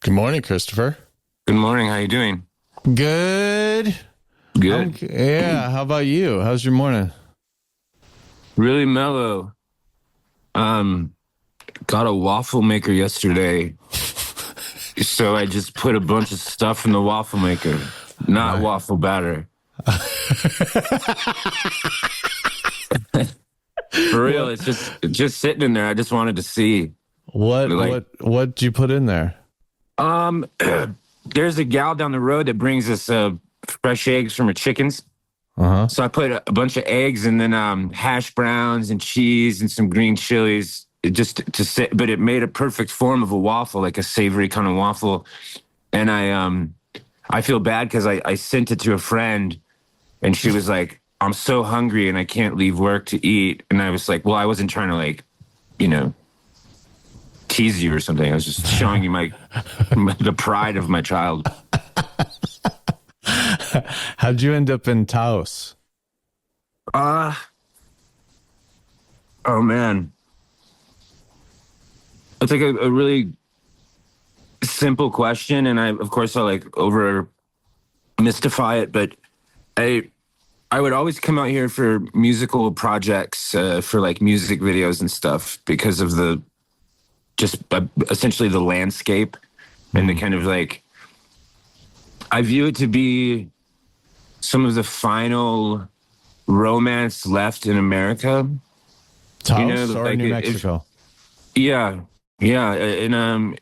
Good morning, Christopher. Good morning. How you doing? Good. Good. Yeah. How about you? How's your morning? Really mellow. Got a waffle maker yesterday. So I just put a bunch of stuff in the waffle maker. Not waffle batter. For real, it's just sitting in there. I just wanted to see. What did you put in there? There's a gal down the road that brings us fresh eggs from her chickens. Uh-huh. So I put a bunch of eggs and then hash browns and cheese and some green chilies just to sit, but it made a perfect form of a waffle, like a savory kind of waffle. And I feel bad because I sent it to a friend and she was like, I'm so hungry and I can't leave work to eat. And I was like, well, I wasn't trying to tease you or something. I was just showing you the pride of my child. How'd you end up in Taos? Oh man. It's like a really simple question. And I'll over mystify it, but I would always come out here for musical projects, for like music videos and stuff because of essentially the landscape and the kind of like, I view it to be some of the final romance left in America. Taos or New Mexico? Yeah. And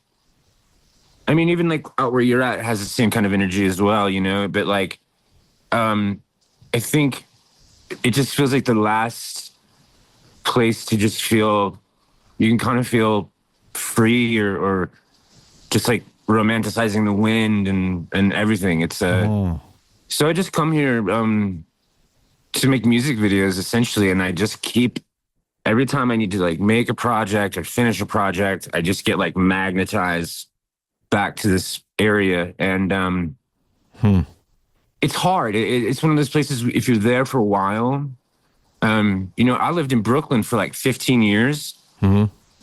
I mean, even like out where you're at has the same kind of energy as well, but like, I think it just feels like the last place to just feel, you can kind of feel free or just like romanticizing the wind and everything. It's so I just come here to make music videos essentially, and I just keep, every time I need to like make a project or finish a project, I just get like magnetized back to this area. And it's hard. It's one of those places, if you're there for a while, I lived in Brooklyn for like 15 years,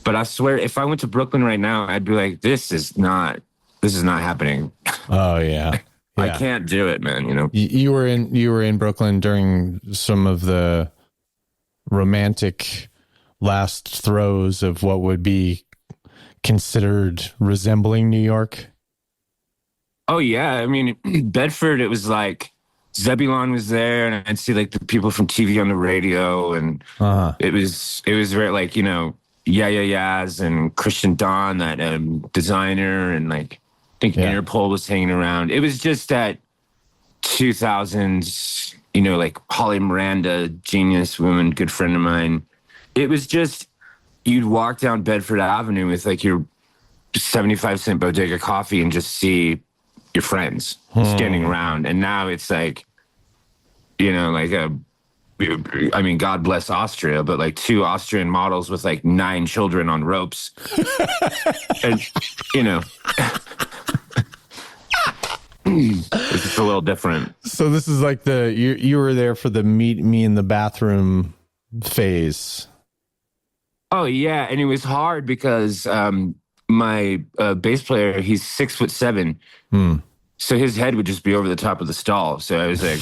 but I swear if I went to Brooklyn right now, I'd be like, this is not happening. Oh yeah. I can't do it, man. You were in Brooklyn during some of the romantic last throes of what would be considered resembling New York. Oh yeah, I mean Bedford. It was like Zebulon was there, and I'd see like the people from TV on the radio, and it was very like Yaz and Christian Dawn, that designer, and like I think Interpol was hanging around. It was just that 2000s, like Holly Miranda, genius woman, good friend of mine. It was just, you'd walk down Bedford Avenue with like your 75-cent bodega coffee and just see your friends standing around. And now it's like, I mean, God bless Austria, but like 2 Austrian models with like 9 children on ropes. And, it's just a little different. So this is like you were there for the meet me in the bathroom phase. Oh yeah. And it was hard because, my bass player, he's 6'7". So his head would just be over the top of the stall. So I was like,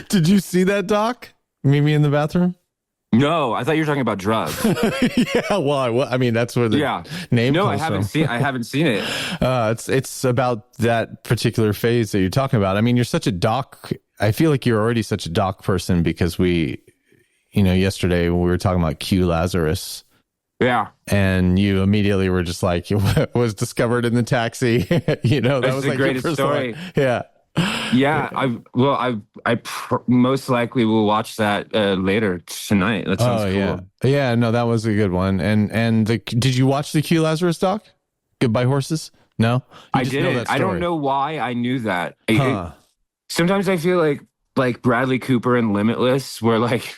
did you see that doc? Meet me in the bathroom? no, I thought you were talking about drugs. Yeah, well, I mean, that's where the name No, comes I haven't seen it. It's about that particular phase that you're talking about. I mean, you're such a doc. I feel like you're already such a doc person because yesterday we were talking about Q Lazarus. Yeah. And you immediately were just like, it was discovered in the taxi. That That's was the like greatest story. Line. Yeah. Yeah. I most likely will watch that later tonight. That sounds cool. Yeah. No, that was a good one. And did you watch the Q Lazarus doc? Goodbye Horses? No? I did. I don't know why I knew that. Sometimes I feel like Bradley Cooper in Limitless, where like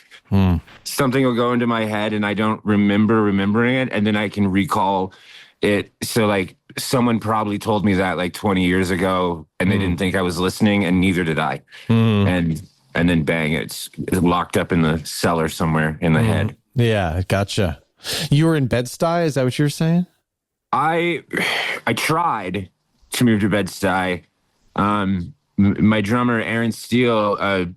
something will go into my head and I don't remembering it, and then I can recall it. So like someone probably told me that like 20 years ago, and they didn't think I was listening, and neither did I. And then bang, it's locked up in the cellar somewhere in the head. Yeah, gotcha. You were in Bed-Stuy? Is that what you're saying? I tried to move to Bed-Stuy. My drummer, Aaron Steele,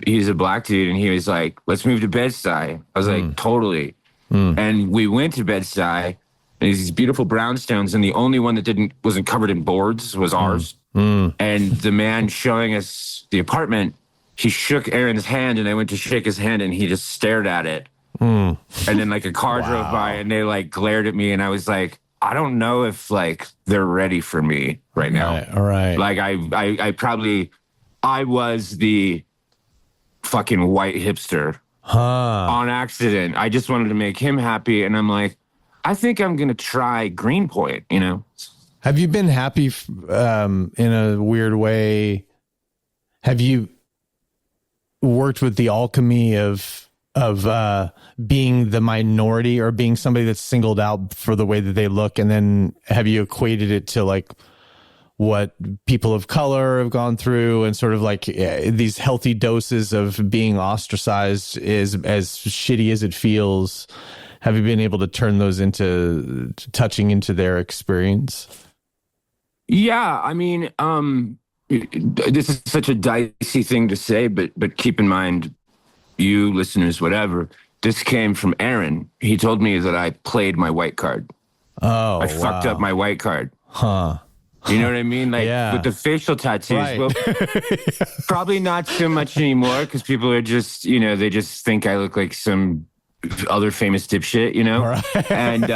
he's a black dude, and he was like, let's move to Bed-Stuy. I was like, totally. And we went to Bed-Stuy, and these beautiful brownstones, and the only one that wasn't covered in boards was ours. And the man showing us the apartment, he shook Aaron's hand, and I went to shake his hand, and he just stared at it. And then like a car drove by, and they like glared at me, and I was like, I don't know if like they're ready for me right now. All right. Like I was the fucking white hipster on accident. I just wanted to make him happy, and I'm like, I think I'm gonna try Greenpoint. Have you been happy in a weird way? Have you worked with the alchemy of being the minority or being somebody that's singled out for the way that they look? And then have you equated it to like what people of color have gone through and sort of like these healthy doses of being ostracized is as shitty as it feels? Have you been able to turn those into touching into their experience? Yeah. I mean, this is such a dicey thing to say, but keep in mind, you listeners, whatever, this came from Aaron. He told me that I played my white card. Oh, I fucked up my white card. Huh. You know what I mean? Like with the facial tattoos. Right. Well, probably not so much anymore because people are just, they just think I look like some other famous dipshit, right. And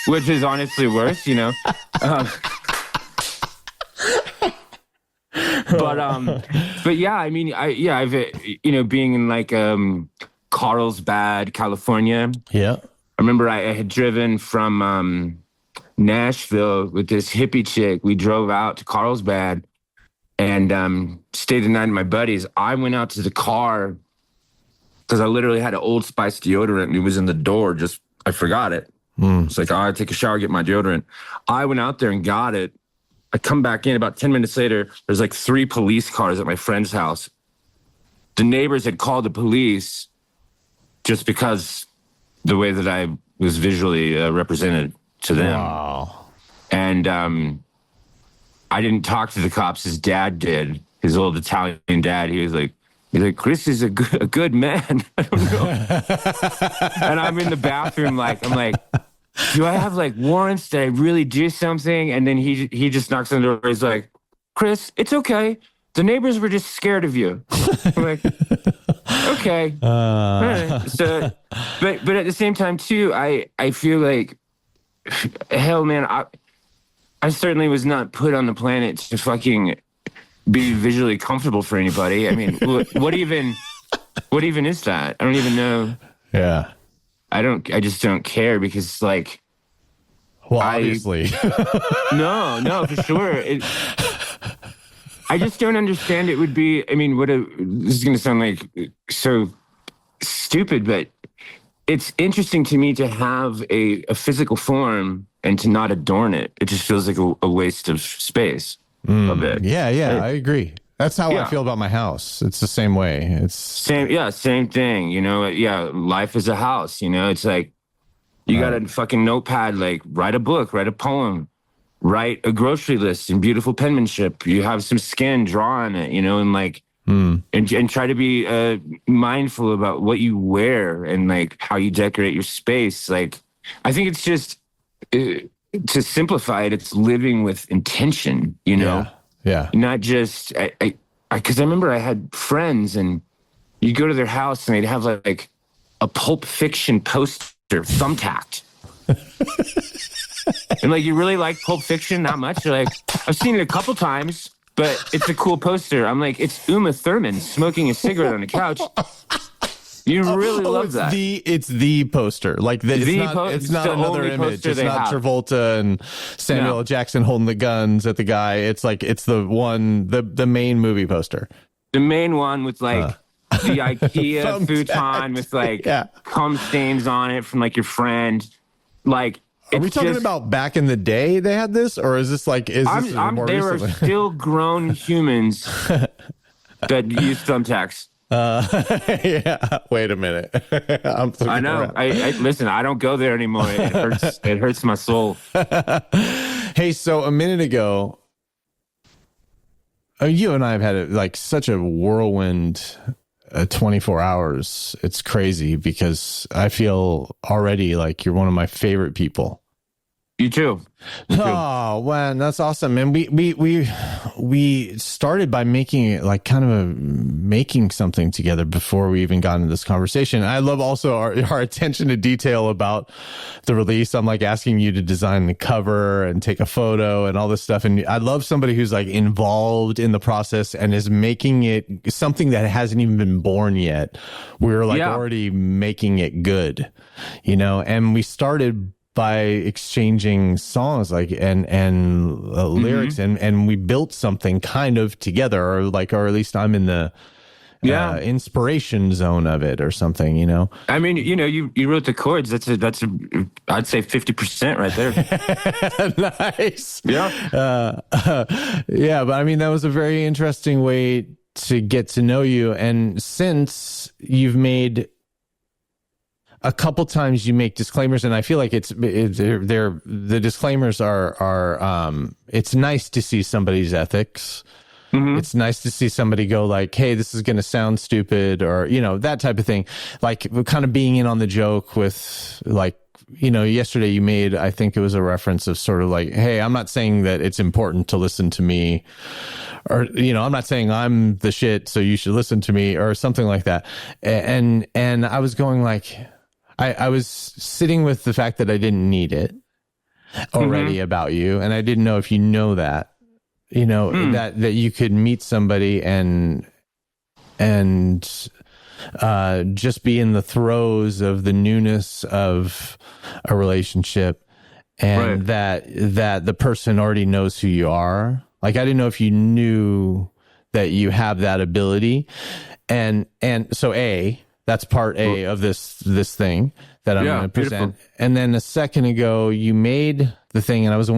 which is honestly worse, But yeah, I mean, I've being in like Carlsbad, California. Yeah, I remember I had driven from Nashville with this hippie chick. We drove out to Carlsbad and stayed the night at my buddy's. I went out to the car because I literally had an Old Spice deodorant and it was in the door. I forgot it. It's like, I take a shower, get my deodorant. I went out there and got it. I come back in about 10 minutes later. There's like 3 police cars at my friend's house. The neighbors had called the police just because the way that I was visually represented to them. Wow. And I didn't talk to the cops. His dad did. His old Italian dad. He's like, Chris is a good man. I don't know. And I'm in the bathroom, I'm like, do I have like warrants? Did I really do something? And then he just knocks on the door. He's like, Chris, it's okay. The neighbors were just scared of you. I'm like, okay. All right. So, but at the same time too, I feel like, hell, man, I certainly was not put on the planet to fucking be visually comfortable for anybody. I mean, what even is that? I don't even know. Yeah. I just don't care because like, well, obviously. No, for sure. I just don't understand. It would be, I mean, this is going to sound like so stupid, but it's interesting to me to have a physical form and to not adorn it. It just feels like a waste of space a bit. Yeah, I agree. That's how I feel about my house. It's the same way. It's same thing. Yeah, life is a house. It's like you got a fucking notepad. Like write a book, write a poem, write a grocery list in beautiful penmanship. You have some skin, draw on it. And like and try to be mindful about what you wear and like how you decorate your space. Like I think it's just to simplify it. It's living with intention. Yeah. Not just, because I remember I had friends and you go to their house and they'd have like a Pulp Fiction poster thumbtacked. And like, you really like Pulp Fiction that much? You're like, I've seen it a couple times, but it's a cool poster. I'm like, it's Uma Thurman smoking a cigarette on the couch. You really love that. It's the poster. Like it's not another image. It's not Travolta and Samuel L. Jackson holding the guns at the guy. It's like it's the one, the main movie poster. The main one with like the IKEA futon with like cum stains on it from like your friend. Like, are we talking about back in the day they had this, or is this like more they were still grown humans that use thumbtacks. Yeah. Wait a minute. I'm looking I know. around. I listen. I don't go there anymore. It hurts. It hurts my soul. Hey, so a minute ago, you and I have had like such a whirlwind 24 hours. It's crazy because I feel already like you're one of my favorite people. You too. Oh, man, that's awesome. And we started by making it like kind of making something together before we even got into this conversation. I love also our attention to detail about the release. I'm like asking you to design the cover and take a photo and all this stuff. And I love somebody who's like involved in the process and is making it something that hasn't even been born yet. We're like already making it good, and we started by exchanging songs and lyrics and we built something kind of together, or at least I'm in the inspiration zone of it or something, I mean, you wrote the chords. That's I'd say 50% right there. Nice. Yeah. Yeah. But I mean, that was a very interesting way to get to know you. And since you've made a couple times you make disclaimers, and I feel like the disclaimers are it's nice to see somebody's ethics. Mm-hmm. It's nice to see somebody go like, hey, this is going to sound stupid, or, that type of thing. Like kind of being in on the joke with like, yesterday you made, I think it was a reference of sort of like, hey, I'm not saying that it's important to listen to me, or, I'm not saying I'm the shit, so you should listen to me, or something like that. And I was going like, I was sitting with the fact that I didn't need it already about you. And I didn't know if you know that, that you could meet somebody and just be in the throes of the newness of a relationship, and that the person already knows who you are. Like, I didn't know if you knew that you have that ability. And so that's part A of this thing that I'm going to present. Beautiful. And then a second ago, you made the thing, and I was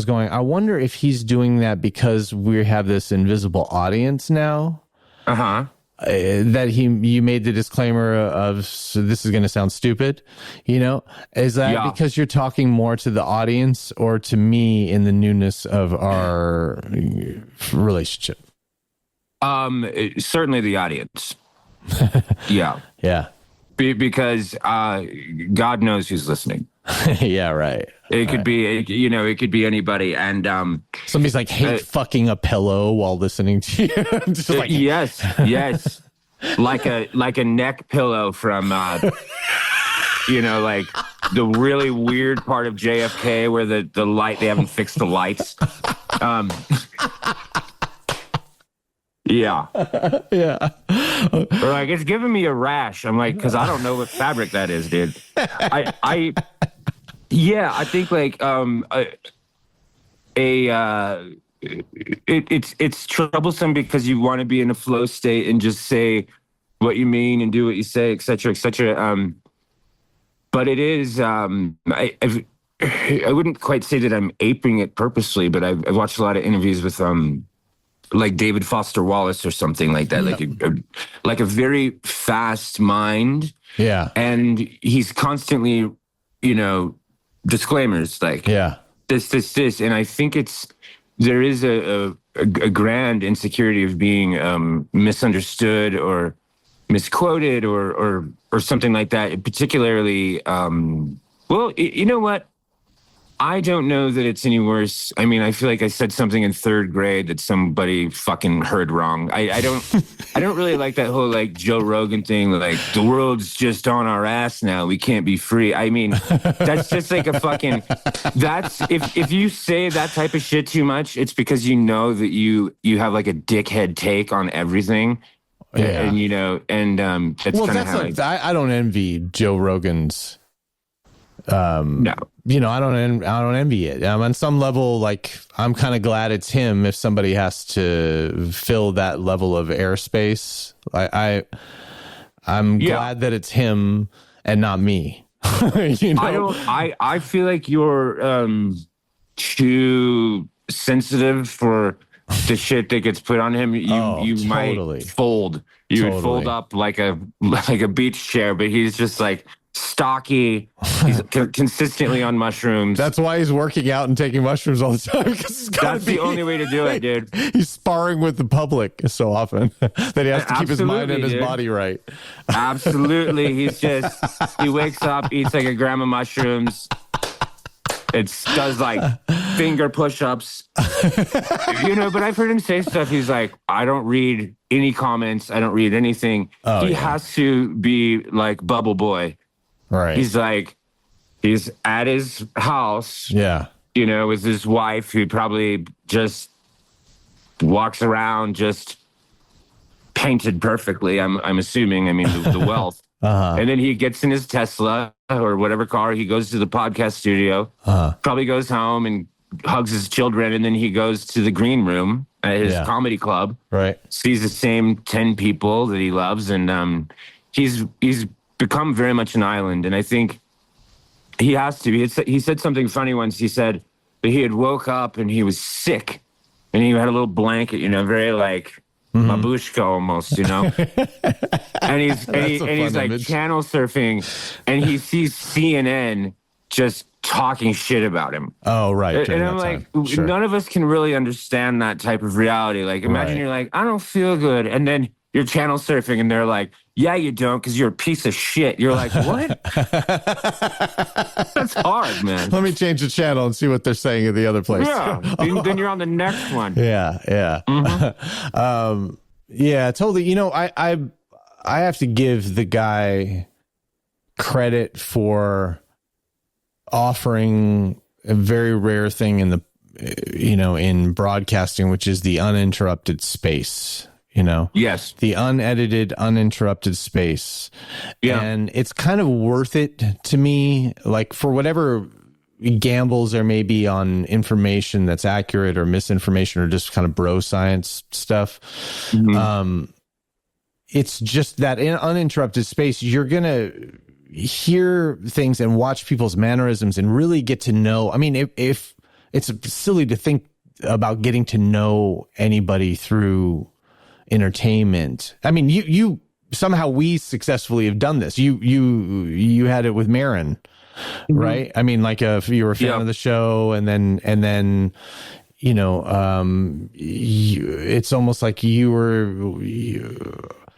going, I wonder if he's doing that because we have this invisible audience now. That you made the disclaimer of, so this is going to sound stupid, is that because you're talking more to the audience or to me in the newness of our relationship? Certainly the audience. Yeah. Because God knows who's listening. Yeah, right. It could be, it could be anybody. And somebody's like, hate fucking a pillow while listening to you. Just like, yes, like a neck pillow from, like the really weird part of JFK where the light, they haven't fixed the lights. Yeah. Or like, it's giving me a rash. I'm like, because I don't know what fabric that is, dude. I think like it's troublesome because you want to be in a flow state and just say what you mean and do what you say, et cetera, et cetera. But it is I wouldn't quite say that I'm aping it purposely, but I've watched a lot of interviews with like David Foster Wallace or something like that, like a very fast mind. Yeah. And he's constantly, disclaimers like this. And I think there is a grand insecurity of being misunderstood or misquoted or something like that. Particularly, well, you know what? I don't know that it's any worse. I mean, I feel like I said something in third grade that somebody fucking heard wrong. I don't really like that whole like Joe Rogan thing. Like, the world's just on our ass now. We can't be free. I mean, that's just like a fucking, that's, if you say that type of shit too much, it's because you know that you have like a dickhead take on everything. Yeah. And that's kind of how like, I don't envy Joe Rogan's. No. I don't envy it. On some level, like, I'm kind of glad it's him if somebody has to fill that level of airspace. I'm glad that it's him and not me. I feel like you're too sensitive for the shit that gets put on him. You might fold. You would fold up like a beach chair, but he's just like stocky. He's consistently on mushrooms. That's why he's working out and taking mushrooms all the time. That's the only way to do it, dude. He's sparring with the public so often that he has to keep his mind and his body right. Absolutely. He wakes up, eats like a gram of mushrooms. It does like finger push-ups, but I've heard him say stuff. He's like, I don't read any comments. I don't read anything. He has to be like Bubble Boy. Right. He's like, he's at his house. Yeah. With his wife, who probably just walks around just painted perfectly. I'm assuming. I mean, the wealth. And then he gets in his Tesla or whatever car. He goes to the podcast studio, probably goes home and hugs his children. And then he goes to the green room at his comedy club, right? Sees the same 10 people that he loves. And he's become very much an island. And I think he has to be. He said something funny once. He said that he had woke up and he was sick and he had a little blanket, very like, babushka almost, and he's like image. Channel surfing, and he sees CNN just talking shit about him. Oh, right. And I'm like, sure. None of us can really understand that type of reality. Like, imagine you're like, I don't feel good, and then you're channel surfing, and they're like, yeah, you don't, because you're a piece of shit. You're like, what? That's hard, man. Let me change the channel and see what they're saying at the other place. Yeah, then you're on the next one. Yeah. Mm-hmm. Yeah, totally. I have to give the guy credit for offering a very rare thing in in broadcasting, which is the uninterrupted space. Yes, the unedited, uninterrupted space. Yeah. And it's kind of worth it to me, like for whatever gambles there may be on information that's accurate or misinformation or just kind of bro science stuff. Mm-hmm. It's just that in uninterrupted space, you're going to hear things and watch people's mannerisms and really get to know. I mean, if it's silly to think about getting to know anybody through entertainment. I mean, you somehow we successfully have done this. You had it with Marin, right? I mean, like if you were a fan of the show, and then it's almost like you were.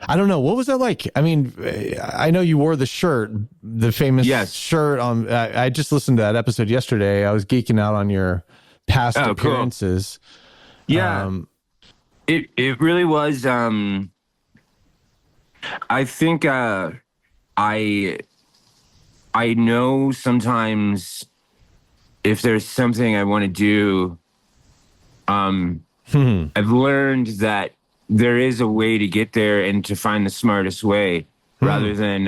I don't know, what was that like? I mean, I know you wore the shirt, the famous shirt on. I just listened to that episode yesterday. I was geeking out on your past appearances. Cool. Yeah. It really was. I think I know sometimes if there's something I want to do, I've learned that there is a way to get there and to find the smartest way, rather than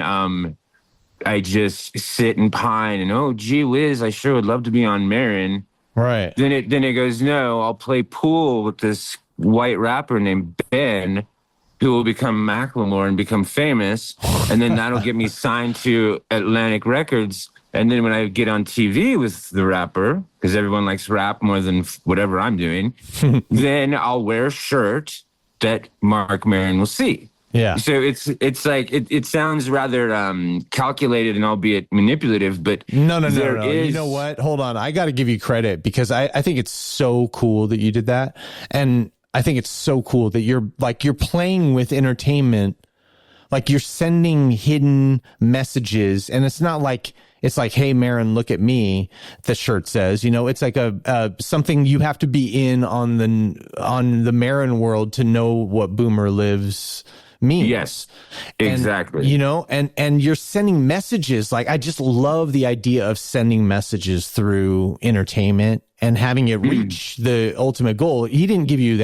I just sit and pine and gee whiz, I sure would love to be on Marin. Right. Then it goes, no, I'll play pool with this white rapper named Ben, who will become Macklemore and become famous, and then that'll get me signed to Atlantic Records. And then when I get on TV with the rapper, because everyone likes rap more than whatever I'm doing, then I'll wear a shirt that Mark Maron will see. Yeah. So it's like it sounds rather calculated and albeit manipulative, but no. You know what? Hold on, I got to give you credit because I think it's so cool that you did that, and I think it's so cool that you're playing with entertainment, like you're sending hidden messages, and it's not like it's like, hey, Marin, look at me. The shirt says, it's like a something you have to be in on the Marin world to know what Boomer Lives means. Yes, exactly. And you're sending messages. Like, I just love the idea of sending messages through entertainment and having it reach the ultimate goal. He didn't give you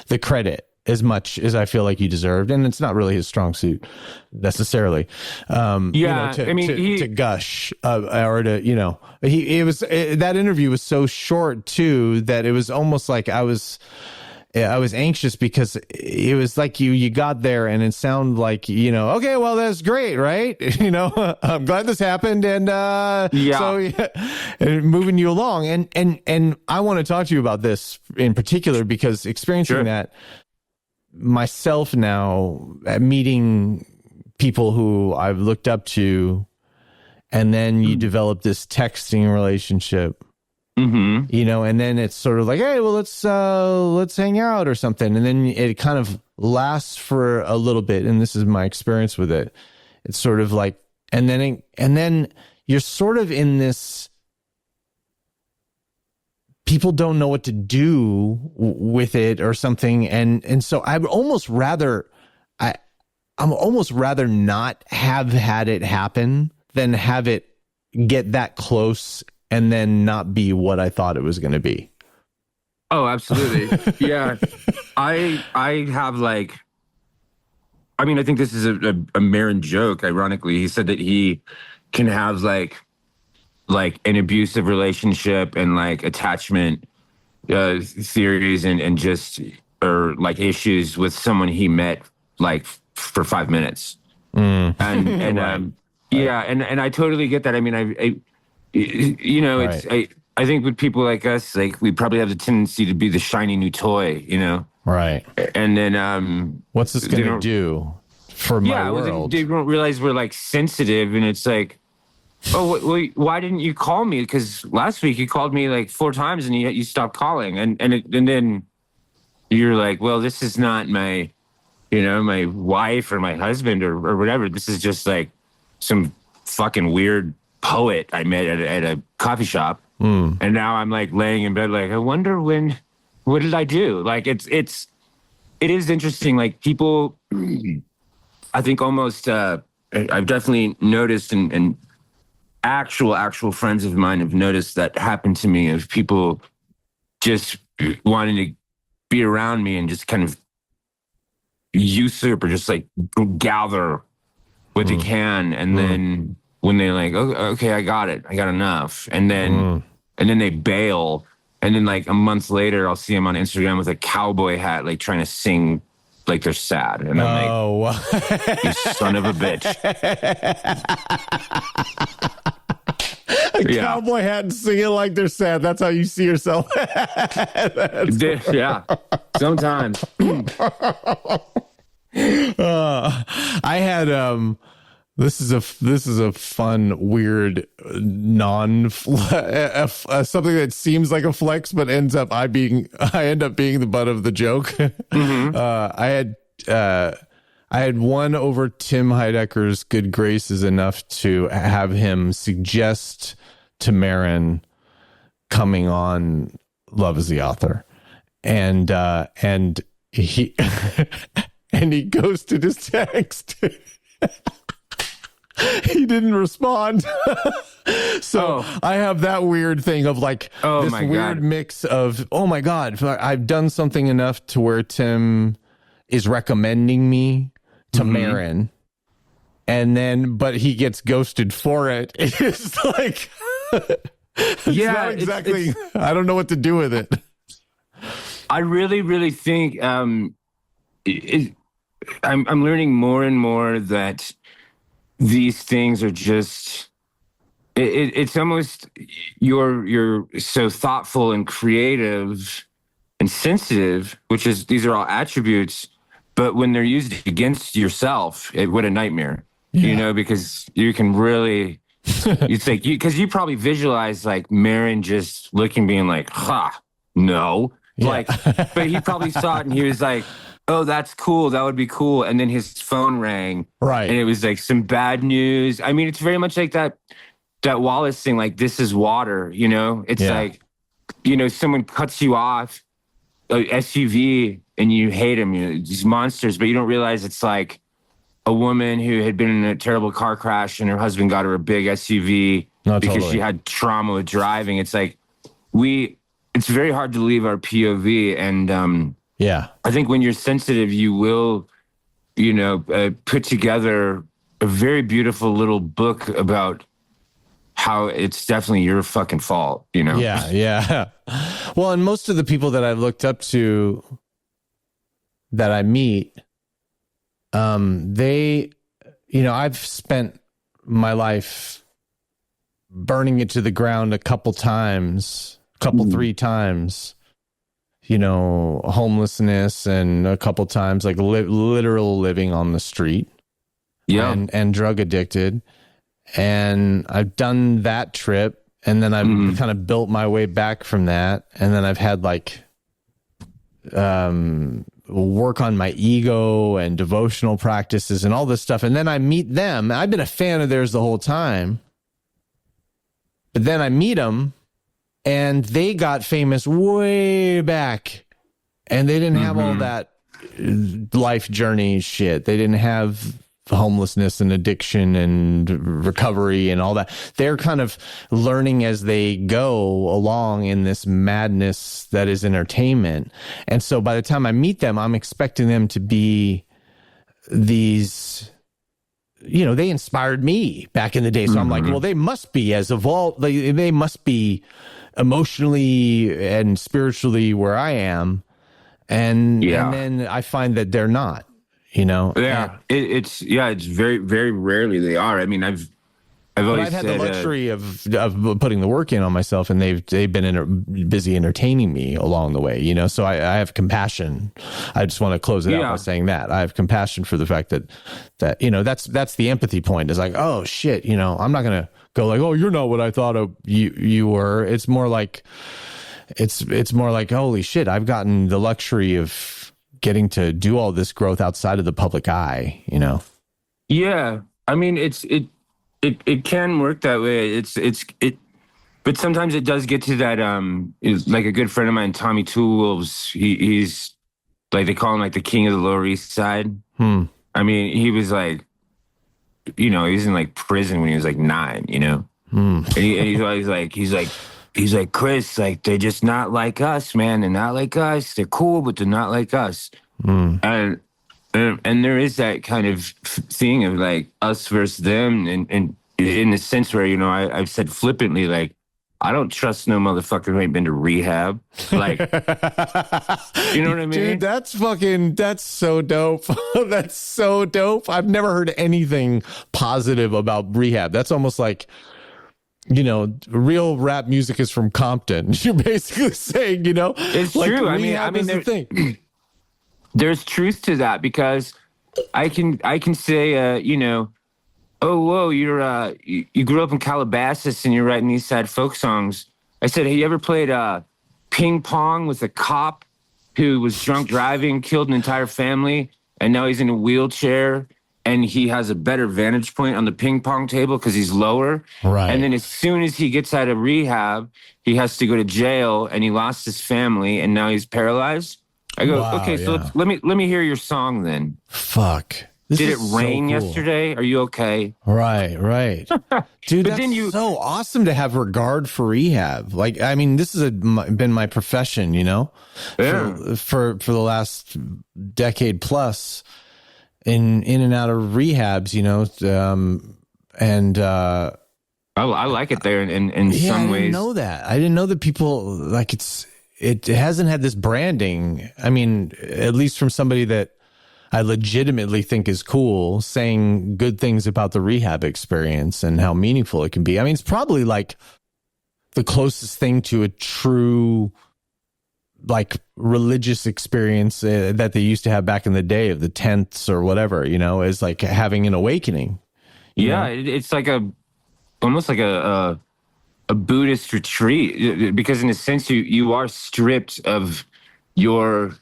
the credit as much as I feel like you deserved, and it's not really his strong suit necessarily. To gush or to that interview was so short too that it was almost like I was anxious because it was like you got there and it sounded like, okay, well, that's great, right? I'm glad this happened. And and moving you along. And I want to talk to you about this in particular because experiencing that myself now at meeting people who I've looked up to, and then you develop this texting relationship, you know, and then it's sort of like, hey, well, let's hang out or something. And then it kind of lasts for a little bit. And this is my experience with it. It's sort of like, and then you're sort of in this, people don't know what to do with it or something. And so I'm almost rather not have had it happen than have it get that close and then not be what I thought it was going to be. Oh, absolutely. Yeah. I have like, I mean, I think this is a Marin joke, ironically. He said that he can have like an abusive relationship and like attachment theories and just, or like issues with someone he met like for 5 minutes. And right. Yeah. And I totally get that. I mean, I you know, right. I think with people like us, like we probably have the tendency to be the shiny new toy, you know? Right. And then, what's this going to do for my world? They don't realize we're like sensitive, and it's like, oh, why didn't you call me? Because last week you called me like 4 times and you stopped calling. And then you're like, well, this is not my, you know, my wife or my husband or whatever. This is just like some fucking weird poet I met at a coffee shop. And now I'm like laying in bed, like, I wonder what did I do? Like, it is interesting. Like people, I think almost, I've definitely noticed and actual friends of mine have noticed that happen to me, of people just wanting to be around me and just kind of usurp or just like gather what they can. And then when they're like, oh, okay, I got enough. And then they bail. And then like a month later, I'll see them on Instagram with a cowboy hat, like trying to sing like they're sad. And I'm like, you son of a bitch. Cowboy hat and singing like they're sad. That's how you see yourself. Yeah, sometimes. I had this is a fun, weird, something that seems like a flex, but ends up I end up being the butt of the joke. I had won over Tim Heidecker's good graces enough to have him suggest to Marin coming on Love is the Author, and he and he ghosted his text. He didn't respond. So I have that weird thing of like this weird mix of, oh my God, I've done something enough to where Tim is recommending me to Marin, and then, but he gets ghosted for it. It's like, not exactly, I don't know what to do with it. I really, really think I'm learning more and more that these things are just, it's almost, you're so thoughtful and creative and sensitive, these are all attributes, but when they're used against yourself, what a nightmare, you know, because you can really, it's like, because you probably visualize like Marin just looking, being like, no. Like, but he probably saw it and he was like, oh, that's cool. That would be cool. And then his phone rang. Right. And it was like some bad news. I mean, it's very much like that Wallace thing, like, this is water, you know? It's like, you know, someone cuts you off, a SUV, and you hate them, you know, these monsters, but you don't realize it's like a woman who had been in a terrible car crash and her husband got her a big SUV because she had trauma with driving. It's like, it's very hard to leave our POV. And I think when you're sensitive, you will, you know, put together a very beautiful little book about how it's definitely your fucking fault, you know? Yeah. Well, and most of the people that I've looked up to that I meet, they, you know, I've spent my life burning it to the ground a couple, 3 times, homelessness and a couple times like literal living on the street. Yeah. And drug addicted. And I've done that trip, and then I've kind of built my way back from that. And then I've had like work on my ego and devotional practices and all this stuff. And then I meet them. I've been a fan of theirs the whole time. But then I meet them, and they got famous way back. And they didn't have all that life journey shit. They didn't have homelessness and addiction and recovery and all that. They're kind of learning as they go along in this madness that is entertainment. And so by the time I meet them, I'm expecting them to be these, they inspired me back in the day. So I'm like, well, they must be as evolved. They must be emotionally and spiritually where I am. And then I find that they're not. It's very, very rarely they are. I mean, I've always had the luxury of putting the work in on myself, and they've been busy entertaining me along the way. So I have compassion. I just want to close it out by saying that I have compassion for the fact that that's the empathy point. Is like, oh shit, I'm not gonna go like, oh, you're not what I thought of you were. It's more like holy shit, I've gotten the luxury of getting to do all this growth outside of the public eye, Yeah. I mean, it can work that way. But sometimes it does get to that, like a good friend of mine, Tommy Toolwolves, he's like, they call him like the king of the Lower East Side. I mean, he was like, he was in like prison when he was like 9, and he's always like, he's like, Chris, like, they're just not like us, man. They're not like us. They're cool, but they're not like us. And there is that kind of thing of like us versus them. And in the sense where, I've said flippantly, like, I don't trust no motherfucker who ain't been to rehab. Like, you know what I mean? Dude, that's so dope. That's so dope. I've never heard anything positive about rehab. That's almost like, real rap music is from Compton. You're basically saying, it's like, true. I mean, the thing. There's truth to that, because I can say, oh, whoa, you grew up in Calabasas and you're writing East Side folk songs. I said, have you ever played ping pong with a cop who was drunk driving, killed an entire family, and now he's in a wheelchair? And he has a better vantage point on the ping pong table because he's lower. Right. And then as soon as he gets out of rehab, he has to go to jail, and he lost his family, and now he's paralyzed. I go, okay, so let me hear your song then. Fuck. Did it rain yesterday? Are you okay? Right. Dude, that's so awesome to have regard for rehab. Like, I mean, this has been my profession, for the last decade plus. In and out of rehabs, I like it there in some ways. I didn't know that. I didn't know that people like it hasn't had this branding. I mean, at least from somebody that I legitimately think is cool, saying good things about the rehab experience and how meaningful it can be. I mean, it's probably like the closest thing to a true like religious experience that they used to have back in the day of the tents or whatever, is like having an awakening. It's like almost like a Buddhist retreat, because in a sense you are stripped of your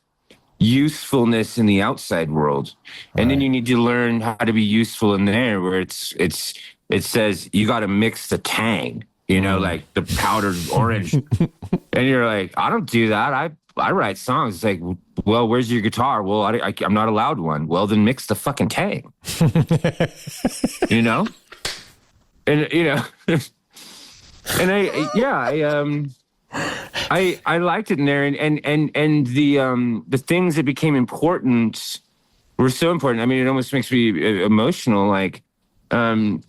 usefulness in the outside world, and then you need to learn how to be useful in there, where it says you got to mix the tang. Like the powdered orange. And you're like, I don't do that. I write songs. It's like, well, where's your guitar? Well, I'm not allowed one. Well, then mix the fucking tang. And, and I liked it in there. And the things that became important were so important. I mean, it almost makes me emotional. Like,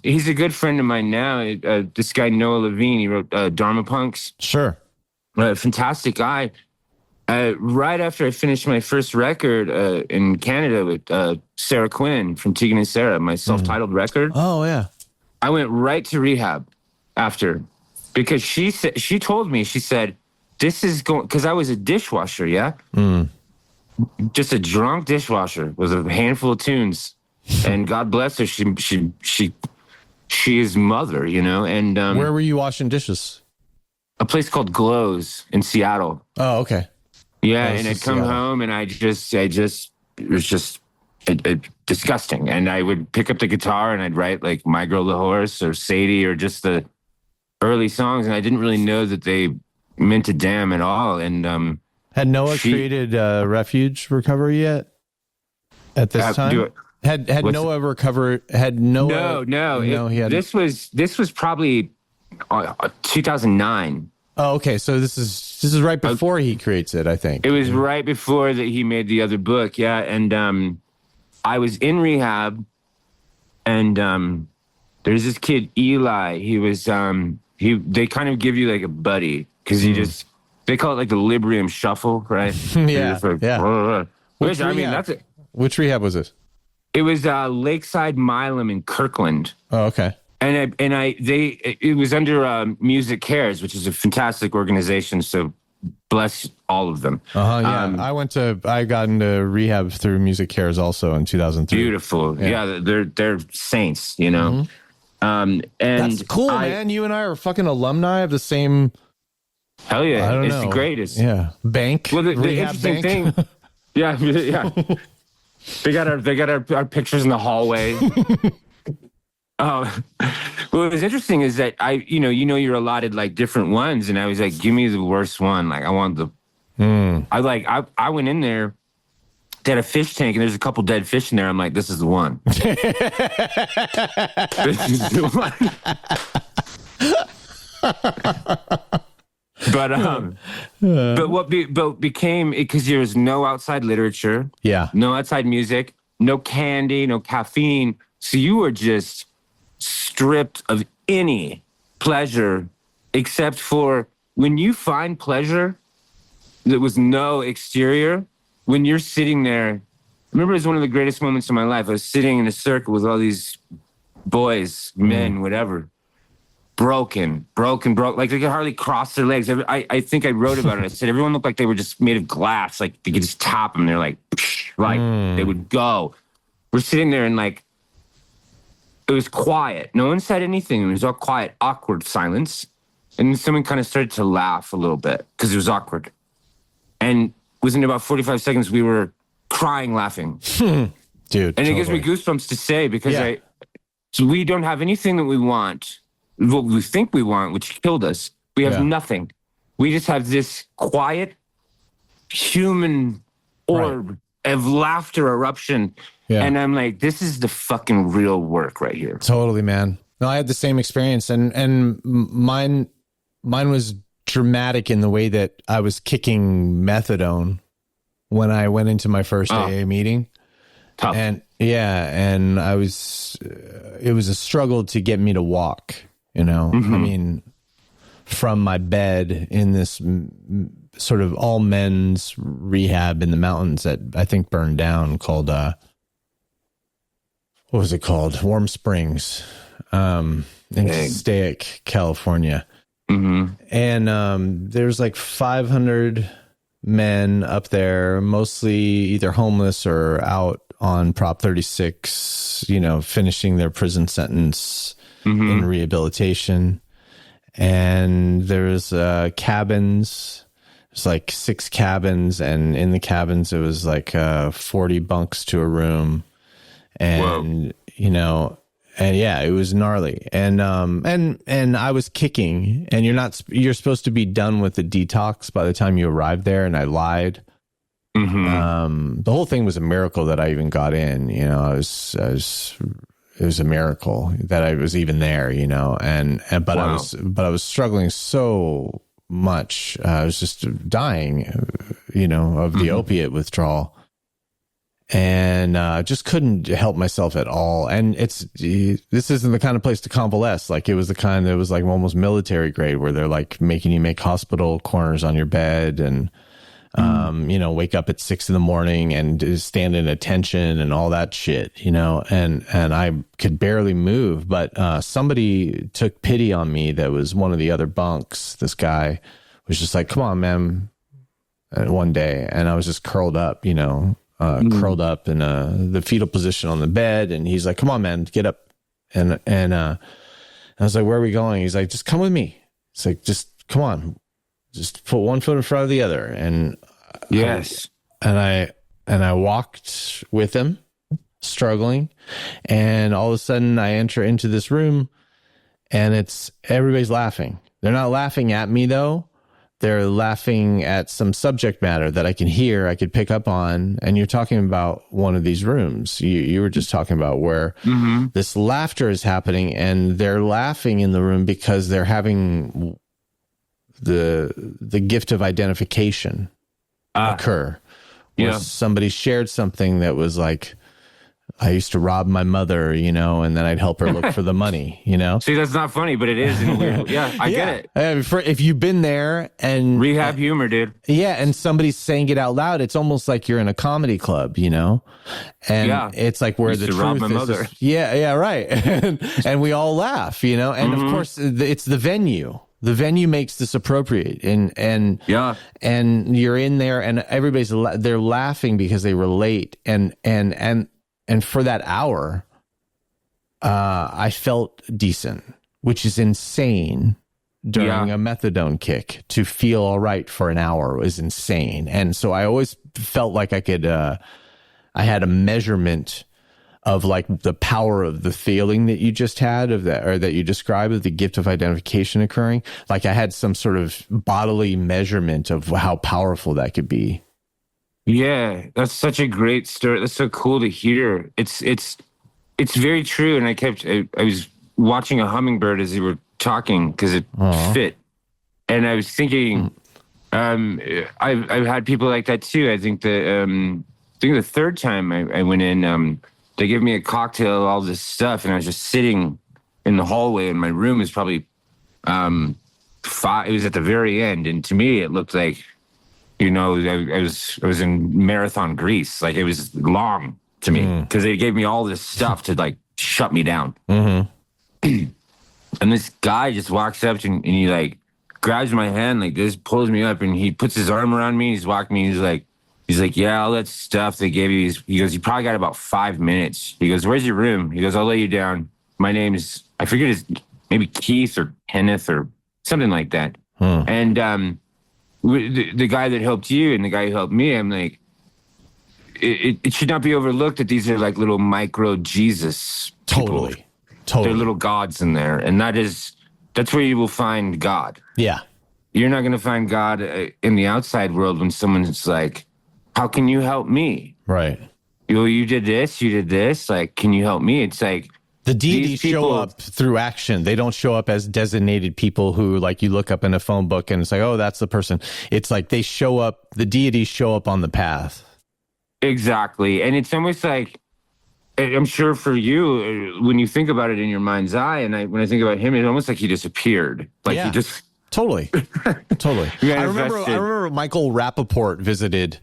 he's a good friend of mine now. This guy, Noah Levine, he wrote Dharma Punks. Sure. Fantastic guy. Right after I finished my first record in Canada with Sarah Quinn from Tegan and Sarah, my self-titled record. Oh, yeah. I went right to rehab after, because she told me, she said, this is going, because I was a dishwasher, yeah? Just a drunk dishwasher with a handful of tunes. And God bless her, she is mother, you know? And where were you washing dishes? a place called Glows in Seattle. Oh, okay. Yeah, and I'd come home and it was just disgusting. And I would pick up the guitar and I'd write like My Girl the Horse or Sadie or just the early songs. And I didn't really know that they meant a damn at all. And had Noah created Refuge Recovery yet at this time? Had Noah recovered? Had Noah? No. This was probably 2009. Oh, okay. So this is right before he creates it, I think. It was right before that he made the other book, yeah. And I was in rehab, and there's this kid Eli. He was they kind of give you like a buddy because they call it like the Librium Shuffle, right? Yeah, like, yeah. Which I mean, that's it. Which rehab was this? It was Lakeside Milam in Kirkland. Oh, okay. And it was under Music Cares, which is a fantastic organization. So bless all of them. Yeah, I got into rehab through Music Cares also in 2003. Beautiful. Yeah, they're saints, you know. And that's cool, man. You and I are fucking alumni of the same. Hell yeah. I don't it's know. The greatest. Yeah. Bank. Well, the rehab interesting bank. thing. Yeah. They got our pictures in the hallway. Oh, well, what was interesting is that you're allotted like different ones, and I was like, give me the worst one. Like I want the. I went in there. They had a fish tank, and there's a couple dead fish in there. I'm like, this is the one. This is the one. But what became, because there was no outside literature, no outside music, no candy, no caffeine, so you were just stripped of any pleasure except for when you find pleasure, there was no exterior. When you're sitting there, I remember it was one of the greatest moments of my life. I was sitting in a circle with all these boys, men, whatever. Broken. Like they could hardly cross their legs. I think I wrote about it. I said everyone looked like they were just made of glass. Like they could just tap them. They're like they would go. We're sitting there and like, it was quiet. No one said anything. It was all quiet, awkward silence. And then someone kind of started to laugh a little bit because it was awkward. And within about 45 seconds, we were crying, laughing. Dude. And it gives me goosebumps to say because so we don't have anything that we want. What we think we want, which killed us. We have nothing. We just have this quiet human orb of laughter eruption. Yeah. And I'm like, this is the fucking real work right here. Totally, man. No, I had the same experience, and mine was dramatic in the way that I was kicking methadone when I went into my first AA meeting. Tough. And I was, it was a struggle to get me to walk, you know. I mean, from my bed in this sort of all men's rehab in the mountains that I think burned down called, what was it called? Warm Springs, in Staic, California. And there's like 500 men up there, mostly either homeless or out on Prop 36, you know, finishing their prison sentence in rehabilitation. And there's cabins. It's like 6 cabins, and in the cabins it was like 40 bunks to a room. And you know, and yeah, it was gnarly. And I was kicking, and you're supposed to be done with the detox by the time you arrive there, and I lied. The whole thing was a miracle that I even got in, you know. It was a miracle that I was even there, you know. But I was struggling so much. I was just dying, you know, of the opiate withdrawal. And just couldn't help myself at all. And this isn't the kind of place to convalesce. Like, it was the kind that was like almost military grade, where they're like making you make hospital corners on your bed, and you know, wake up at 6 a.m. and stand in attention and all that shit, you know. And I could barely move, but somebody took pity on me. That was one of the other bunks. This guy was just like, come on, man. And one day, and I was just curled up, curled up in the fetal position on the bed. And he's like, come on, man, get up. And I was like, where are we going? He's like, just come with me. It's like, just come on, just put one foot in front of the other. And yes. I walked with him, struggling. And all of a sudden I enter into this room and everybody's laughing. They're not laughing at me though. They're laughing at some subject matter that I can hear, I could pick up on. And you're talking about one of these rooms. You were just talking about where this laughter is happening, and they're laughing in the room because they're having the gift of identification occur. Where somebody shared something that was like, I used to rob my mother, and then I'd help her look for the money, See, that's not funny, but it is in a weird. Yeah, I get it. If you've been there and rehab humor, dude. Yeah, and somebody's saying it out loud, it's almost like you're in a comedy club, and it's like where the truth rob my mother. Right. and we all laugh, and of course it's the venue. The venue makes this appropriate, and you're in there, and everybody's they're laughing because they relate, and for that hour, I felt decent, which is insane. During a methadone kick, to feel all right for an hour was insane, and so I always felt like I could. I had a measurement of like the power of the feeling that you just had of that, or that you described, of the gift of identification occurring. Like I had some sort of bodily measurement of how powerful that could be. Yeah, that's such a great story. That's so cool to hear. It's very true. And I was watching a hummingbird as you were talking because it fit. And I was thinking, I've had people like that too. I think the third time I went in, they gave me a cocktail, all this stuff, and I was just sitting in the hallway, and my room is probably it was at the very end, and to me it looked like, I was in Marathon Greece. Like it was long to me because they gave me all this stuff to like shut me down. And this guy just walks up and he like grabs my hand like this, pulls me up, and he puts his arm around me. He's walking me. He's like, yeah, all that stuff they gave you. He goes, you probably got about 5 minutes. He goes, where's your room? He goes, I'll lay you down. My name's, I forget his, maybe Keith or Kenneth or something like that. And the guy that helped you and the guy who helped me, I'm like, it should not be overlooked that these are like little micro Jesus people. Totally. They're little gods in there. And that's where you will find God. Yeah. You're not going to find God in the outside world when someone's like, how can you help me? Right. You did this. Like, can you help me? It's like the deities show up through action. They don't show up as designated people who, like, you look up in a phone book and it's like, oh, that's the person. It's like they show up. The deities show up on the path. Exactly, and it's almost like, I'm sure for you, when you think about it in your mind's eye, and when I think about him, it's almost like he disappeared. Like he just totally. I remember Michael Rappaport visited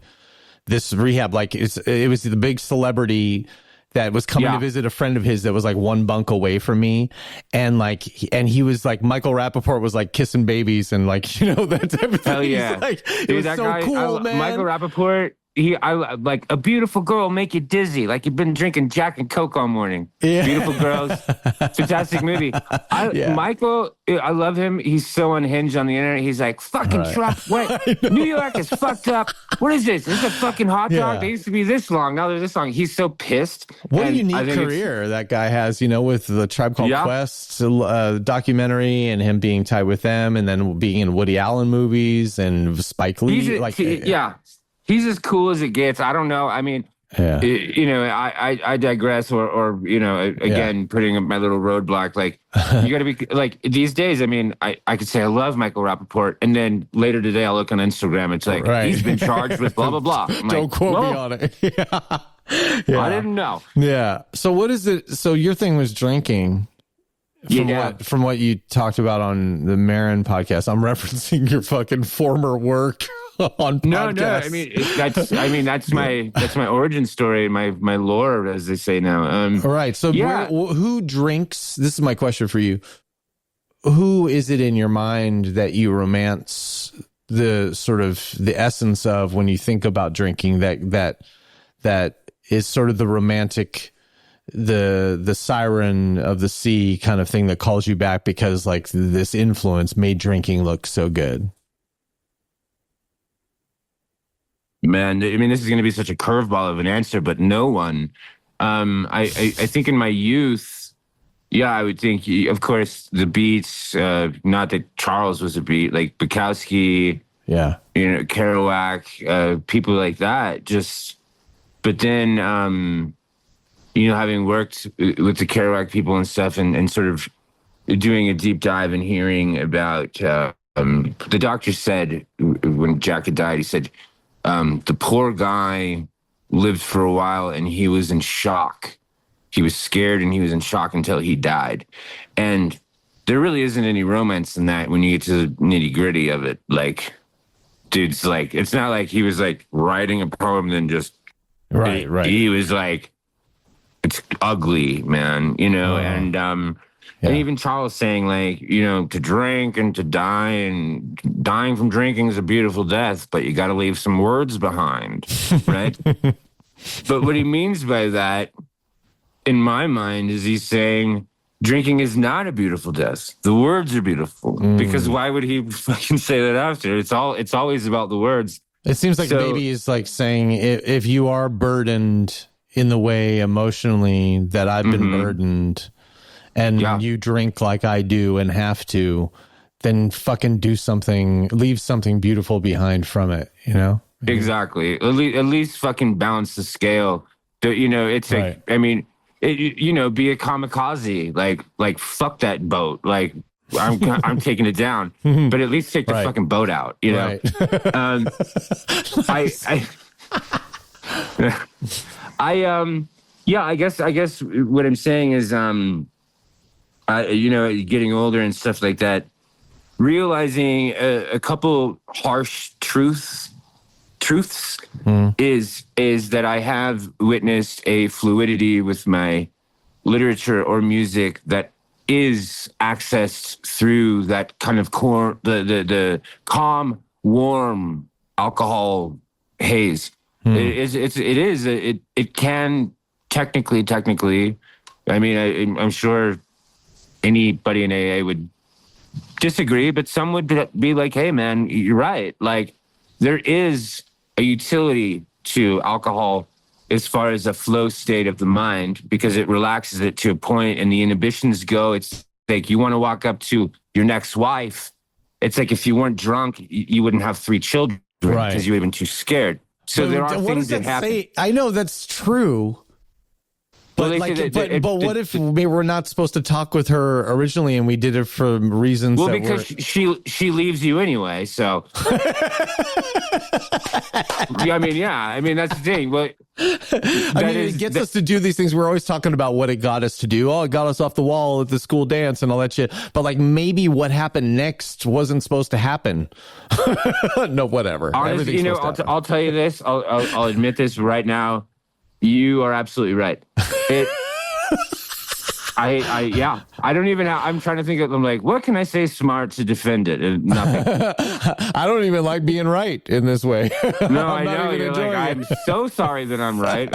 this rehab. Like it was the big celebrity that was coming to visit a friend of his that was like one bunk away from me, and like he was like, Michael Rappaport was like kissing babies and like that type of thing. Hell yeah, like, it was so guy, cool, man. Michael Rappaport. I like a beautiful girl make you dizzy, like you've been drinking Jack and Coke all morning. Yeah. Beautiful girls, fantastic movie. Michael, I love him. He's so unhinged on the internet. He's like, fucking Trump. What? New York is fucked up. What is this? Is this a fucking hot dog? They used to be this long. Now they're this long. He's so pissed. What a unique career that guy has, with the Tribe Called Quest documentary and him being tied with them, and then being in Woody Allen movies and Spike Lee. He's as cool as it gets. I don't know. I mean, I digress or again, putting up my little roadblock. Like, you got to be like these days. I mean, I could say I love Michael Rappaport, and then later today I'll look on Instagram. It's like, he's been charged with blah, blah, blah. I'm don't quote me on it. I didn't know. Yeah. So what is it? So your thing was drinking. From what you talked about on the Marin podcast, I'm referencing your fucking former work on podcasts. No. I mean that's my origin story, my lore, as they say now. All right. So who drinks? This is my question for you. Who is it in your mind that you romance the sort of the essence of when you think about drinking, that is sort of the romantic, the siren of the sea kind of thing that calls you back because like this influence made drinking look so good. Man, I mean, this is going to be such a curveball of an answer, but no one. I think in my youth, yeah, I would think, of course, the beats. Not that Charles was a beat, like Bukowski, Yeah, Kerouac, people like that. Just, but then, having worked with the Kerouac people and stuff, and sort of doing a deep dive and hearing about, the doctor said when Jack had died, he said, the poor guy lived for a while and he was in shock. He was scared and he was in shock until he died. And there really isn't any romance in that when you get to the nitty gritty of it. Like, dude's like, it's not like he was like writing a poem and then just, right. He was like, it's ugly, man, and even Charles saying like, to drink and to die, and dying from drinking is a beautiful death, but you got to leave some words behind, right? But what he means by that, in my mind, is he's saying drinking is not a beautiful death. The words are beautiful, because why would he fucking say that after? It's always about the words. It seems like maybe he's like saying if you are burdened in the way emotionally that I've been burdened, and you drink like I do and have to, then fucking do something, leave something beautiful behind from it, Exactly. At least fucking balance the scale. It's like, right. I mean, be a kamikaze, like fuck that boat. Like I'm taking it down, but at least take the fucking boat out, Right. I guess what I'm saying is, getting older and stuff like that, realizing a couple harsh truths is that I have witnessed a fluidity with my literature or music that is accessed through that kind of the calm, warm alcohol haze. It can technically. I mean, I'm sure anybody in AA would disagree, but some would be like, "Hey, man, you're right." Like, there is a utility to alcohol as far as a flow state of the mind, because it relaxes it to a point, and the inhibitions go. It's like you want to walk up to your next wife. It's like if you weren't drunk, you wouldn't have 3 children because you would have been too scared. So there are things that happen. Say? I know that's true. But what if we were not supposed to talk with her originally, and we did it for reasons? Well, because she leaves you anyway. So, I mean that's the thing. But it gets us to do these things. We're always talking about what it got us to do. Oh, it got us off the wall at the school dance and all that shit. But like maybe what happened next wasn't supposed to happen. No, whatever. Honestly, I'll tell you this. I'll admit this right now. You are absolutely right. I don't even I'm trying to think of, I'm like, what can I say smart to defend it? And nothing. I don't even like being right in this way. No, I know. You're like, I'm so sorry that I'm right.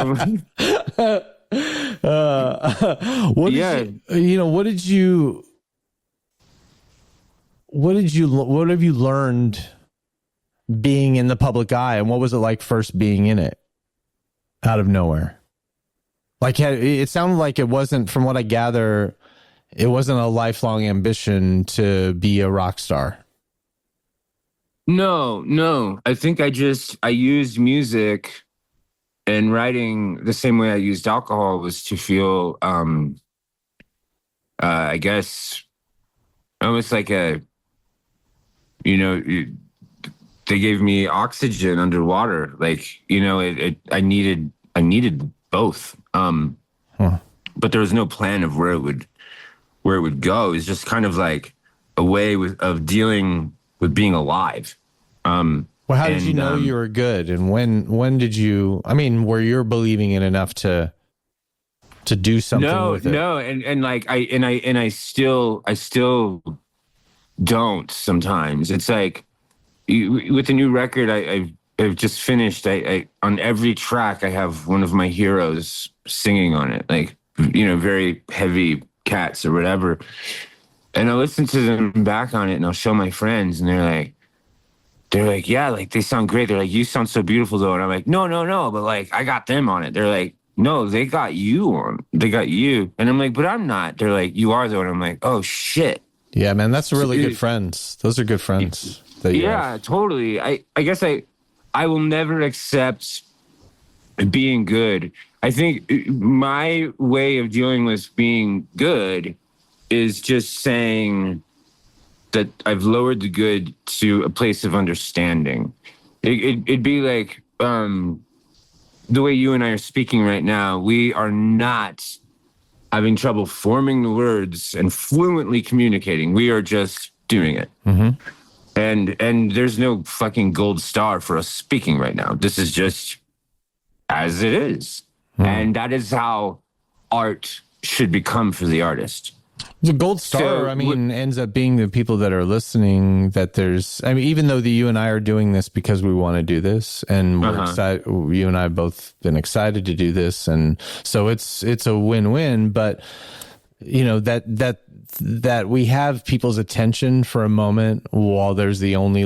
What have you learned being in the public eye, and what was it like first being in it? Out of nowhere. Like, it sounded like it wasn't, from what I gather, it wasn't a lifelong ambition to be a rock star. No. I think I used music and writing the same way I used alcohol, was to feel, I guess, almost like they gave me oxygen underwater. Like, I needed both. But there was no plan of where it would go. It's just kind of like a way of dealing with being alive. Well, how did you know you were good? And when did you, were you believing in enough to do something with it? No. And I still don't sometimes. It's like, with the new record I've just finished, I on every track I have one of my heroes singing on it, like, you know, very heavy cats or whatever. And I listen to them back on it, and I'll show my friends, and they're like, yeah, like they sound great. They're like, you sound so beautiful though. And I'm like, no, but like I got them on it. They're like, no, they got you on. They got you. And I'm like, but I'm not. They're like, you are though. And I'm like, oh shit. Yeah, man, that's really good friends. Those are good friends. Yeah, totally. I guess I will never accept being good. I think my way of dealing with being good is just saying that I've lowered the good to a place of understanding. It'd be like the way you and I are speaking right now. We are not having trouble forming the words and fluently communicating. We are just doing it. Mm-hmm. And there's no fucking gold star for us speaking right now. This is just as it is. And that is how art should become for the artist. The gold star, ends up being the people that are listening. That even though you and I are doing this because we want to do this, and we're excited, you and I have both been excited to do this, and so it's a win-win. But you know that we have people's attention for a moment while there's the only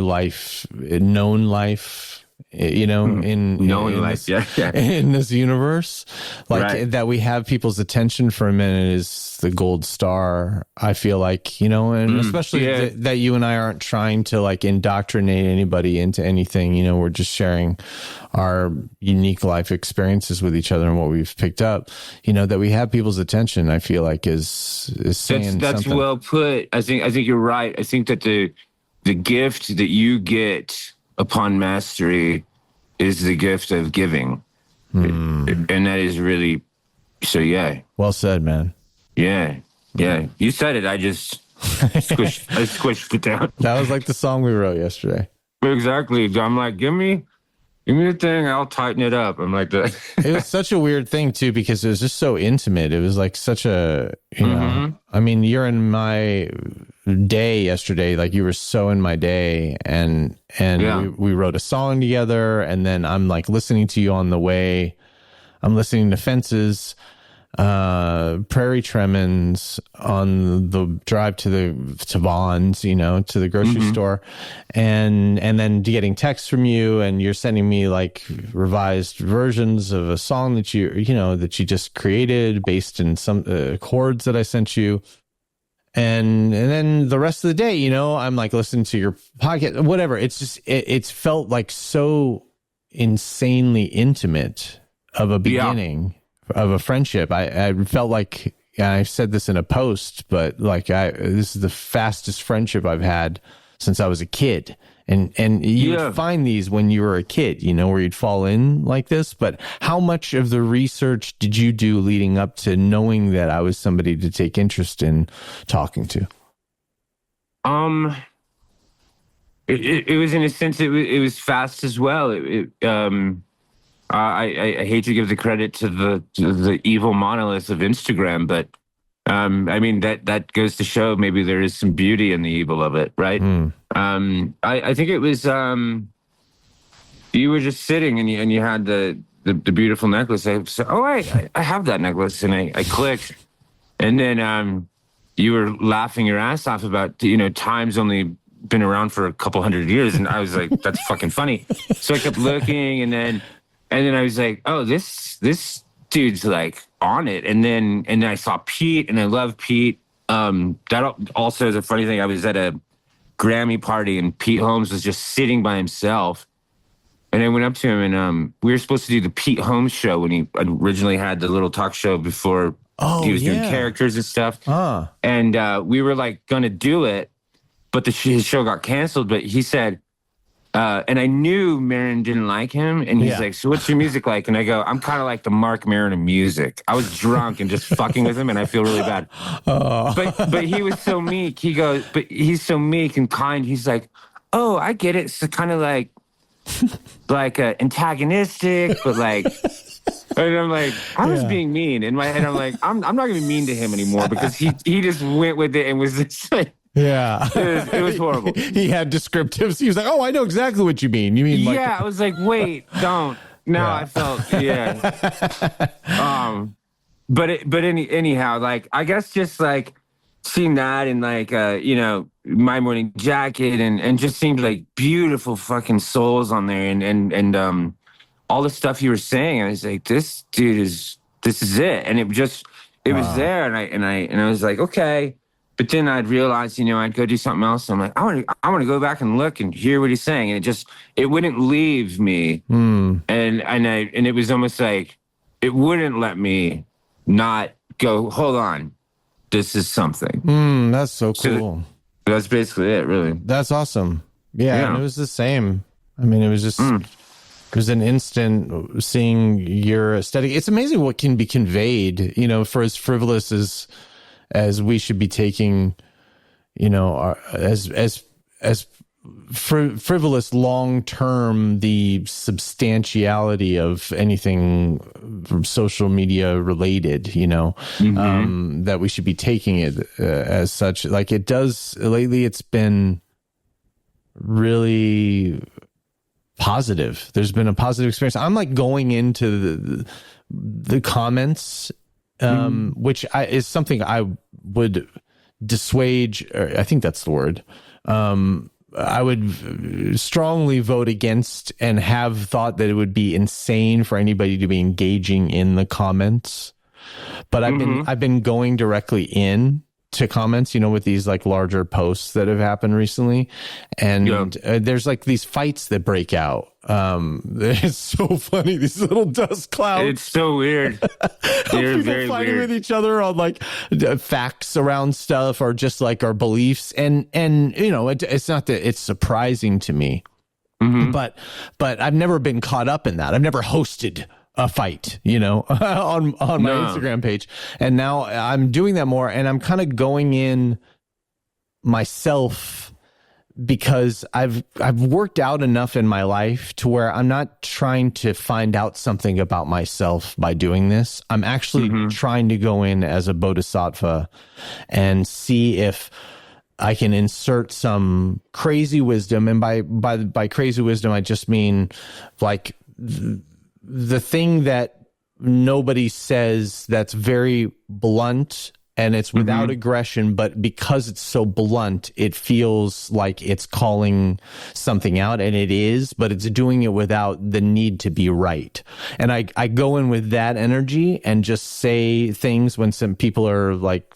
known life. You know, in this universe, like right. That we have people's attention for a minute is the gold star. I feel like, you know, and especially that you and I aren't trying to like indoctrinate anybody into anything. You know, we're just sharing our unique life experiences with each other and what we've picked up. You know, that we have people's attention, I feel like is saying that's something. Well put. I think you're right. I think that the gift that you get upon mastery is the gift of giving. And that is really, so yeah. Well said, man. Yeah. You said it. I just squished it down. That was like the song we wrote yesterday. Exactly. I'm like, give me the thing, I'll tighten it up. I'm like that. It was such a weird thing too, because it was just so intimate. It was like such a, you know, I mean, you're in my day yesterday, like you were so in my day, and we wrote a song together, and then I'm like listening to you on the way. I'm listening to Fences, Prairie Tremens on the drive to Vaughn's, you know, to the grocery store, and then getting texts from you, and you're sending me like revised versions of a song that you just created based in some chords that I sent you. And then the rest of the day, you know, I'm like listening to your podcast, whatever. It's just, it's felt like so insanely intimate of a beginning of a friendship. I felt like, and I said this in a post, but like this is the fastest friendship I've had since I was a kid. And you'd find these when you were a kid, you know, where you'd fall in like this. But how much of the research did you do leading up to knowing that I was somebody to take interest in talking to? It was, in a sense, it was fast as well. I hate to give the credit to the evil monolith of Instagram, but I mean, that goes to show maybe there is some beauty in the evil of it, right? I think it was you were just sitting and you had the beautiful necklace. I said, I have that necklace, and I clicked, and then you were laughing your ass off about, you know, time's only been around for a couple hundred years, and I was like, that's fucking funny. So I kept looking, and then I was like, oh, this dude's like on it. And then I saw Pete, and I love Pete. That also is a funny thing. I was at a Grammy party, and Pete Holmes was just sitting by himself. And I went up to him, and we were supposed to do the Pete Holmes show when he originally had the little talk show before he was doing characters and stuff. And we were like going to do it, but his show got canceled. But he said, and I knew Maron didn't like him. And he's like, so what's your music like? And I go, I'm kind of like the Mark Maron of music. I was drunk and just fucking with him, and I feel really bad. But he was so meek. He goes, but he's so meek and kind. He's like, oh, I get it. It's kind of like antagonistic, but like, and I'm like, I was being mean. In my head, I'm like, I'm not going to be mean to him anymore, because he just went with it and was just like, Yeah. It was horrible. He had descriptives. He was like, "Oh, I know exactly what you mean. You mean like..." Yeah, I was like, wait, don't. Now Yeah. I felt, anyhow, like, I guess just like seeing that and like, My Morning Jacket and just seemed like beautiful fucking souls on there and all the stuff you were saying. I was like, this is it. And it was there. And I was like, okay. But then I'd realize, I'd go do something else. I'm like, I want to go back and look and hear what he's saying. And it wouldn't leave me. And it was almost like it wouldn't let me not go, hold on, this is something. That's so cool. So that's basically it, really. That's awesome. Yeah. And it was the same. I mean, it was just, it was an instant seeing your aesthetic. It's amazing what can be conveyed, for as frivolous as we should be taking, as frivolous long term, the substantiality of anything social media related, that we should be taking it as such. Like it does lately, it's been really positive. There's been a positive experience. I'm like going into the comments, which is something I would dissuade, or I think that's the word. I would strongly vote against and have thought that it would be insane for anybody to be engaging in the comments. But I've been going directly in to comments, with these like larger posts that have happened recently. And there's like these fights that break out. It's so funny. These little dust clouds. It's so weird. They're very fighting weird with each other on like facts around stuff or just like our beliefs. And it's not that it's surprising to me, but I've never been caught up in that. I've never hosted a fight, on my Instagram page. And now I'm doing that more, and I'm kind of going in myself because I've worked out enough in my life to where I'm not trying to find out something about myself by doing this. I'm actually trying to go in as a bodhisattva and see if I can insert some crazy wisdom. And by crazy wisdom, I just mean like the thing that nobody says that's very blunt and it's without aggression, but because it's so blunt, it feels like it's calling something out, and it is, but it's doing it without the need to be right. And I go in with that energy and just say things when some people are like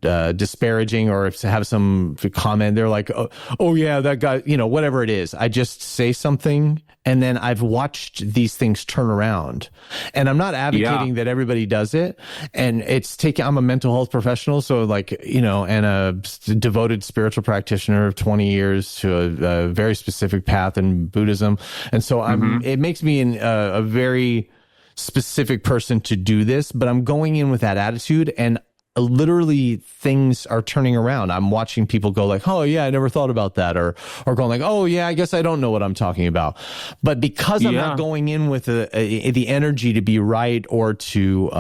disparaging, or if they have some comment, they're like, oh yeah, that guy, whatever it is. I just say something, and then I've watched these things turn around. And I'm not advocating that everybody does it. And I'm a mental health professional, so like, and a devoted spiritual practitioner of 20 years to a very specific path in Buddhism. And so it makes me a very specific person to do this, but I'm going in with that attitude, and literally things are turning around. I'm watching people go like, oh yeah, I never thought about that. Or going like, oh yeah, I guess I don't know what I'm talking about. But because I'm not going in with the energy to be right or to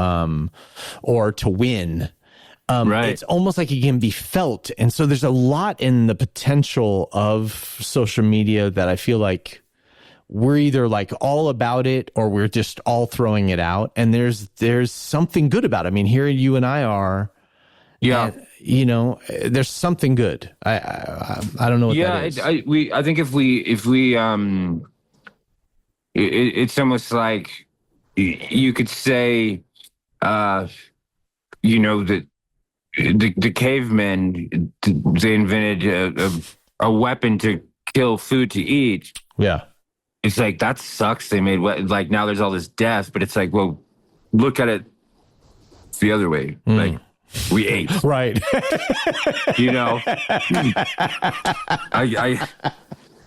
win, it's almost like it can be felt. And so there's a lot in the potential of social media that I feel like we're either like all about it or we're just all throwing it out. And there's something good about it. I mean, here you and I are. Yeah. And, there's something good. I don't know what that is. I think if we it's almost like you could say, that the cavemen, they invented a weapon to kill food to eat. Yeah. It's like, that sucks. They made like, now there's all this death, but it's like, well, look at it the other way. Like, we ate. Right.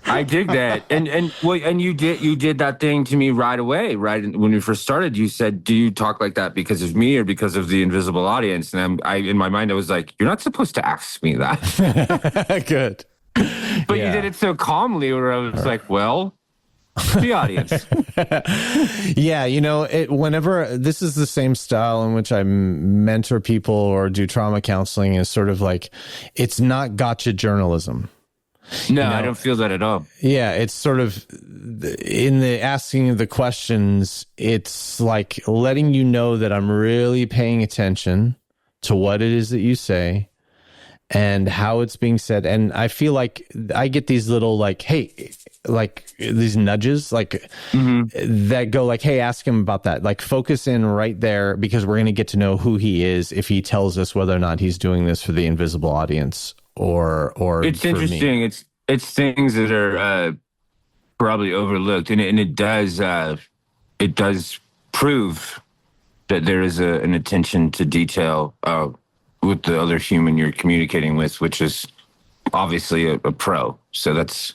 I dig that. And you did that thing to me right away, right? When we first started, you said, do you talk like that because of me or because of the invisible audience? And in my mind, I was like, you're not supposed to ask me that. Good. But you did it so calmly where I was like, well, the audience. Yeah, whenever this is the same style in which I mentor people or do trauma counseling, is sort of like, it's not gotcha journalism. No, I don't feel that at all. Yeah, it's sort of in the asking of the questions, it's like letting you know that I'm really paying attention to what it is that you say and how it's being said. And I feel like I get these little like, hey, like these nudges, like that go like, hey, ask him about that. Like focus in right there, because we're going to get to know who he is if he tells us whether or not he's doing this for the invisible audience or it's interesting. Me. It's things that are probably overlooked, and it does prove that there is an attention to detail with the other human you're communicating with, which is obviously a pro. So that's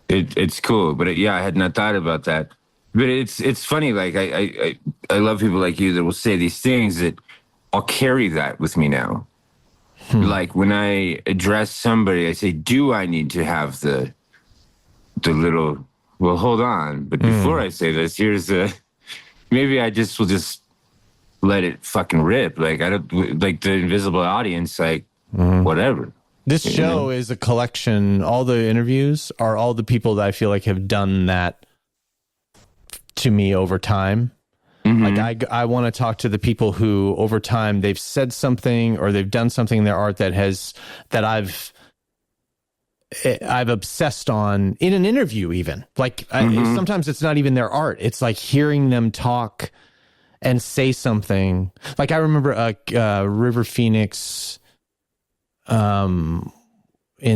it's cool. But I had not thought about that. But it's funny. Like I love people like you that will say these things that I'll carry that with me now. Like when I address somebody, I say, do I need to have the little, well, hold on. But before I say this, here's maybe I will just let it fucking rip. Like I don't like the invisible audience, like whatever. This show is a collection. All the interviews are all the people that I feel like have done that to me over time. Like I want to talk to the people who over time they've said something or they've done something in their art that I've obsessed on in an interview even. Like sometimes it's not even their art. It's like hearing them talk and say something. Like I remember River Phoenix in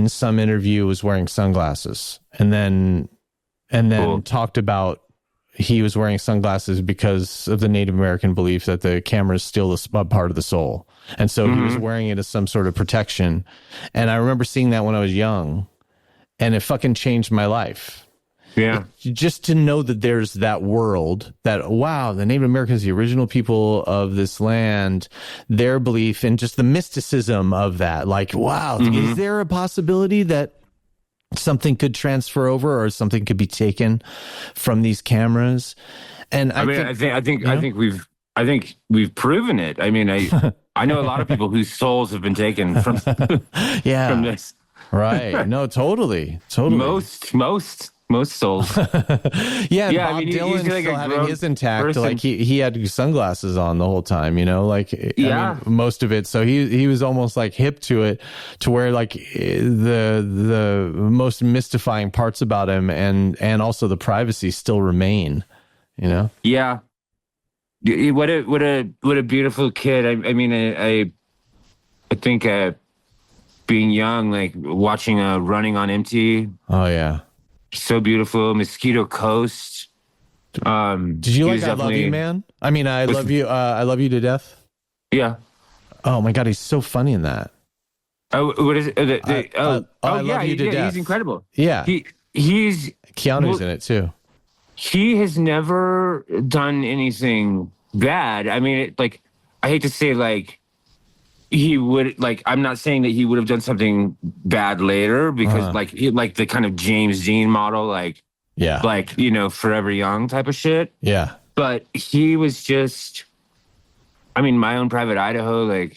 some interview was wearing sunglasses and then cool. Talked about he was wearing sunglasses because of the Native American belief that the camera is still a part of the soul. And so he was wearing it as some sort of protection. And I remember seeing that when I was young, and it fucking changed my life. Yeah. Just to know that there's that world that, wow, the Native Americans, the original people of this land, their belief and just the mysticism of that. Like, wow, is there a possibility that something could transfer over or something could be taken from these cameras? And I think we've proven it. I mean, I know a lot of people whose souls have been taken from from this. Right. No, totally. Most souls. Bob Dylan like still having his intact. Person. Like he had sunglasses on the whole time, like I mean, most of it. So he was almost like hip to it, to where like the most mystifying parts about him and also the privacy still remain, Yeah. What a beautiful kid. I mean, I think being young, like watching Running on Empty. Oh yeah. So beautiful. Mosquito Coast. Did you like I Love You, Man? I mean, I love you to death. Yeah. Oh my God, he's so funny in that. Oh, what is it? I love you to death. He's incredible. Yeah. He's Keanu's in it too. He has never done anything bad. I mean, I hate to say he would, I'm not saying that he would have done something bad later, because like the kind of James Dean model, Forever Young type of shit. Yeah. But he was just, I mean, My Own Private Idaho,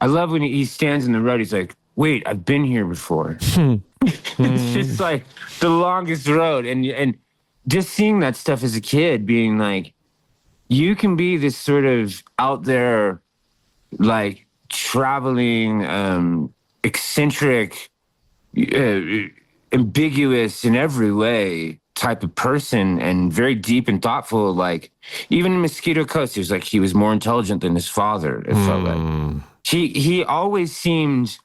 I love when he stands in the road, he's like, wait, I've been here before. It's just like the longest road. And just seeing that stuff as a kid, being like, you can be this sort of out there, traveling, eccentric, ambiguous in every way type of person, and very deep and thoughtful. Like even in Mosquito Coast, he was more intelligent than his father. It felt like he always seemed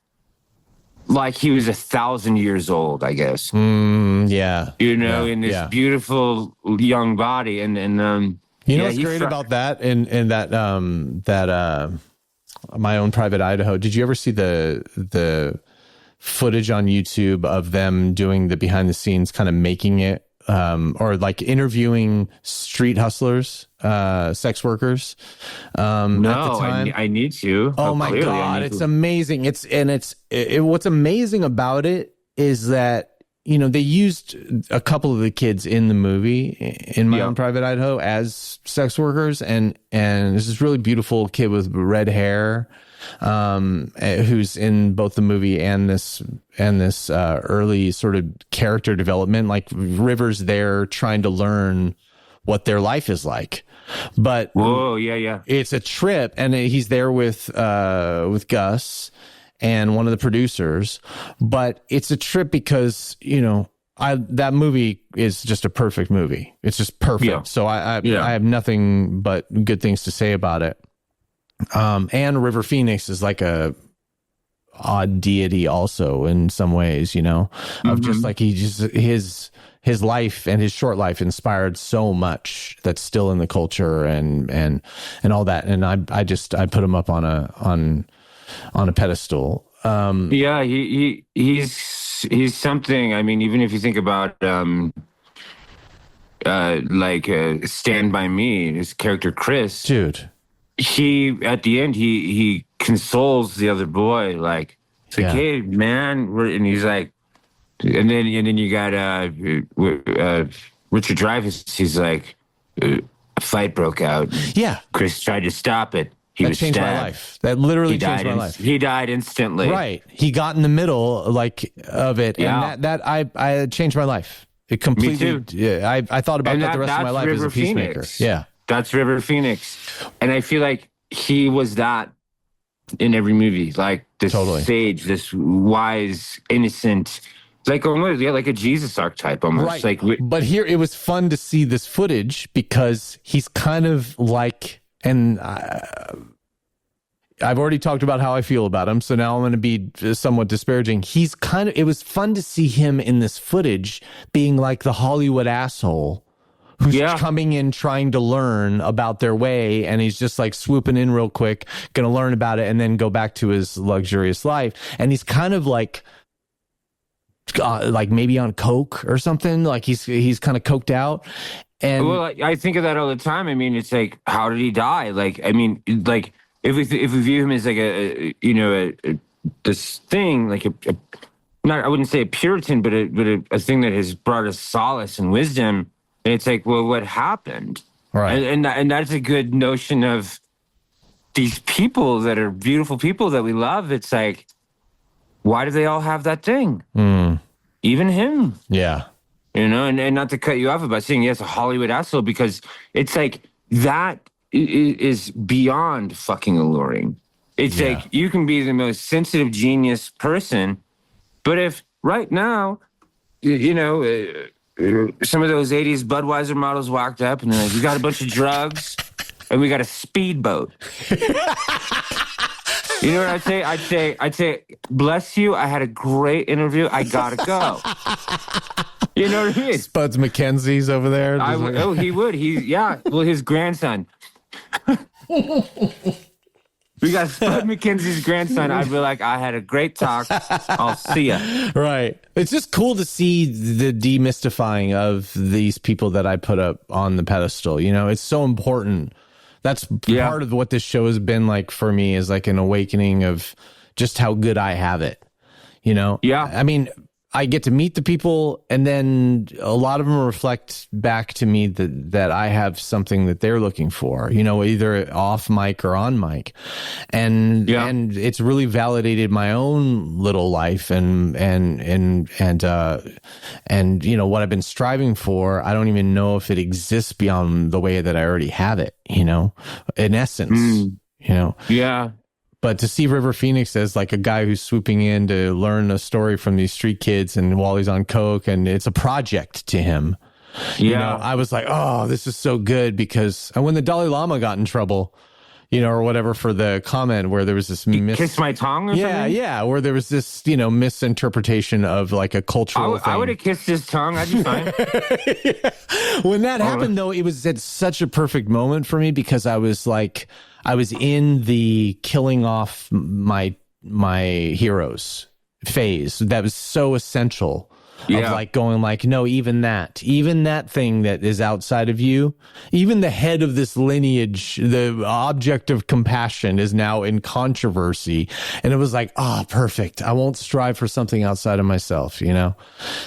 like he was 1,000 years old, I guess. Yeah. In this beautiful young body, and what's great about that and that My Own Private Idaho. Did you ever see the footage on YouTube of them doing the behind the scenes, kind of making it, or like interviewing street hustlers, sex workers? No, at the time? I need to. Oh my God, it's amazing. What's amazing about it is that they used a couple of the kids in the movie in My Own Private Idaho as sex workers, and there's this really beautiful kid with red hair, who's in both the movie and this early sort of character development. Like River's there trying to learn what their life is like, but it's a trip, and he's there with Gus and one of the producers, but it's a trip because that movie is just a perfect movie. It's just perfect. Yeah. So I have nothing but good things to say about it. And River Phoenix is like a odd deity also in some ways, of just like his life and his short life inspired so much that's still in the culture and all that. And I put him up on a pedestal. He's something. I mean, even if you think about Stand By Me, his character Chris, dude, he at the end he consoles the other boy, like it's like, hey man, and he's like, and then you got Richard Dreyfuss. He's like, a fight broke out. Yeah, Chris tried to stop it. That changed my life. That literally changed my life. He died instantly. Right. He got in the middle of it. Yeah. And that I changed my life. It completely. Me too. Yeah. I thought about that the rest of my life River as a peacemaker. Phoenix. Yeah. That's River Phoenix. And I feel like he was that in every movie. Like this sage, this wise, innocent, like almost like a Jesus archetype almost. Right. Like, but here it was fun to see this footage because he's kind of like. And I've already talked about how I feel about him, so now I'm going to be somewhat disparaging. It was fun to see him in this footage being like the Hollywood asshole who's coming in trying to learn about their way, and he's just like swooping in real quick, going to learn about it, and then go back to his luxurious life. And he's kind of like maybe on coke or something, like he's kind of coked out. And I think of that all the time. I mean, it's like, how did he die? Like, I mean, like if we view him as like this thing, like I wouldn't say a Puritan, but a thing that has brought us solace and wisdom. And it's like, well, what happened? Right. And that's a good notion of these people that are beautiful people that we love. It's like, why do they all have that thing? Even him. Yeah. And not to cut you off about saying, yes, a Hollywood asshole, because it's like that is beyond fucking alluring. It's like you can be the most sensitive genius person, but if right now, some of those 80s Budweiser models walked up and they're like, we got a bunch of drugs and we got a speedboat. You know what I'd say, bless you, I had a great interview, I gotta go. You know what I mean? Spuds McKenzie's over there. He would. Well, his grandson. We got Spud McKenzie's grandson. I'd be like, I had a great talk. I'll see ya. Right. It's just cool to see the demystifying of these people that I put up on the pedestal. It's so important. That's part of what this show has been like for me, is like an awakening of just how good I have it. Yeah. I mean, I get to meet the people, and then a lot of them reflect back to me that I have something that they're looking for, either off mic or on mic. And it's really validated my own little life and what I've been striving for. I don't even know if it exists beyond the way that I already have it, in essence, Yeah. But to see River Phoenix as like a guy who's swooping in to learn a story from these street kids, and while he's on coke, and it's a project to him. I was like, oh, this is so good, because when the Dalai Lama got in trouble, or whatever, for the comment where there was this kiss my tongue or something? Yeah, where there was this, misinterpretation of like a cultural thing. I would have kissed his tongue. I'd be fine. When that happened, though, it was at such a perfect moment for me, because I was in the killing off my heroes phase that was so essential of like going like, no, even that thing that is outside of you, even the head of this lineage, the object of compassion is now in controversy. And it was like, perfect. I won't strive for something outside of myself, you know?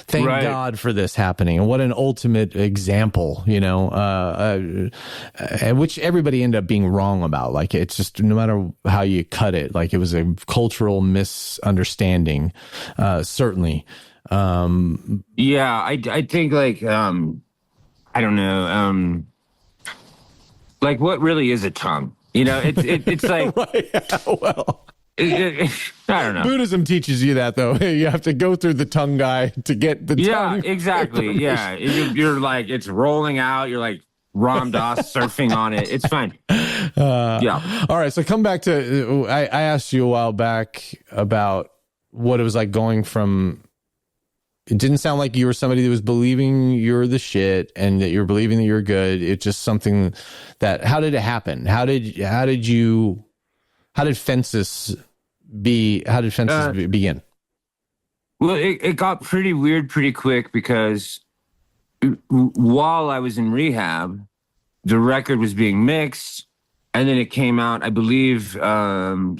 Thank God for this happening. And what an ultimate example, you know, which everybody ended up being wrong about. Like, it's just, no matter how you cut it, like it was a cultural misunderstanding, certainly. I think like, I don't know, like what really is a tongue? You know, it's like, Well, I don't know. Buddhism teaches you that, though. You have to go through the tongue guy to get the tongue. Yeah, exactly. Yeah. You're like, it's rolling out. You're like Ram Dass surfing on it. It's fine. Yeah. All right. So come back to, I asked you a while back about what it was like going from, it didn't sound like you were somebody that was believing you're the shit and that you're believing that you're good. It's just something that, how did it happen? How did Fences begin? Well, it got pretty weird pretty quick because while I was in rehab, the record was being mixed, and then it came out, I believe,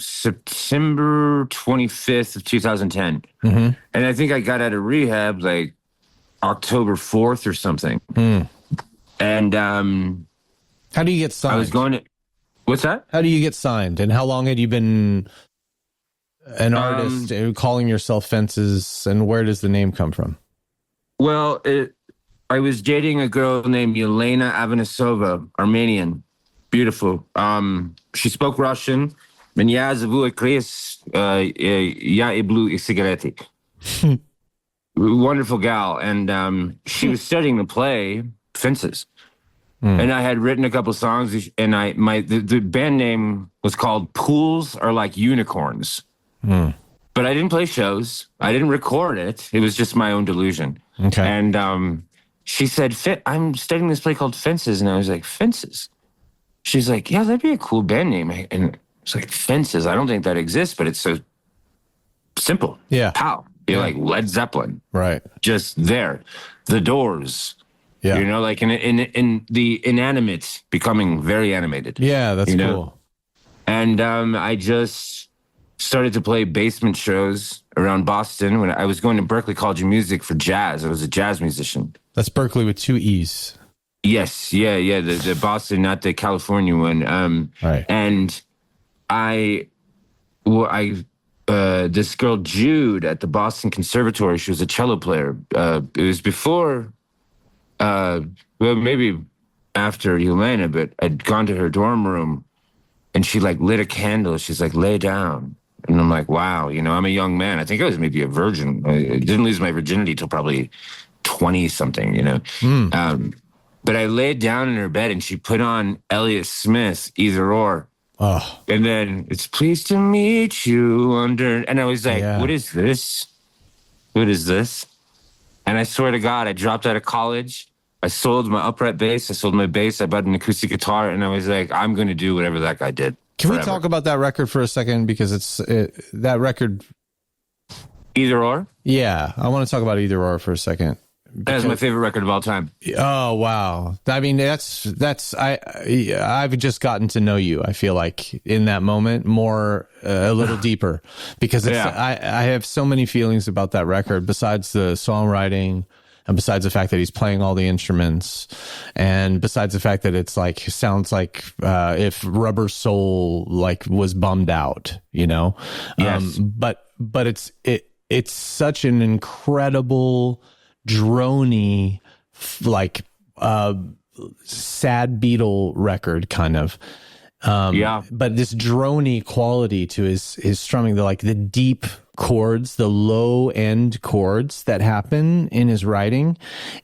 September 25th of 2010. Mm-hmm. And I think I got out of rehab like October 4th or something. Mm. And how do you get signed? I was going to... What's that? How do you get signed? And how long had you been an artist calling yourself Fences? And where does the name come from? Well, I was dating a girl named Yelena Avanesova, Armenian. Beautiful. She spoke Russian. Меня зовут Chris, я люблю сигареты. Wonderful gal. And she was studying the play, Fences. And I had written a couple songs, and the band name was called Pools Are Like Unicorns. But I didn't play shows. I didn't record it. It was just my own delusion. Okay. And she said, I'm studying this play called Fences. And I was like, Fences? She's like, yeah, that'd be a cool band name. And it's like, Fences. I don't think that exists, but it's so simple. Yeah. How? You're like Led Zeppelin. Right. Just there. The Doors. Yeah. You know, like in the inanimate becoming very animated. Yeah, that's cool. And I just started to play basement shows around Boston when I was going to Berklee College of Music for jazz. I was a jazz musician. That's Berklee with 2 E's. Yes. Yeah. The Boston, not the California one. Right. And this girl, Jude, at the Boston Conservatory, she was a cello player. It was before... well, maybe after Yelena, but I'd gone to her dorm room and she like lit a candle. She's like, lay down. And I'm like, wow, you know, I'm a young man. I think I was maybe a virgin. I didn't lose my virginity till probably 20 something, you know? But I laid down in her bed and she put on Elliott Smith, Either Or. Oh. And then it's pleased to meet you under, and I was like, What is this? What is this? And I swear to God, I dropped out of college. I sold my upright bass. I sold my bass. I bought an acoustic guitar. And I was like, I'm going to do whatever that guy did. Can we talk about that record for a second? Because that record. Either Or? Yeah. I want to talk about Either Or for a second. That's my favorite record of all time. Oh, wow. I mean, I've just gotten to know you, I feel like, in that moment more, a little deeper, because I have so many feelings about that record, besides the songwriting and besides the fact that he's playing all the instruments, and besides the fact that it's like, sounds like if Rubber Soul like was bummed out, you know? Yes. But it's such an incredible, drony, like sad Beatle record kind of. But this drony quality to his strumming, the deep chords, the low end chords that happen in his writing.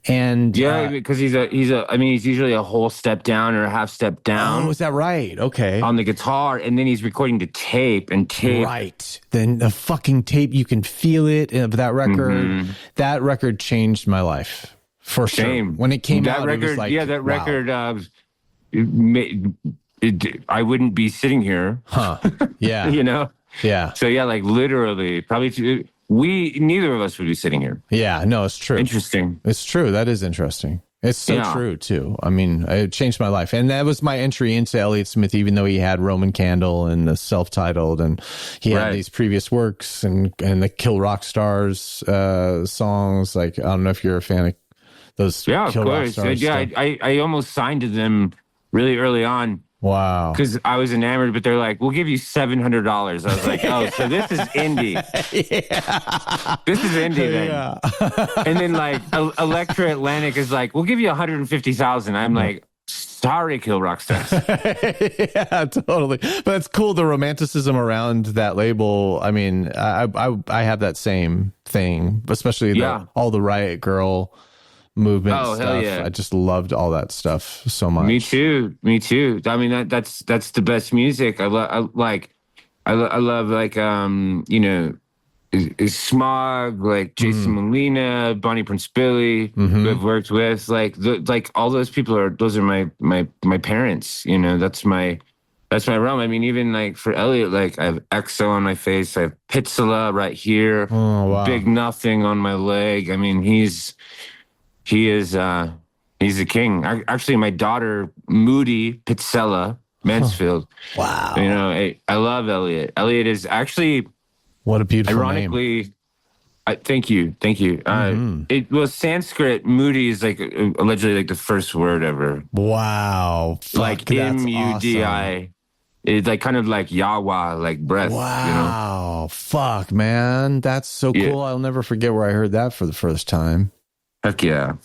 And because he's usually a whole step down or a half step down. Oh, is that right? Okay. On the guitar, and then he's recording to tape. Right. Then the fucking tape, you can feel it of that record. Mm-hmm. That record changed my life for sure. When it came out, record, it was like, that wow. record, I wouldn't be sitting here. Huh. Yeah. You know? Yeah. So yeah, like literally, probably neither of us would be sitting here. Yeah, no, it's true. Interesting. It's true. That is interesting. It's so true too. I mean, it changed my life, and that was my entry into Elliott Smith. Even though he had Roman Candle and the self-titled, and he had these previous works and the Kill Rock Stars songs. Like, I don't know if you're a fan of those. Yeah, Kill of Rock course. Stars Yeah, I almost signed to them really early on. Wow. Because I was enamored, but they're like, we'll give you $700. I was like, oh, so this is indie. This is indie then. Yeah. And then like Electra Atlantic is like, we'll give you $150,000. I'm like, sorry, Kill Rock Stars. Yeah, totally. But it's cool, the romanticism around that label. I mean, I have that same thing, especially all the Riot Girl movement stuff. Hell yeah. I just loved all that stuff so much. Me too. I mean, that's the best music. I love like Smog, like Jason Molina, Bonnie Prince Billy, who I've worked with. Like all those people those are my parents. You know, that's my realm. I mean, even like for Elliott, like I have EXO on my face, I have Pizzala right here, Big Nothing on my leg. I mean, he's a king. Actually, my daughter, Moody Pizzella Mansfield. Wow. You know, I love Elliott. Elliott is actually... What a beautiful name. Thank you. It was Sanskrit. Moody is like allegedly like the first word ever. Wow. Fuck, like Mudi. Awesome. It's like kind of like Yahweh, like breath. Wow. You know? Fuck, man. That's so cool. Yeah. I'll never forget where I heard that for the first time. Heck yeah.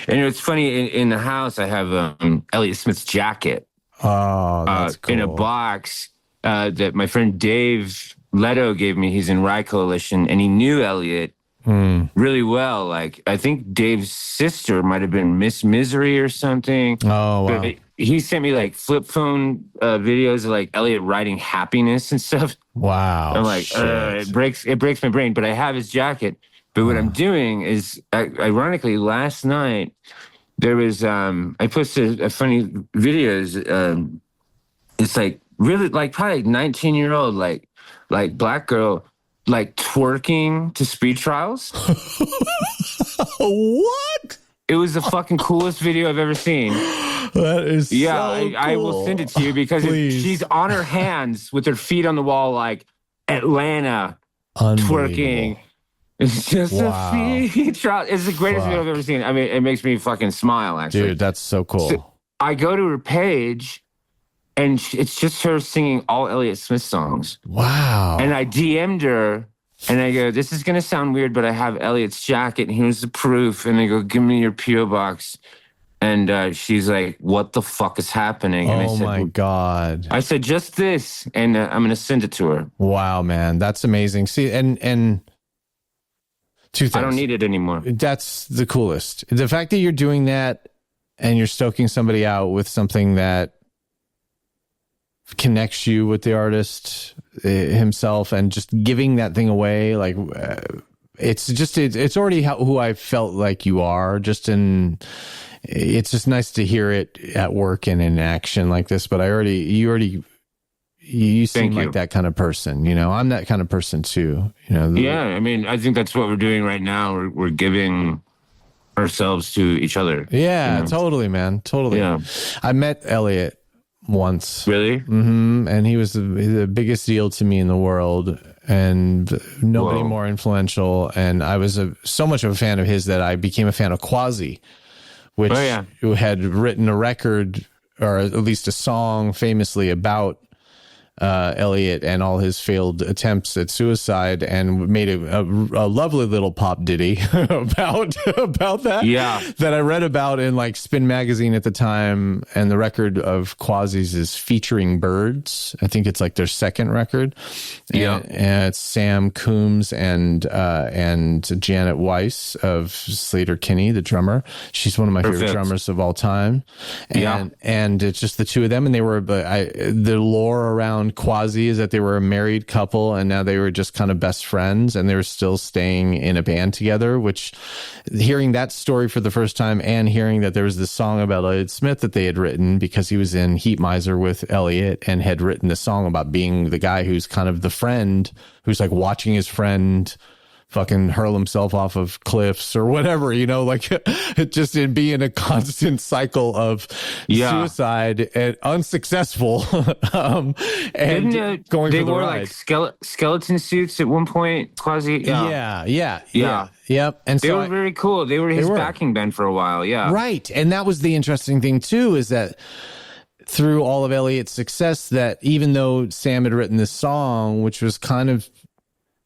And it's funny, in the house, I have Elliott Smith's jacket. Oh, that's cool. In a box that my friend Dave Leto gave me. He's in Rye Coalition, and he knew Elliott really well. Like, I think Dave's sister might have been Miss Misery or something. Oh, wow. But he sent me, like, flip phone videos of, like, Elliott writing Happiness and stuff. Wow. I'm like, it breaks my brain, but I have his jacket. But what I'm doing is, ironically, last night, there was, I posted a funny videos. It's like really, like probably 19-year-old, like black girl, like twerking to speed trials. What? It was the fucking coolest video I've ever seen. That is so cool. I will send it to you because she's on her hands with her feet on the wall, like Atlanta twerking. It's just a feed trial. It's the greatest video I've ever seen. I mean, it makes me fucking smile, actually. Dude, that's so cool. So I go to her page, and it's just her singing all Elliott Smith songs. Wow. And I DM'd her, and I go, this is going to sound weird, but I have Elliott's jacket, and here's the proof. And I go, give me your P.O. box. And she's like, what the fuck is happening? And I said, my God. I said, just this, and I'm going to send it to her. Wow, man. That's amazing. See, and two things. I don't need it anymore. That's the coolest. The fact that you're doing that and you're stoking somebody out with something that connects you with the artist himself and just giving that thing away. Like, it's already who I felt like you are, it's just nice to hear it at work and in action like this. But you seem like that kind of person, you know. I'm that kind of person too, you know. Yeah, I mean, I think that's what we're doing right now. We're giving ourselves to each other. Yeah, you know? Totally, man. Totally. Yeah. I met Elliott once. Really? Mm-hmm. And he was the biggest deal to me in the world, and nobody more influential. And I was so much of a fan of his that I became a fan of Quasi, which had written a record, or at least a song famously about Elliott and all his failed attempts at suicide, and made a lovely little pop ditty about that. Yeah, that I read about in like Spin magazine at the time. And the record of Quasi's is Featuring Birds. I think it's like their second record. Yeah, and it's Sam Coombs and Janet Weiss of Slater-Kinney, the drummer. She's one of my favorite drummers of all time. And it's just the two of them, and they were the lore around Quasi is that they were a married couple, and now they were just kind of best friends, and they were still staying in a band together. Which, hearing that story for the first time, and hearing that there was this song about Elliott Smith that they had written because he was in Heat Miser with Elliott and had written the song about being the guy who's kind of the friend who's like watching his friend fucking hurl himself off of cliffs or whatever, like just in being a constant cycle of suicide and unsuccessful. And going they for the wore ride. like skeleton suits at one point, quasi. Yeah. Yep. And they so were very cool. They were his backing band for a while. Yeah. Right. And that was the interesting thing too, is that through all of Elliott's success, that even though Sam had written this song, which was kind of,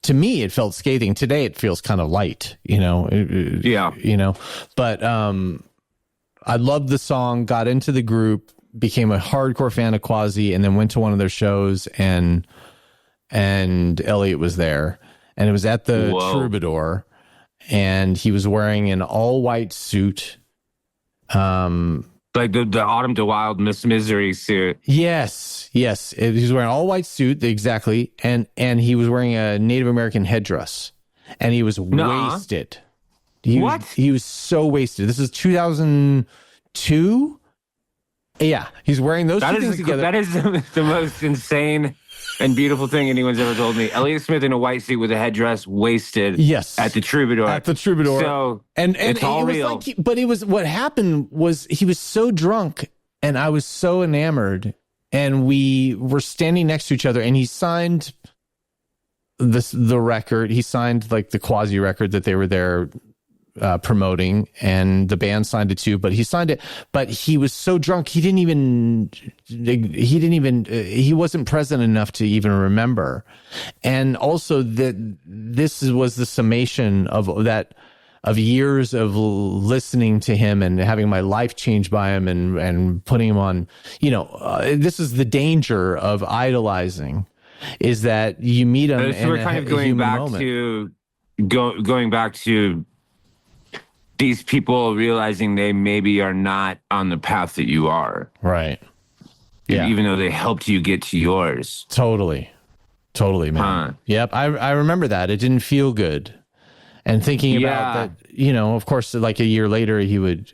to me, it felt scathing. Today, it feels kind of light, but I loved the song, got into the group, became a hardcore fan of Quasi, and then went to one of their shows, and Elliott was there, and it was at the Troubadour, and he was wearing an all white suit. Like the Autumn to Wild Miss Misery suit. Yes. He was wearing an all white suit, exactly, and he was wearing a Native American headdress, and he was wasted. He was so wasted. This is 2002. Yeah, he's wearing those two things together. That is the most insane and beautiful thing anyone's ever told me. Elliott Smith in a white suit with a headdress, wasted. Yes, at the Troubadour. So and it's all it was real. But it was, what happened was, he was so drunk, and I was so enamored, and we were standing next to each other, and he signed the record. He signed like the Quasi record that they were there promoting, and the band signed it too, but he signed it, but he was so drunk he wasn't present enough to even remember. And also that this was the summation of years of listening to him and having my life changed by him, and putting him on, this is the danger of idolizing, is that you meet him so we're kind of going back to these people realizing they maybe are not on the path that you are. Right. Yeah. Even though they helped you get to yours. Totally, man. Huh. Yep. I remember that. It didn't feel good. And thinking about that, of course, like a year later, he would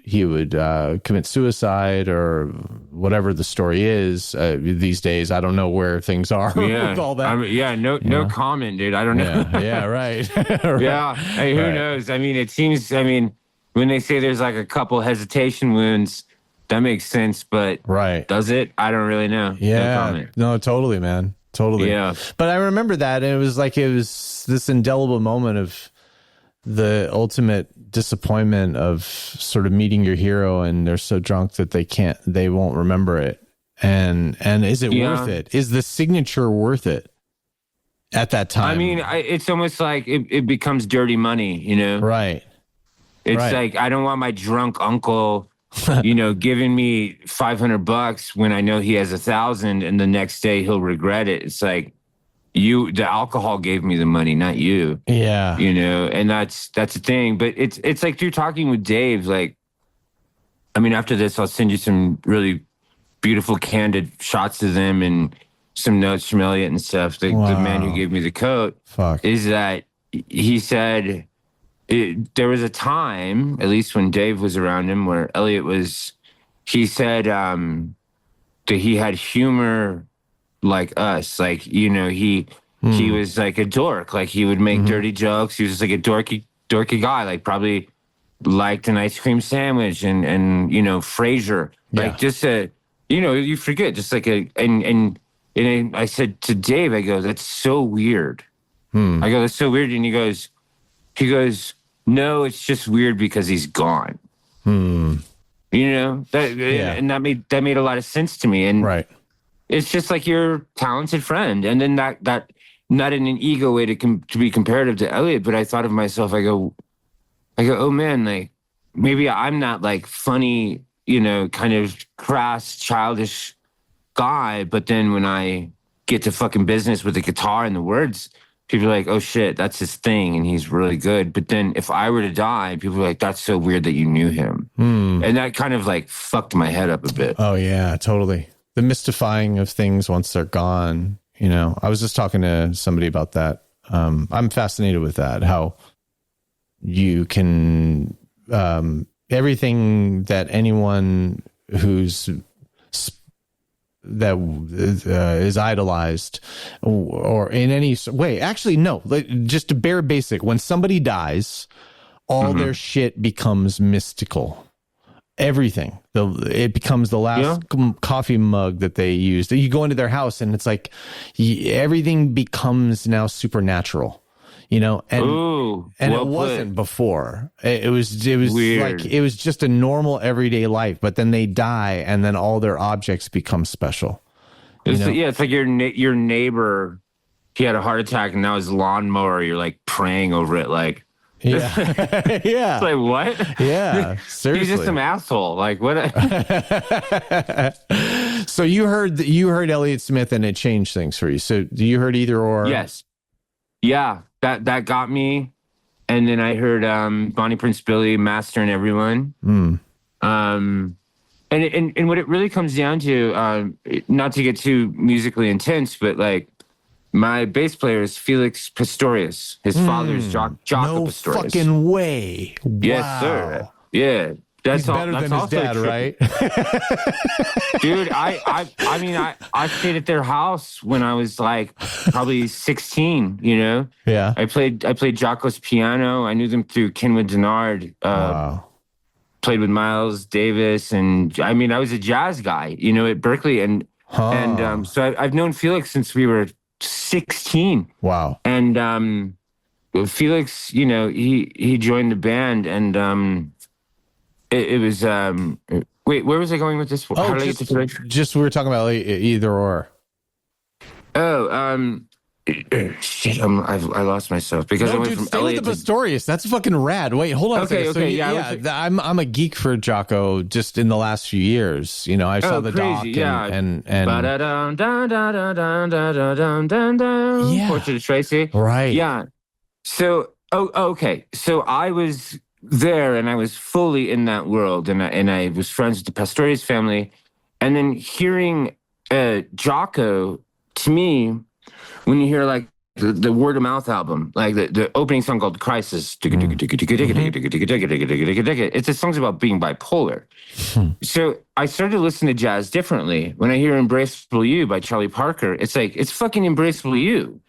commit suicide or whatever the story is these days. I don't know where things are with all that. No comment, dude. I don't know. Yeah, right. Right. Yeah. Hey, who knows? I mean, it seems, when they say there's like a couple hesitation wounds, that makes sense, but does it? I don't really know. Yeah. No, totally, man. Totally. Yeah. But I remember that, and it was this indelible moment of the ultimate disappointment of sort of meeting your hero, and they're so drunk that they won't remember it. And is it worth it? Is the signature worth it at that time? It's almost like it becomes dirty money, Right. It's like, I don't want my drunk uncle, giving me $500 when I know he has 1,000, and the next day he'll regret it. It's like, the alcohol gave me the money, not you. Yeah. And that's the thing. But it's like you're talking with Dave. Like, after this, I'll send you some really beautiful, candid shots of them and some notes from Elliott and stuff. The man who gave me the coat is that he said, there was a time, at least when Dave was around him, where Elliott he said that he had humor like us. Like, he was like a dork. Like, he would make dirty jokes. He was just like a dorky guy, like probably liked an ice cream sandwich and Frasier. Like, just you forget, just like and I said to Dave, I go, that's so weird. I go, that's so weird. And he goes, no, it's just weird because he's gone. And that made a lot of sense to me. And it's just like your talented friend. And then that not in an ego way to be comparative to Elliott, but I thought of myself, I go, oh man, like maybe I'm not like funny, kind of crass, childish guy. But then when I get to fucking business with the guitar and the words, people are like, oh shit, that's his thing, and he's really good. But then if I were to die, people are like, that's so weird that you knew him. And that kind of like fucked my head up a bit. Oh yeah, totally. The mystifying of things once they're gone. I was just talking to somebody about that. I'm fascinated with that, how you can, everything that anyone who's is idolized or in any way. Actually, no. Just a bare basic. When somebody dies, all their shit becomes mystical. Everything. It becomes the last coffee mug that they used. You go into their house and it's like everything becomes now supernatural, and it wasn't before. It was weird. Like it was just a normal everyday life, but then they die and then all their objects become special. It's like your neighbor, he had a heart attack and now his lawnmower, you're like praying over it like, yeah. Yeah. It's like, what? Yeah. Seriously. He's just some asshole. Like, what? So you heard Elliott Smith and it changed things for you. So you heard either or? Yes. Yeah. That got me. And then I heard Bonnie Prince Billy, Master and Everyone. And what it really comes down to, not to get too musically intense, but like, my bass player is Felix Pistorius. His father is Jaco Pistorius. No fucking way. Yes, wow. Sir. Yeah. He's better than his dad, right? Dude, I stayed at their house when I was like probably 16, Yeah. I played Jaco's piano. I knew them through Kenwood Denard. Wow. Played with Miles Davis. And I was a jazz guy, at Berkeley. And so I've known Felix since we were 16. Wow. And Felix, he joined the band and it was wait, where was I going with this? How did I get to Felix? Just we were talking about either or. Shit, I lost myself because I went from stay Elliott with the Pistorius. That's fucking rad. Wait, hold on. Okay, a second. I'm a geek for Jaco just in the last few years. I saw the doc and Portrait of Tracy. Right. Yeah. So okay. So I was there and I was fully in that world and I was friends with the Pistorius family, and then hearing Jaco, to me, when you hear like the word of mouth album, like the opening song called Crisis, it's a song's about being bipolar. So I started to listen to jazz differently. When I hear Embraceable You by Charlie Parker, it's like, it's fucking Embraceable You.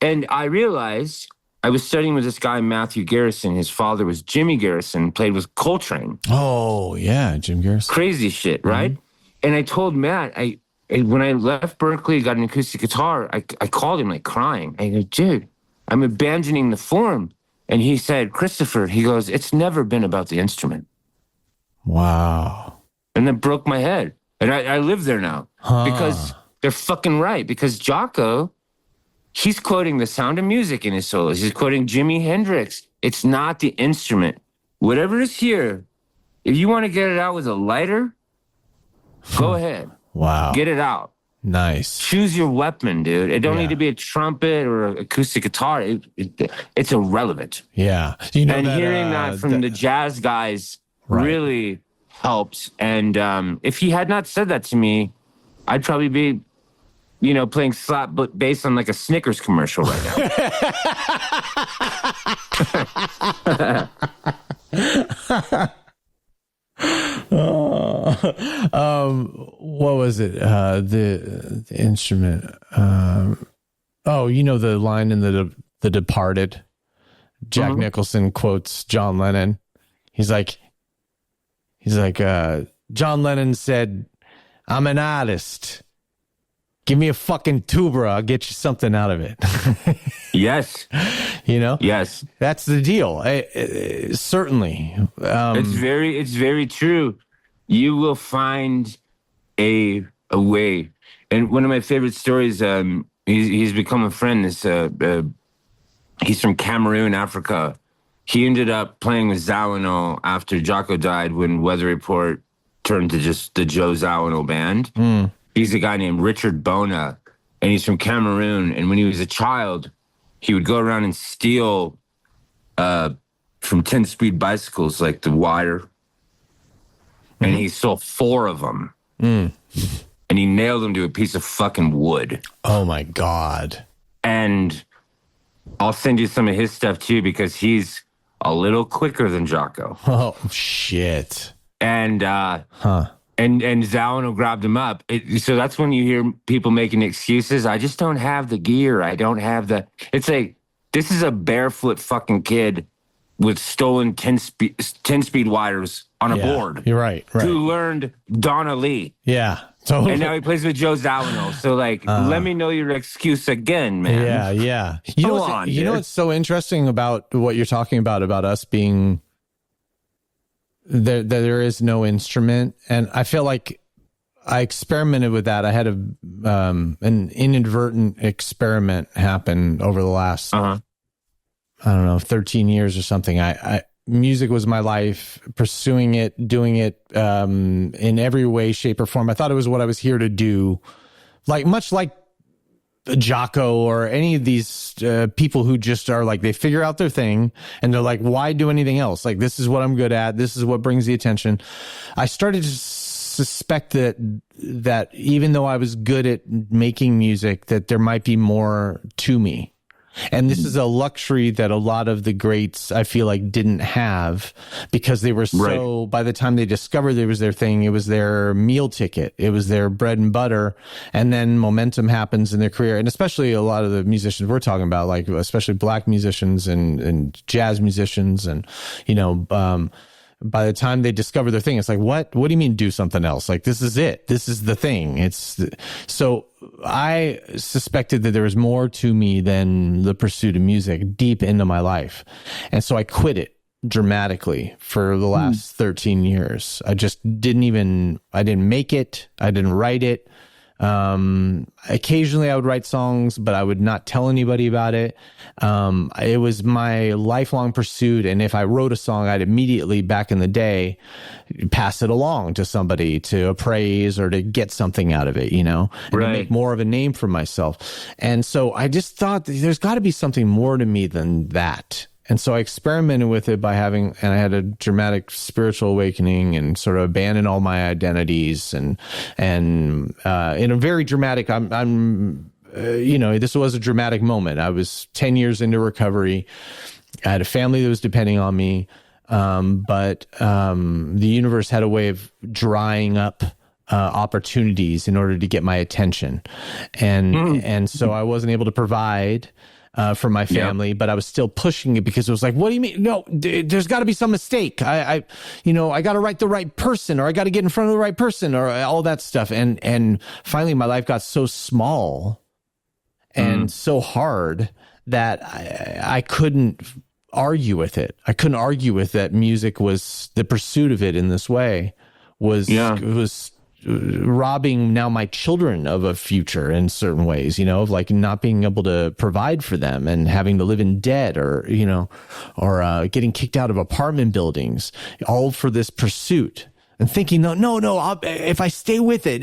And I realized I was studying with this guy, Matthew Garrison. His father was Jimmy Garrison, played with Coltrane. Oh, yeah, Jim Garrison. Crazy shit, right? And I told Matt, when I left Berkeley, got an acoustic guitar, I called him like crying. I go, dude, I'm abandoning the form. And he said, Christopher, he goes, it's never been about the instrument. Wow. And that broke my head. And I live there now because they're fucking right. Because Jaco, he's quoting The Sound of Music in his solos. He's quoting Jimi Hendrix. It's not the instrument. Whatever is here, if you want to get it out with a lighter, go ahead. Wow. Get it out. Nice. Choose your weapon, dude. It don't need to be a trumpet or an acoustic guitar. It's irrelevant. Yeah. And hearing that from the jazz guys really helped. And if he had not said that to me, I'd probably be, playing slap bass on like a Snickers commercial right now. What was it? The instrument. The line in the Departed. Jack Nicholson quotes John Lennon. He's like, John Lennon said, "I'm an artist. Give me a fucking tuba, I'll get you something out of it." Yes. Yes. That's the deal. Certainly. It's very true. You will find a way. And one of my favorite stories, he's become a friend. He's from Cameroon, Africa. He ended up playing with Zawano after Jaco died when Weather Report turned to just the Joe Zawano band. He's a guy named Richard Bona, and he's from Cameroon. And when he was a child, he would go around and steal from 10-speed bicycles, like the wire. And he stole 4 of them. And he nailed them to a piece of fucking wood. Oh, my God. And I'll send you some of his stuff, too, because he's a little quicker than Jaco. Oh, shit. And and Zawinul grabbed him up. So that's when you hear people making excuses. I just don't have the gear. I don't have the. It's like, this is a barefoot fucking kid with stolen 10-speed wires on a board. You're right. Who learned Donna Lee. Yeah, totally. And now he plays with Joe Zawinul. So, like, let me know your excuse again, man. Yeah. You know what's so interesting about what you're talking about us being there is no instrument, and I feel like I experimented with that. I had an inadvertent experiment happen over the last I don't know, 13 years or something. I music was my life, pursuing it, doing it in every way, shape, or form. I thought it was what I was here to do, much like Jocko or any of these people who just are like, they figure out their thing and they're like, why do anything else? Like, this is what I'm good at. This is what brings the attention. I started to suspect that even though I was good at making music, that there might be more to me. And this is a luxury that a lot of the greats, I feel like, didn't have, because they were so, by the time they discovered it was their thing, it was their meal ticket, it was their bread and butter. And then momentum happens in their career. And especially a lot of the musicians we're talking about, like especially black musicians and jazz musicians, and, by the time they discover their thing, it's like, what do you mean do something else? Like, this is it. This is the thing. So I suspected that there was more to me than the pursuit of music deep into my life. And so I quit it dramatically for the last 13 years. I just I didn't make it. I didn't write it. Occasionally I would write songs, but I would not tell anybody about it. It was my lifelong pursuit. And if I wrote a song, I'd immediately, back in the day, pass it along to somebody to appraise or to get something out of it, and to make more of a name for myself. And so I just thought there's got to be something more to me than that. And so I experimented with it and I had a dramatic spiritual awakening and sort of abandoned all my identities and in a very dramatic, this was a dramatic moment. I was 10 years into recovery. I had a family that was depending on me. But the universe had a way of drying up opportunities in order to get my attention. And so I wasn't able to provide for my family, but I was still pushing it because it was like, what do you mean? No, there's got to be some mistake. I got to write the right person, or I got to get in front of the right person, or all that stuff. And finally my life got so small and so hard that I couldn't argue with it. I couldn't argue with that. Music was, the pursuit of it in this way was robbing now my children of a future in certain ways, of like not being able to provide for them and having to live in debt or getting kicked out of apartment buildings, all for this pursuit, and thinking, no, if I stay with it,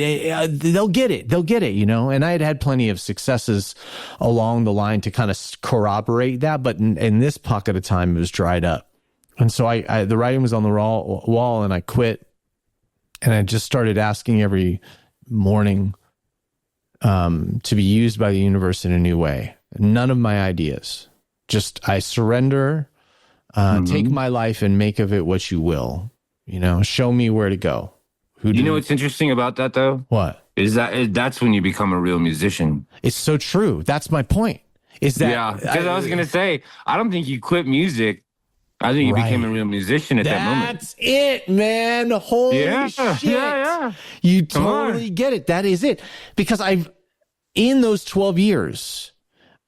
they'll get it, and I had plenty of successes along the line to kind of corroborate that. But in this pocket of time, it was dried up. And so the writing was on the wall, and I quit. And I just started asking every morning to be used by the universe in a new way. None of my ideas. Just, I surrender, take my life and make of it what you will. Show me where to go. You know what's interesting about that, though? What? Is that's when you become a real musician. It's so true. That's my point. Because I was going to say, I don't think you quit music. I think you became a real musician at that moment. That's it, man. Holy shit. Yeah. You totally get it. That is it. Because in those 12 years,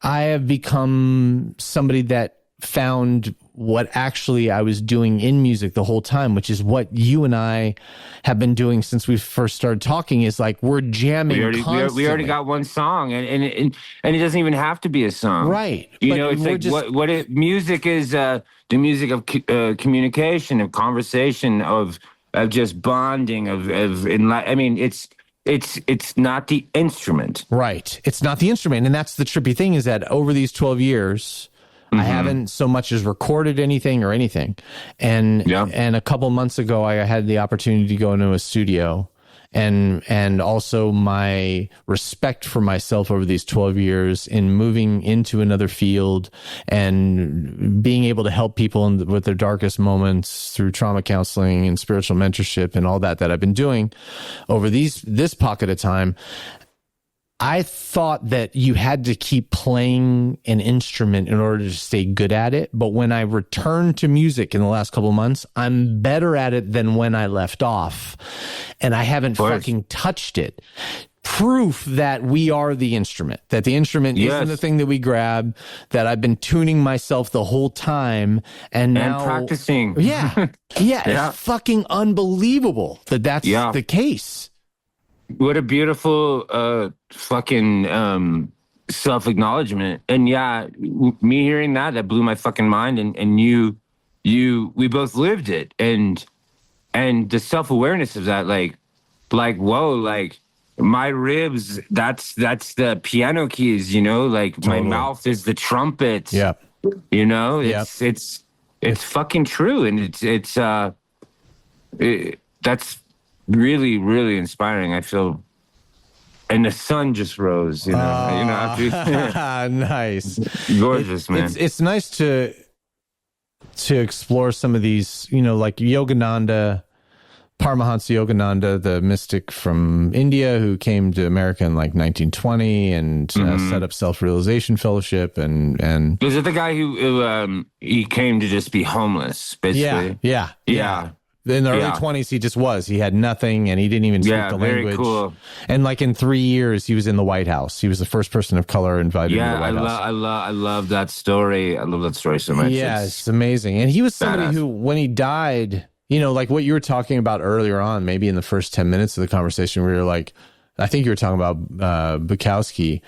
I have become somebody that found what actually I was doing in music the whole time, which is what you and I have been doing since we first started talking, is like we're jamming constantly. We already got one song, and it doesn't even have to be a song. Right. It's like music is the music of communication, of conversation, of just bonding, it's not the instrument. Right. It's not the instrument. And that's the trippy thing, is that over these 12 years, I haven't so much as recorded anything. And a couple months ago, I had the opportunity to go into a studio and also my respect for myself over these 12 years in moving into another field and being able to help people with their darkest moments through trauma counseling and spiritual mentorship and all that I've been doing over this pocket of time. I thought that you had to keep playing an instrument in order to stay good at it. But when I returned to music in the last couple of months, I'm better at it than when I left off. And I haven't fucking touched it. Proof that we are the instrument, that the instrument isn't the thing that we grab, that I've been tuning myself the whole time. And now practicing. Yeah. It's fucking unbelievable that's the case. What a beautiful fucking self-acknowledgement. And me hearing that blew my fucking mind. And we both lived it. And the self-awareness of that, like, whoa, like my ribs, that's the piano keys, you know, like totally. My mouth is the trumpet. Yeah. You know, it's fucking true. And that's really, really inspiring. I feel, and the sun just rose. You know, nice, gorgeous, man. It's nice to explore some of these. You know, like Yogananda, Paramahansa Yogananda, the mystic from India who came to America in like 1920 and set up Self-Realization Fellowship. And was it the guy who he came to just be homeless, basically? Yeah. In the early 20s, he had nothing and he didn't even speak the language. Very cool. And like in 3 years, he was in the White House. He was the first person of color invited to the White House. I love that story. I love that story so much. Yeah, it's amazing. And he was somebody who, when he died, you know, like what you were talking about earlier on, maybe in the first 10 minutes of the conversation, where you're like, I think you were talking about Bukowski,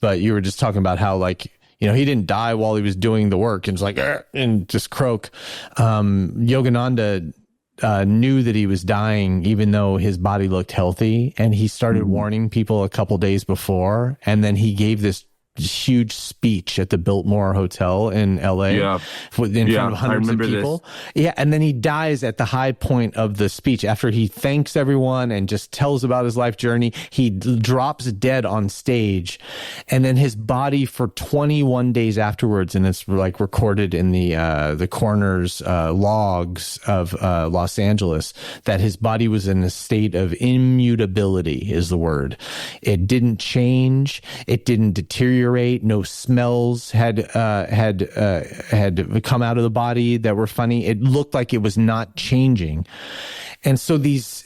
but you were just talking about how, like, you know, he didn't die while he was doing the work and was like, and just croak. Yogananda knew that he was dying, even though his body looked healthy. And he started warning people a couple days before. And then he gave this huge speech at the Biltmore Hotel in LA in front of hundreds of people. Yeah. And then he dies at the high point of the speech after he thanks everyone and just tells about his life journey. He drops dead on stage, and then his body for 21 days afterwards, and it's like recorded in the coroner's logs of Los Angeles, that his body was in a state of immutability is the word. It didn't change. It didn't deteriorate. No smells had come out of the body that were funny. It looked like it was not changing. And so these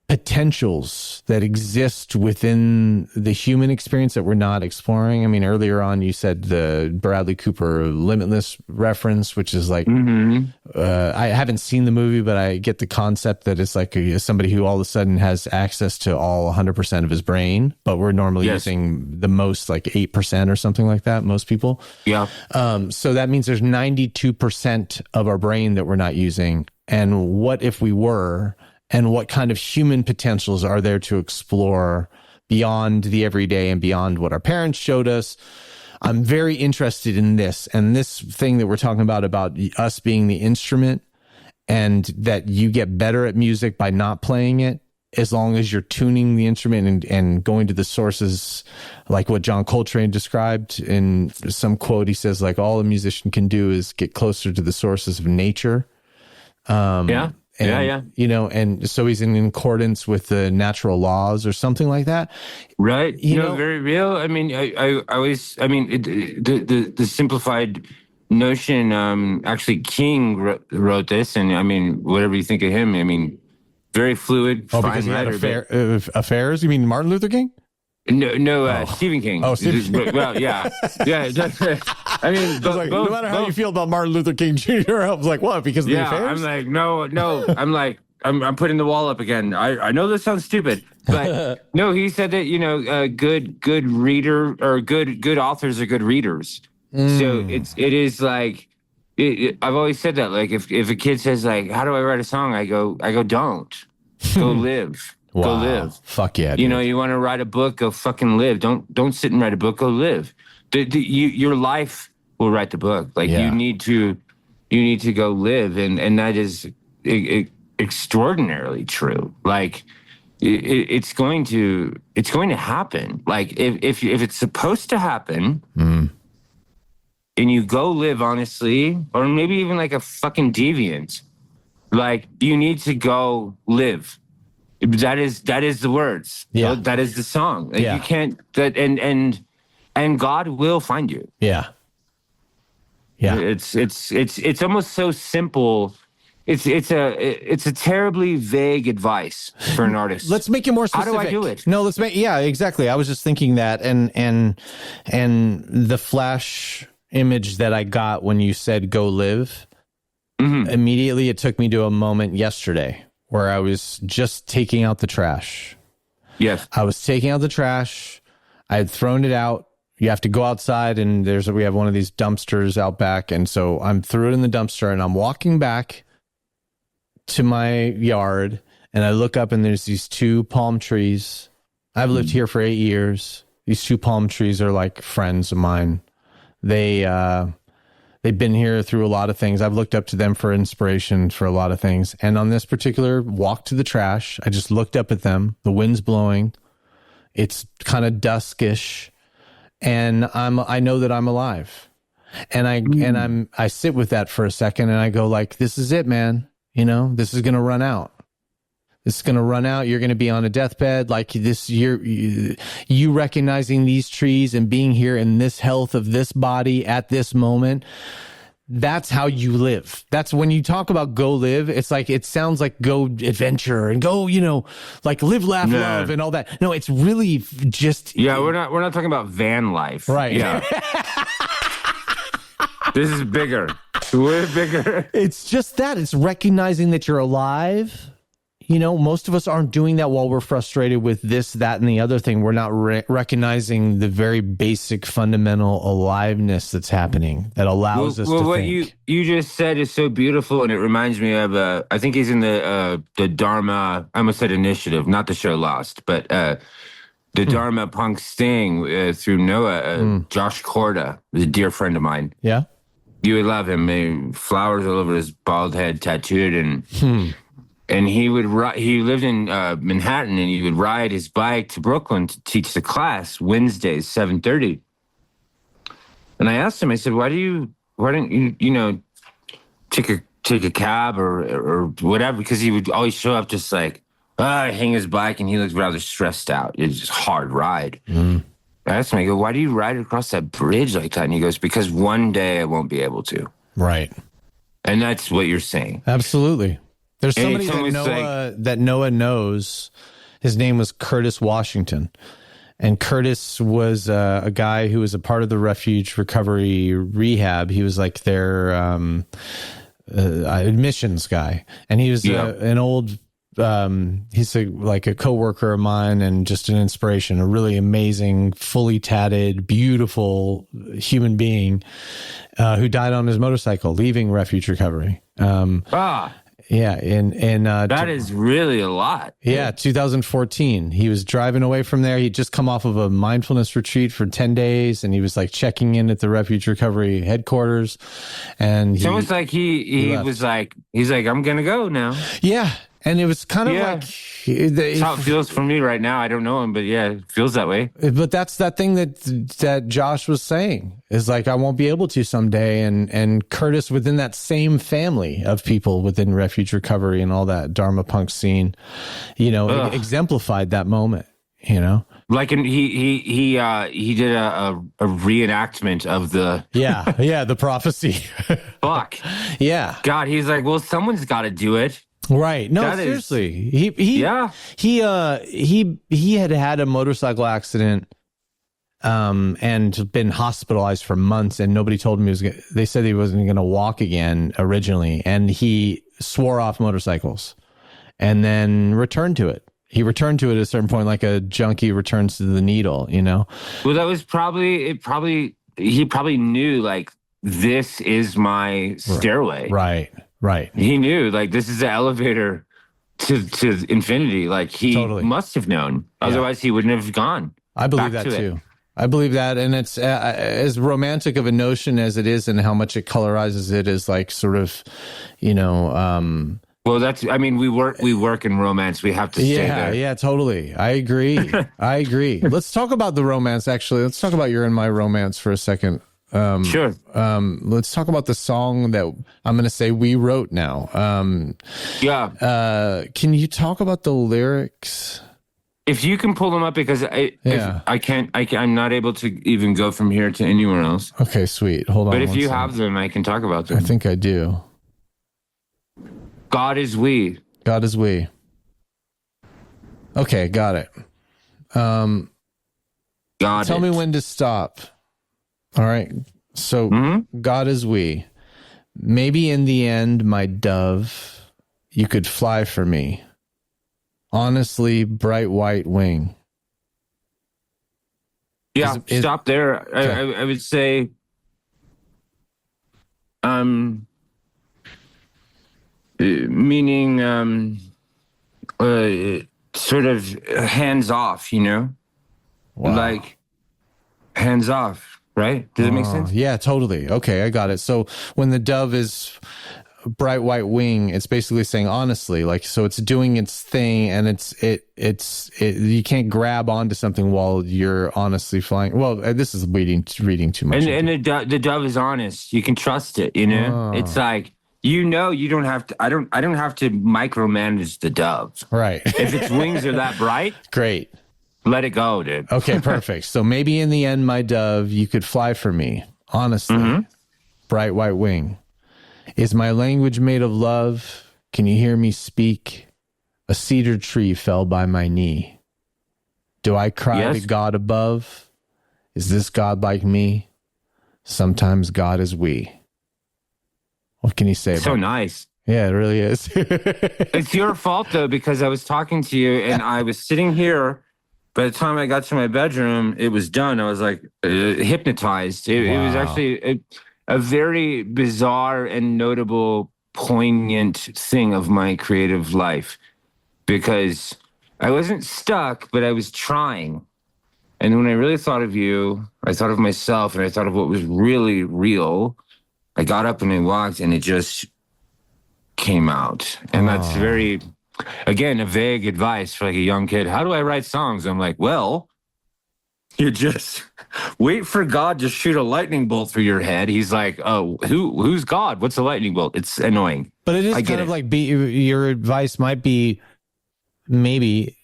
potentials that exist within the human experience that we're not exploring. I mean, earlier on, you said the Bradley Cooper Limitless reference, which is like, I haven't seen the movie, but I get the concept that it's like somebody who all of a sudden has access to all 100% of his brain, but we're normally using the most like 8% or something like that, most people. Yeah. So that means there's 92% of our brain that we're not using. And what if we were? And what kind of human potentials are there to explore beyond the everyday and beyond what our parents showed us? I'm very interested in this, and this thing that we're talking about us being the instrument, and that you get better at music by not playing it, as long as you're tuning the instrument and going to the sources, like what John Coltrane described in some quote. He says, like, all a musician can do is get closer to the sources of nature. You know, and so he's in accordance with the natural laws or something like that. Right. You know, very real. I mean, I always, I mean, the simplified notion, actually King wrote this, and I mean, whatever you think of him, I mean, very fluid. Oh, because he had affairs? You mean Martin Luther King? No, Stephen King. Oh, Stephen King. Well, yeah. I mean, no matter how you feel about Martin Luther King Jr., I was like, what? Because of the affairs? I'm like, no. I'm like, I'm putting the wall up again. I know this sounds stupid, but no, he said that, you know, good reader or good authors are good readers. So it is like, I've always said that, like, if a kid says, like, how do I write a song? I go, don't. Go live. Wow. Go live. Fuck yeah. You know, you want to write a book, go fucking live. Don't sit and write a book, go live. Your life will write the book. Like, you need to go live. And that is, extraordinarily true. Like it's going to happen. Like if it's supposed to happen, and you go live honestly, or maybe even like a fucking deviant, like you need to go live. That is the words. Yeah. That is the song. Like, Yeah. you can't that and God will find you. Yeah. Yeah. It's almost so simple. It's a terribly vague advice for an artist. Let's make it more specific. How do I do it? No, yeah, exactly. I was just thinking that, and the flash image that I got when you said go live, immediately it took me to a moment yesterday where I was just taking out the trash. Yes. I was taking out the trash. I had thrown it out. You have to go outside, and we have one of these dumpsters out back, and so I'm threw it in the dumpster, and I'm walking back to my yard, and I look up, and there's these 2 palm trees. I've lived here for 8 years. These 2 palm trees are like friends of mine. They've been here through a lot of things. I've looked up to them for inspiration for a lot of things. And on this particular walk to the trash, I just looked up at them. The wind's blowing. It's kind of duskish, and I know that I'm alive. And I sit with that for a second, and I go like, this is it, man. This is going to run out. This is going to run out. You're going to be on a deathbed. Like this, you recognizing these trees and being here in this health of this body at this moment. That's how you live. That's when you talk about go live. It's like, it sounds like go adventure and go, like live, laugh, love and all that. No, it's really just. Yeah. We're not talking about van life. Right. Yeah. This is bigger. Way bigger. It's just that. It's recognizing that you're alive. Most of us aren't doing that while we're frustrated with this, that, and the other thing. We're not recognizing the very basic fundamental aliveness that's happening that allows us to what think. you just said is so beautiful, and it reminds me of I think he's in the Dharma. I almost said Initiative, not the show Lost, but the Dharma Punk Sting through Noah. Josh Corda is a dear friend of mine. Yeah, you would love him. Flowers all over his bald head, tattooed, and he lived in Manhattan, and he would ride his bike to Brooklyn to teach the class Wednesdays, 7:30. And I asked him, I said, why don't you, take a cab or whatever? Because he would always show up just like, hang his bike, and he looked rather stressed out. It's just a hard ride. I asked him, I go, why do you ride across that bridge like that? And he goes, because one day I won't be able to. Right. And that's what you're saying. Absolutely. There's somebody that Noah knows. His name was Curtis Washington. And Curtis was a guy who was a part of the refuge recovery rehab. He was like their admissions guy. And he was an old, he's like a coworker of mine and just an inspiration, a really amazing, fully tatted, beautiful human being who died on his motorcycle leaving refuge recovery. Yeah, and that is really a lot. Yeah, 2014. He was driving away from there. He'd just come off of a mindfulness retreat for 10 days, and he was like checking in at the refuge recovery headquarters. And it's almost like he was like, he's like, I'm gonna go now. Yeah, and it was kind of like that's how it feels for me right now. I don't know him, but yeah, it feels that way. But that's that thing that Josh was saying is like, I won't be able to someday. And Curtis, within that same family of people within refuge recovery and all that Dharma punk scene, exemplified that moment, Like he did a reenactment of the the prophecy. Fuck. Yeah. God, he's like, well, someone's got to do it. Right. No, seriously. He had a motorcycle accident and been hospitalized for months, and nobody told him they said he wasn't going to walk again originally, and he swore off motorcycles and then returned to it. He returned to it at a certain point, like a junkie returns to the needle, Well, that was he probably knew, like, this is my stairway. Right. He knew, like, this is the elevator to infinity. Like, he must have known. Otherwise, he wouldn't have gone. I believe that too. I believe that. And it's as romantic of a notion as it is, and how much it colorizes it is like sort of, Well, I mean, we work in romance. We have to stay there. Yeah, totally. I agree. Let's talk about the romance, actually. Let's talk about You're in My Romance for a second. Sure. Let's talk about the song that I'm going to say we wrote now. Yeah. Can you talk about the lyrics? If you can pull them up, because I can't, I'm not able to even go from here to anywhere else. Okay, sweet. Hold on. But if you have them, I can talk about them. I think I do. God is we. God is we. Okay, got it. Tell me when to stop. All right. So God is we. Maybe in the end, my dove, you could fly for me. Honestly, bright white wing. Yeah, stop there. Okay. I would say, meaning, sort of hands off, you know? Wow. Like, hands off, right? Does it make sense? Yeah, totally. Okay, I got it. So when the dove is bright white wing, it's basically saying honestly, like, so it's doing its thing, and it's you can't grab onto something while you're honestly flying. Well, this is reading too much. And the dove is honest. You can trust it, you know? It's like, you don't have to, I don't have to micromanage the dove. Right. If its wings are that bright, great. Let it go, dude. Okay, perfect. So maybe in the end, my dove, you could fly for me. Honestly, bright white wing. Is my language made of love? Can you hear me speak? A cedar tree fell by my knee. Do I cry to God above? Is this God like me? Sometimes God is we. What can you say about So nice. Yeah, it really is. It's your fault, though, because I was talking to you and I was sitting here. By the time I got to my bedroom, it was done. I was like hypnotized. It was actually a very bizarre and notable, poignant thing of my creative life, because I wasn't stuck, but I was trying. And when I really thought of you, I thought of myself, and I thought of what was really real. I got up and I walked, and it just came out. And that's very, again, a vague advice for like a young kid. How do I write songs? I'm like, well, you just wait for God to shoot a lightning bolt through your head. He's like, oh, who's God? What's a lightning bolt? It's annoying. But it is kind of like your advice might be, maybe,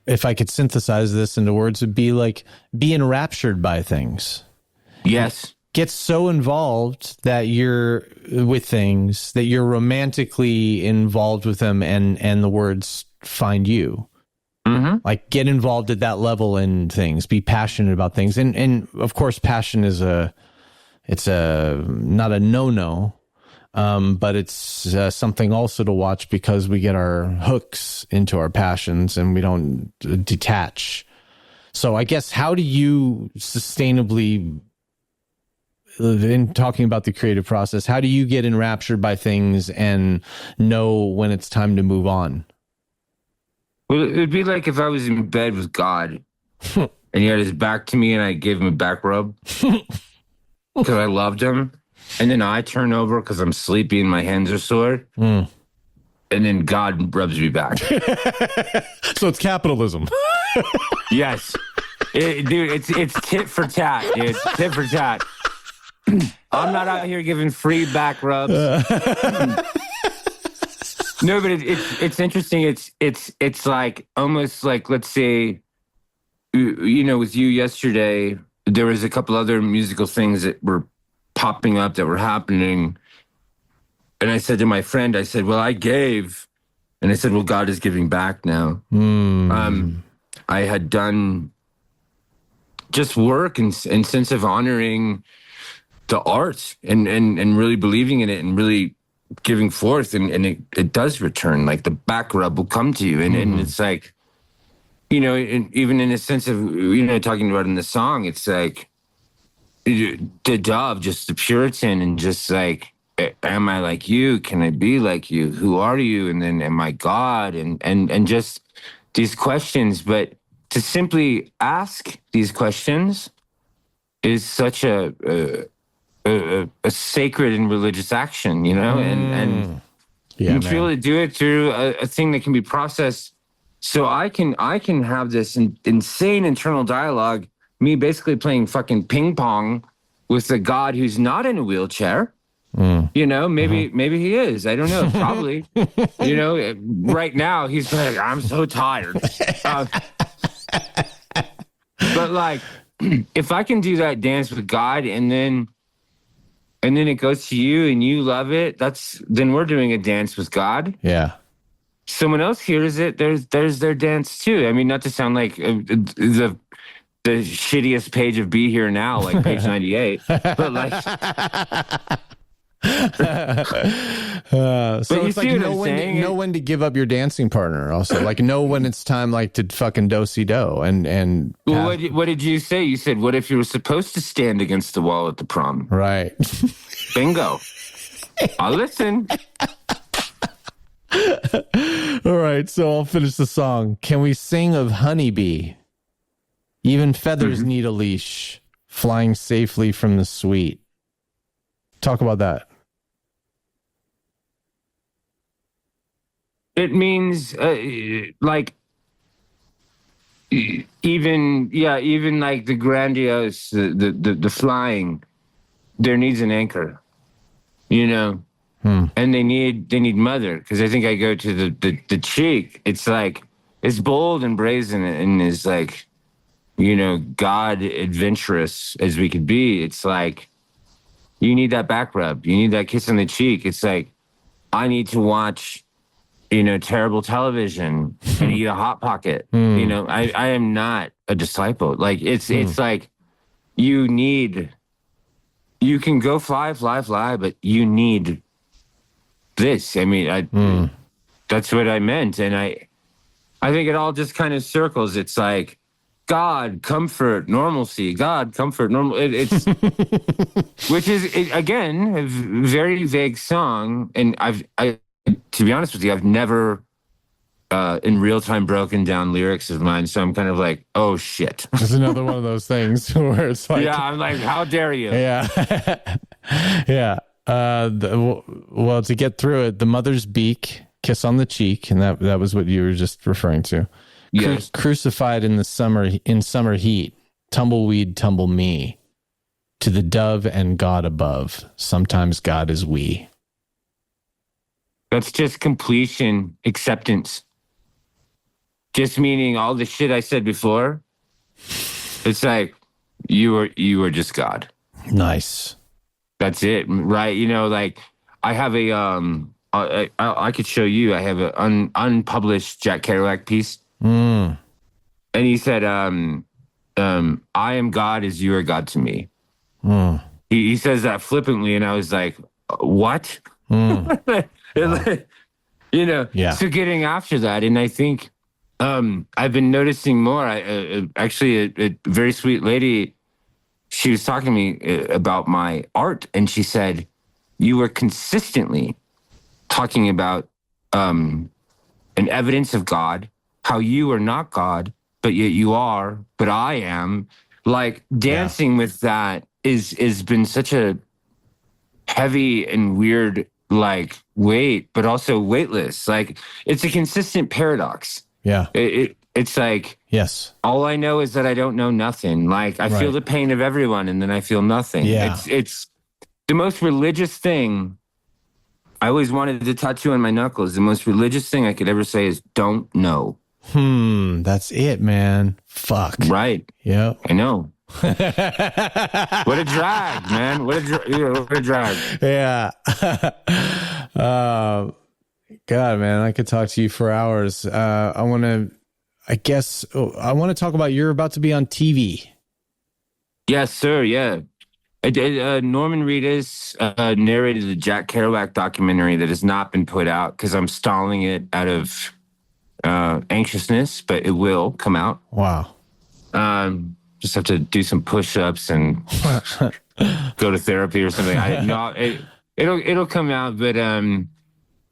if I could synthesize this into words, would be like, be enraptured by things. Yes. Get so involved that you're with things, that you're romantically involved with them, and the words find you. Like, get involved at that level in things, be passionate about things. And of course, passion is not a no-no, but it's something also to watch, because we get our hooks into our passions and we don't detach. So I guess, how do you sustainably, in talking about the creative process, how do you get enraptured by things and know when it's time to move on? Well, it'd be like if I was in bed with God and he had his back to me and I gave him a back rub because I loved him. And then I turn over because I'm sleepy and my hands are sore. And then God rubs me back. So it's capitalism. Yes. Dude, it's tit for tat. It's tit for tat. I'm not out here giving free back rubs. No, but it's interesting. It's like, almost like, let's say, you know, with you yesterday, there was a couple other musical things that were popping up that were happening. And I said to my friend, I said, well, I gave. And I said, well, God is giving back now. I had done just work and sense of honoring the art and really believing in it and really giving forth, and it does return. Like, the back rub will come to you, and it's like, you know, even in a sense of, you know, talking about in the song, it's like the dove, just the Puritan, and just like, am I like you? Can I be like you? Who are you? And then, am I God? And just these questions. But to simply ask these questions is such a sacred and religious action, you know, and Yeah, and to be able to do it through a thing that can be processed. So I can have this insane internal dialogue, me basically playing fucking ping pong with a God who's not in a wheelchair. You know, maybe he is. I don't know. Probably. You know, right now he's like, I'm so tired. But like, if I can do that dance with God and then it goes to you and you love it, then we're doing a dance with God. Yeah. Someone else hears it, there's their dance too. I mean, not to sound like the shittiest page of Be Here Now, like page 98, but like. So it's like know when to give up your dancing partner. Also, like know when it's time, like to fucking do-si-do and. Well, what did you say? You said, "What if you were supposed to stand against the wall at the prom?" Right. Bingo. I'll listen. All right, so I'll finish the song. Can we sing of honeybee? Even feathers need a leash, flying safely from the sweet. Talk about that. It means like even like the grandiose, the flying, there needs an anchor, you know. And they need mother, because I think I go to the cheek. It's like it's bold and brazen and is like, you know, God adventurous as we could be. It's like you need that back rub, you need that kiss on the cheek. It's like I need to watch, you know, terrible television and eat a Hot Pocket. You know, I am not a disciple. Like it's like you can go fly, but you need this. I mean, that's what I meant. And I think it all just kind of circles. It's like God, comfort, normalcy, God, comfort, normal. It's, which is, again, a very vague song. And to be honest with you, I've never in real time broken down lyrics of mine. So I'm kind of like, oh shit. It's another one of those things where it's like, yeah, I'm like, how dare you? Yeah. Yeah. Well, to get through it, the mother's beak, kiss on the cheek, and that was what you were just referring to. Yes. Crucified in summer heat, tumbleweed, tumble me, to the dove and God above. Sometimes God is we. That's just completion, acceptance. Just meaning all the shit I said before. It's like you are just God. Nice. That's it, right? You know, like I have I could show you. I have an unpublished Jack Kerouac piece, and he said, "I am God as you are God to me." He says that flippantly, and I was like, "What?" You know, yeah. So getting after that, and I think I've been noticing more. Actually, a very sweet lady. She was talking to me about my art, and she said, you were consistently talking about an evidence of God, how you are not God, but yet you are, but I am. Like dancing with that is been such a heavy and weird like weight, but also weightless. Like it's a consistent paradox. Yeah. It's like, yes, all I know is that I don't know nothing. Like I feel the pain of everyone and then I feel nothing. Yeah. It's the most religious thing. I always wanted to tattoo on my knuckles. The most religious thing I could ever say is don't know. That's it, man. Fuck. Right. Yeah. I know. What a drag, man. What a drag. Yeah. God, man, I could talk to you for hours. I want to talk about, you're about to be on TV. Yes, sir. Yeah. Norman Reedus narrated the Jack Kerouac documentary that has not been put out because I'm stalling it out of anxiousness, but it will come out. Wow. Just have to do some push-ups and go to therapy or something. It'll come out, but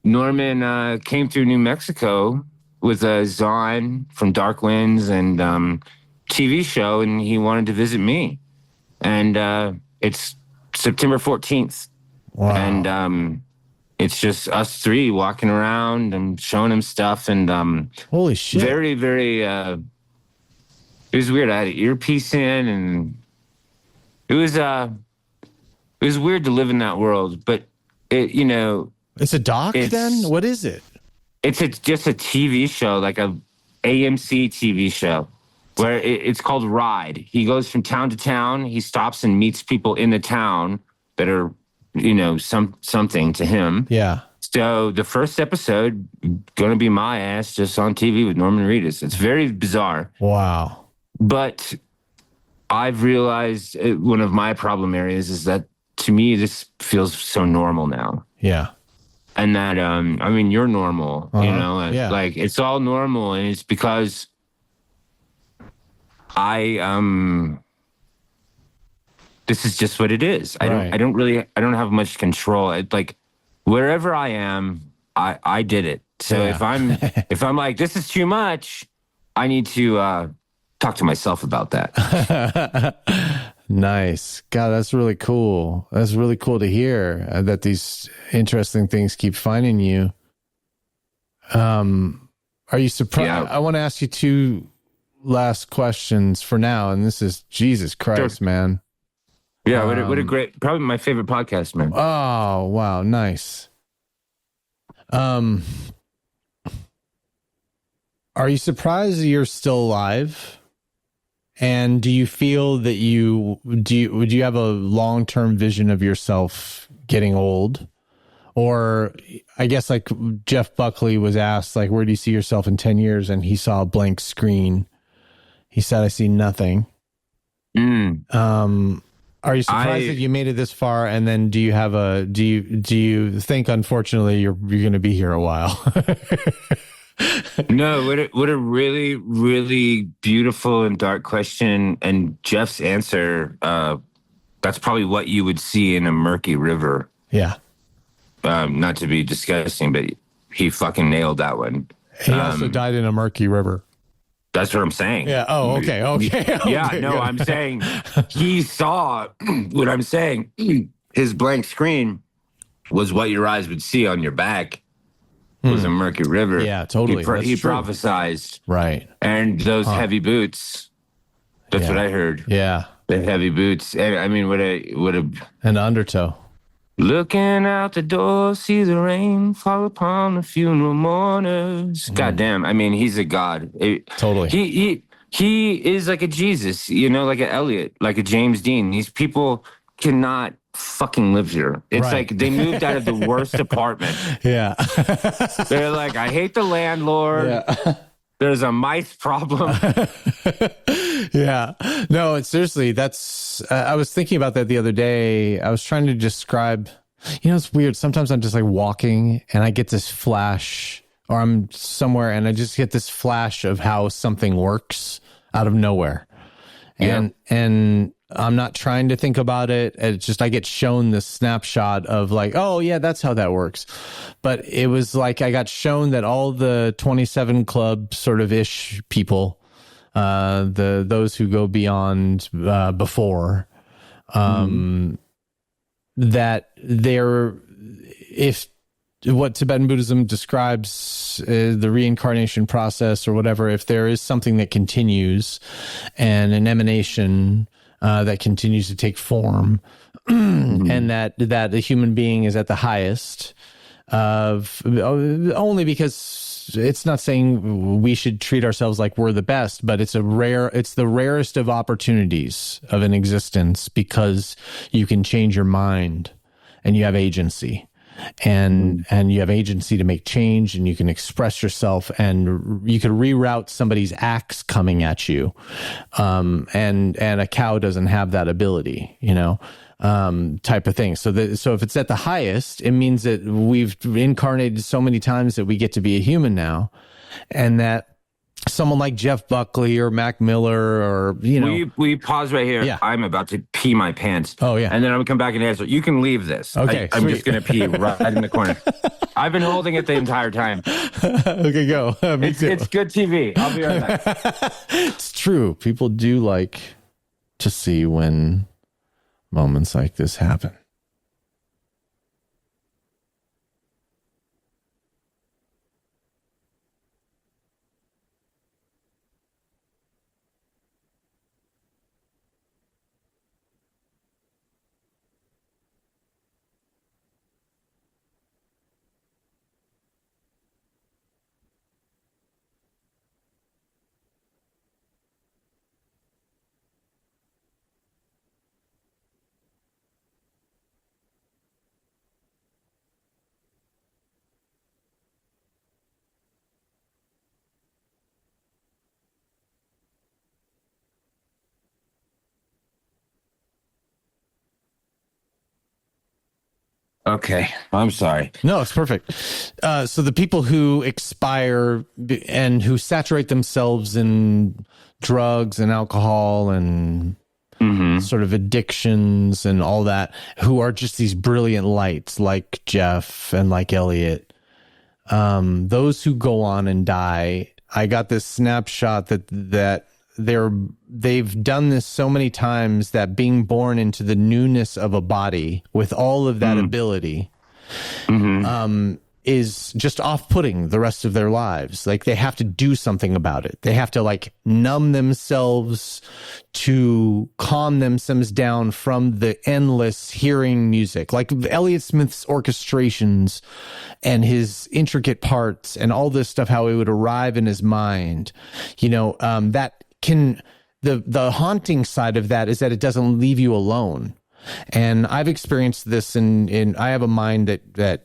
Norman came through New Mexico with a Zon from Dark Winds and TV show, and he wanted to visit me. And it's September 14th. Wow. And it's just us three walking around and showing him stuff. And holy shit. very, very, it was weird. I had an earpiece in, and it was weird to live in that world, but it's a doc then? What is it? It's just a TV show, like a AMC TV show, where it's called Ride. He goes from town to town. He stops and meets people in the town that are, something to him. Yeah. So the first episode going to be my ass just on TV with Norman Reedus. It's very bizarre. Wow. But I've realized one of my problem areas is that, to me, this feels so normal now. Yeah. And that, you're normal, yeah. Like it's all normal. And it's because this is just what it is. Right. I don't have much control. Like wherever I am, I did it. So yeah. if I'm like, this is too much, I need to talk to myself about that. Nice. God, that's really cool. That's really cool to hear that these interesting things keep finding you. Are you surprised? Yeah. I want to ask you two last questions for now. And this is Jesus Christ, sure. Man. Yeah. What a great, probably my favorite podcast, man. Oh, wow. Nice. Are you surprised that you're still alive? And do you feel that would you have a long-term vision of yourself getting old? Or I guess like Jeff Buckley was asked, like, where do you see yourself in 10 years? And he saw a blank screen. He said, I see nothing. Are you surprised that you made it this far? And then do you think, unfortunately, you're going to be here a while? No, what a really, really beautiful and dark question. And Jeff's answer, that's probably what you would see in a murky river. Yeah. Not to be disgusting, but he fucking nailed that one. He also died in a murky river. That's what I'm saying. Yeah. Oh, okay. Yeah, okay, no, good. I'm saying he saw what I'm saying. His blank screen was what your eyes would see on your back. Was a murky river. Yeah, totally. He prophesized. Right. And those heavy boots. That's what I heard. Yeah. The heavy boots. And I mean, what a an undertow. Looking out the door, see the rain fall upon the funeral mourners. Goddamn. I mean, he's a god. Totally. He is like a Jesus, like an Elliott, like a James Dean. These people cannot fucking live here. It's like they moved out of the worst apartment. Yeah. They're like, I hate the landlord. Yeah. There's a mice problem. Yeah. No, it's seriously, that's, I was thinking about that the other day. I was trying to describe, it's weird. Sometimes I'm just like walking and I get this flash, or I'm somewhere and I just get this flash of how something works out of nowhere. And I'm not trying to think about it. It's just, I get shown this snapshot of like, oh yeah, that's how that works. But it was like, I got shown that all the 27 Club sort of ish people, those who go beyond, before, that if what Tibetan Buddhism describes the reincarnation process or whatever, if there is something that continues and an emanation that continues to take form, and that the human being is at the highest of, only because it's not saying we should treat ourselves like we're the best, but it's the rarest of opportunities of an existence, because you can change your mind and you have agency. And you have agency to make change, and you can express yourself, and you could reroute somebody's axe coming at you. And a cow doesn't have that ability, type of thing. So if it's at the highest, it means that we've incarnated so many times that we get to be a human now, and that someone like Jeff Buckley or Mac Miller or, We pause right here. Yeah. I'm about to pee my pants. Oh, yeah. And then I'm going to come back and answer. You can leave this. Okay, I'm just going to pee right in the corner. I've been holding it the entire time. Okay, go. Me too. It's good TV. I'll be right back. It's true. People do like to see when moments like this happen. Okay. I'm sorry. No, it's perfect. So the people who expire and who saturate themselves in drugs and alcohol and sort of addictions and all that, who are just these brilliant lights like Jeff and like Elliott, those who go on and die, I got this snapshot that they've done this so many times that being born into the newness of a body with all of that ability is just off-putting the rest of their lives. Like, they have to do something about it. They have to like numb themselves to calm themselves down from the endless hearing music, like Elliott Smith's orchestrations and his intricate parts and all this stuff, how it would arrive in his mind, that can, the haunting side of that is that it doesn't leave you alone. And I've experienced this in I have a mind that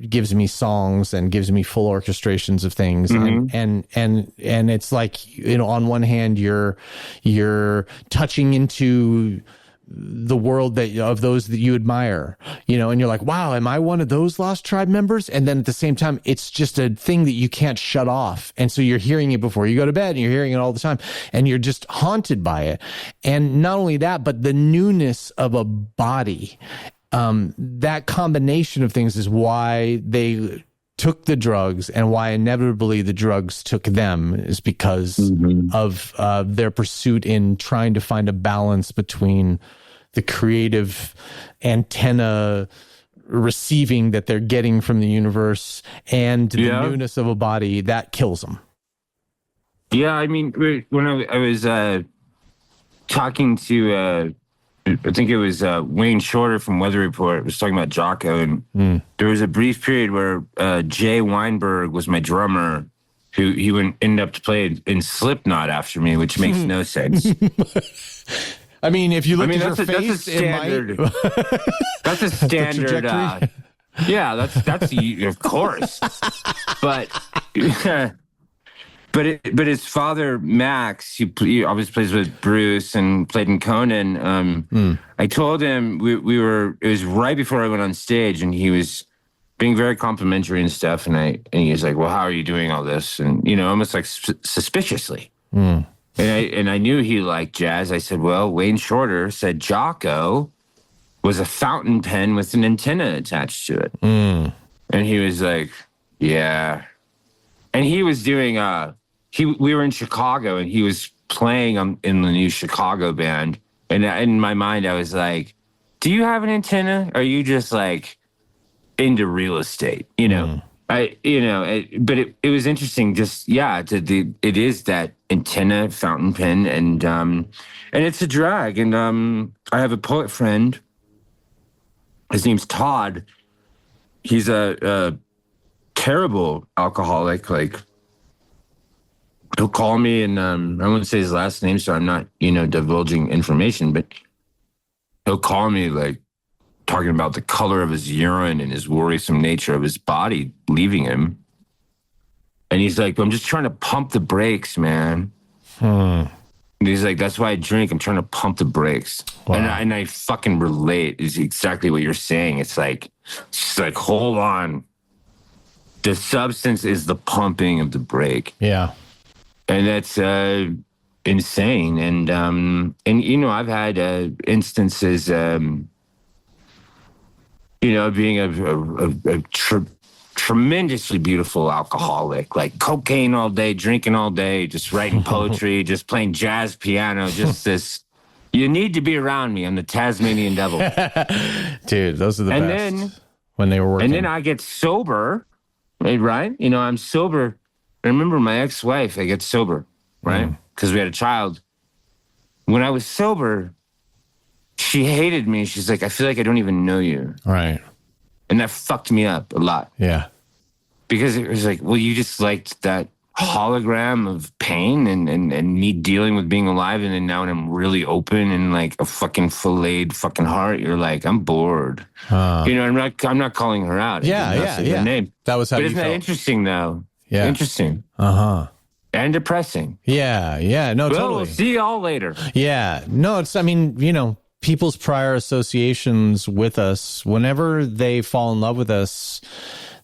gives me songs and gives me full orchestrations of things. And it's like, on one hand, you're touching into the world of those that you admire, and you're like, wow, am I one of those Lost Tribe members? And then at the same time, it's just a thing that you can't shut off. And so you're hearing it before you go to bed, and you're hearing it all the time, and you're just haunted by it. And not only that, but the newness of a body, that combination of things is why they took the drugs, and why inevitably the drugs took them, is because of their pursuit in trying to find a balance between the creative antenna receiving that they're getting from the universe and the newness of a body that kills them. Yeah, I mean, when I was talking to I think it was Wayne Shorter from Weather Report was talking about Jocko, and there was a brief period where Jay Weinberg was my drummer, who he would end up to play in Slipknot after me, which makes no sense. I mean, if you look at your face, that's a standard. That's a standard. Yeah, that's of course, but. But his father, Max, he always plays with Bruce and played in Conan. I told him it was right before I went on stage, and he was being very complimentary and stuff. And he was like, well, how are you doing all this? And, almost like suspiciously. And I knew he liked jazz. I said, well, Wayne Shorter said Jocko was a fountain pen with an antenna attached to it. And he was like, yeah. And he was doing, we were in Chicago, and he was playing in the new Chicago band. And in my mind, I was like, do you have an antenna? Or are you just like into real estate? But it was interesting. Just, it is that antenna fountain pen, and it's a drag. And I have a poet friend. His name's Todd. He's a terrible alcoholic. Like, he'll call me, and I won't say his last name, so I'm not, divulging information, but he'll call me like talking about the color of his urine and his worrisome nature of his body leaving him. And he's like, I'm just trying to pump the brakes, man. And he's like, that's why I drink. I'm trying to pump the brakes. Wow. And I fucking relate. Is exactly what you're saying. It's like, hold on. The substance is the pumping of the brake. Yeah. And that's insane. And I've had instances, being a tremendously beautiful alcoholic, like cocaine all day, drinking all day, just writing poetry, just playing jazz piano, just this. You need to be around me. I'm the Tasmanian devil. Dude, those are the best. Then, when they were working. And then I get sober, right? I'm sober. I remember my ex-wife, I get sober, right? Because we had a child. When I was sober, she hated me. She's like, I feel like I don't even know you. Right. And that fucked me up a lot. Yeah. Because it was like, well, you just liked that hologram of pain and me dealing with being alive. And then now when I'm really open and like a fucking filleted fucking heart, you're like, I'm bored. I'm not calling her out. Yeah. Name. That was how you felt. But isn't that interesting though? Yeah. Interesting. And depressing. Yeah. No, totally. We'll see y'all later. Yeah. No, people's prior associations with us, whenever they fall in love with us,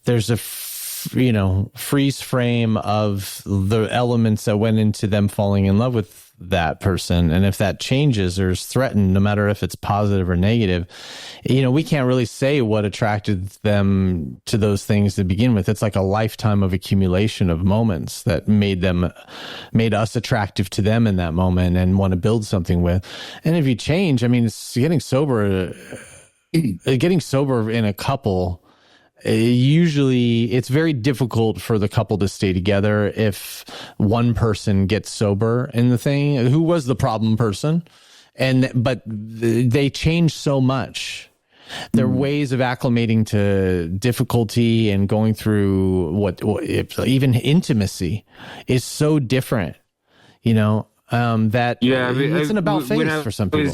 there's a freeze frame of the elements that went into them falling in love with that person. And if that changes or is threatened, no matter if it's positive or negative, we can't really say what attracted them to those things to begin with. It's like a lifetime of accumulation of moments that made us attractive to them in that moment and want to build something with. And if you change, I mean, it's getting sober in a couple. Usually it's very difficult for the couple to stay together if one person gets sober in the thing. Who was the problem person? But they change so much. Their ways of acclimating to difficulty and going through even intimacy is so different, it's an about face for some people.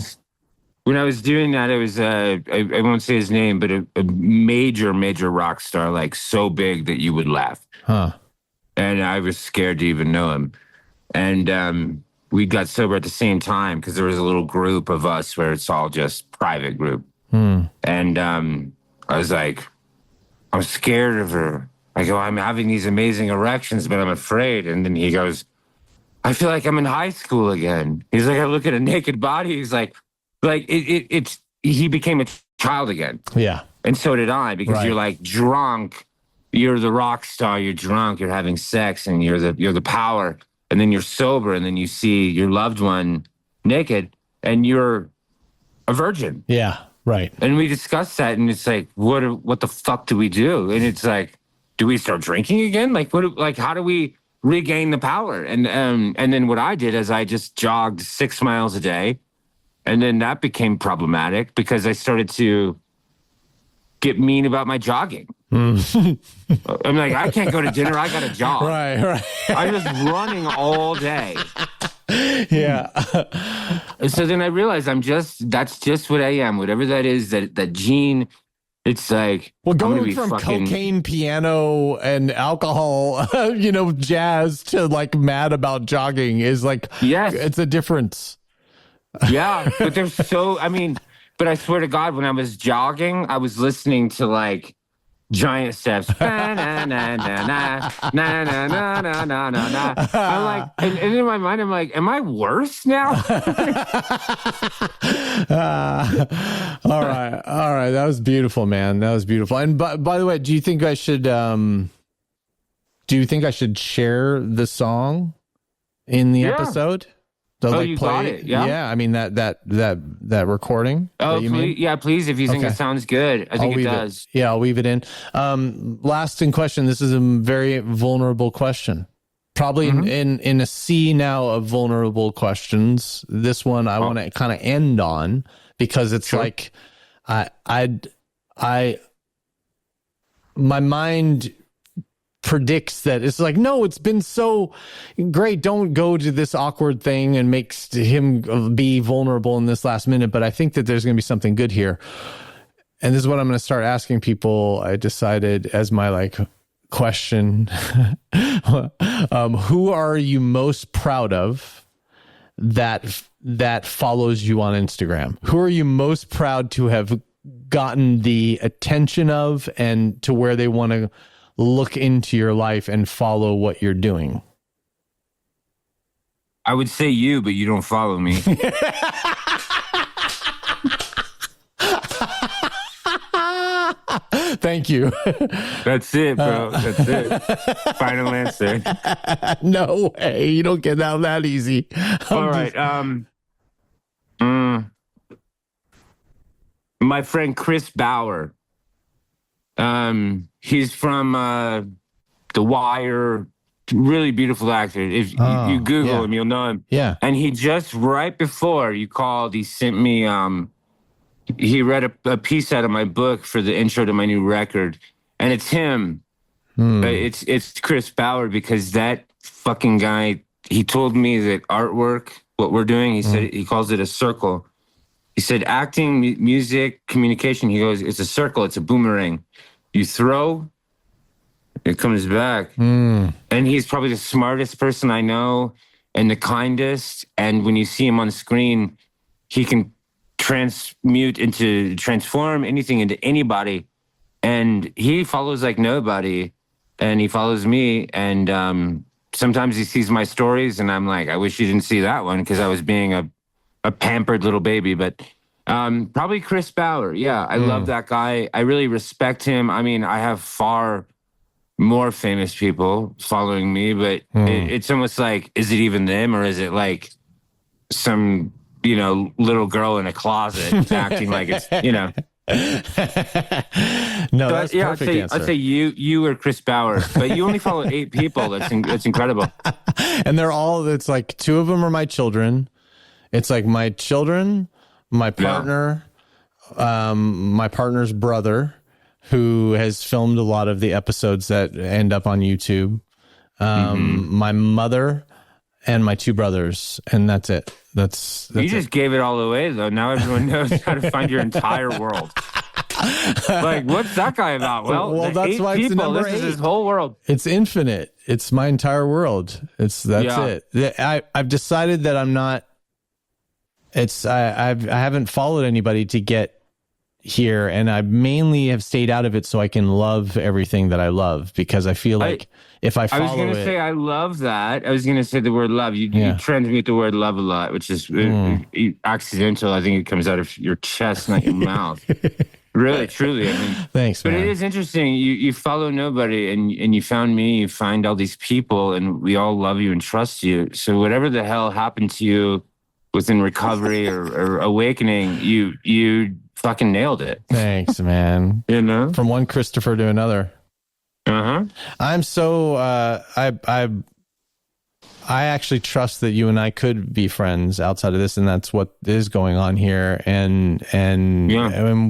When I was doing that, it was, I won't say his name, but a major, major rock star, like so big that you would laugh. Huh. And I was scared to even know him. And we got sober at the same time because there was a little group of us where it's all just private group. And I was like, I'm scared of her. I go, I'm having these amazing erections, but I'm afraid. And then he goes, I feel like I'm in high school again. He's like, I look at a naked body. He's like he became a child again. Yeah. And so did I, because you're like drunk, you're the rock star, you're drunk, you're having sex, and you're the power. And then you're sober, and then you see your loved one naked, and you're a virgin. Yeah, right. And we discussed that, and it's like, what the fuck do we do? And it's like, do we start drinking again? How do we regain the power? And then what I did is I just jogged 6 miles a day. And then that became problematic because I started to get mean about my jogging. I'm like, I can't go to dinner. I got to jog. Right. I'm just running all day. Yeah. So then I realized that's just what I am. Whatever that is, that gene, it's like, well, going from cocaine, piano, and alcohol, jazz to like mad about jogging is like, yes, it's a difference. Yeah, but but I swear to God, when I was jogging, I was listening to like giant steps. I'm like, and in my mind, I'm like, am I worse now? All right. That was beautiful, man. That was beautiful. And by the way, do you think I should share the song in the episode? You got it. Yeah. Yeah. I mean that recording. Oh, please, mean? Yeah, please. If you think it sounds good, I think it does. Yeah, I'll weave it in. Last in question. This is a very vulnerable question. Probably in a sea now of vulnerable questions. This one I want to kind of end on because it's like my mind predicts that it's like, no, it's been so great. Don't go to this awkward thing and makes him be vulnerable in this last minute. But I think that there's going to be something good here. And this is what I'm going to start asking people. I decided as my question, who are you most proud of that follows you on Instagram? Who are you most proud to have gotten the attention of and to where they want to look into your life and follow what you're doing? I would say you, but you don't follow me. Thank you. That's it, bro. That's it. Final answer. No way. You don't get out that easy. All right. My friend Chris Bauer. He's from The Wire. Really beautiful actor. If you Google him, you'll know him. Yeah. And he just right before you called, he sent me. He read a piece out of my book for the intro to my new record, and it's him. It's Chris Bauer, because that fucking guy. He told me that artwork, what we're doing, he said he calls it a circle. He said acting, music, communication. He goes, it's a circle. It's a boomerang. You throw, it comes back. And he's probably the smartest person I know and the kindest. And when you see him on screen, he can transform anything into anybody. And he follows like nobody, and he follows me. And sometimes he sees my stories, and I'm like, I wish you didn't see that one, because I was being a pampered little baby. But probably Chris Bauer. Yeah, I love that guy. I really respect him. I mean, I have far more famous people following me, but it's almost like, is it even them, or is it like some, little girl in a closet acting like it's, No, that's yeah, perfect answer. I'd say you or Chris Bauer, but you only follow 8 people. That's incredible. And it's like 2 of them are my children. It's like my children, my partner, my partner's brother, who has filmed a lot of the episodes that end up on YouTube, my mother, and my 2 brothers, and that's it. That's you just gave it all away, though. Now everyone knows how to find your entire world. Like, what's that guy about? Well, that's why it's the number 8. This is his whole world. It's infinite. It's my entire world. That's it. I've decided that I'm not. I haven't followed anybody to get here, and I mainly have stayed out of it so I can love everything that I love, because I feel like if I follow I was going to say I love that. I was going to say the word love. You transmute the word love a lot, which is accidental. I think it comes out of your chest, not your mouth. Really, truly. I mean, thanks, man. But it is interesting. You follow nobody, and you found me. You find all these people, and we all love you and trust you. So whatever the hell happened to you within recovery or awakening, you fucking nailed it. Thanks, man. From one Christopher to another. I'm so I actually trust that you and I could be friends outside of this, and that's what is going on here. And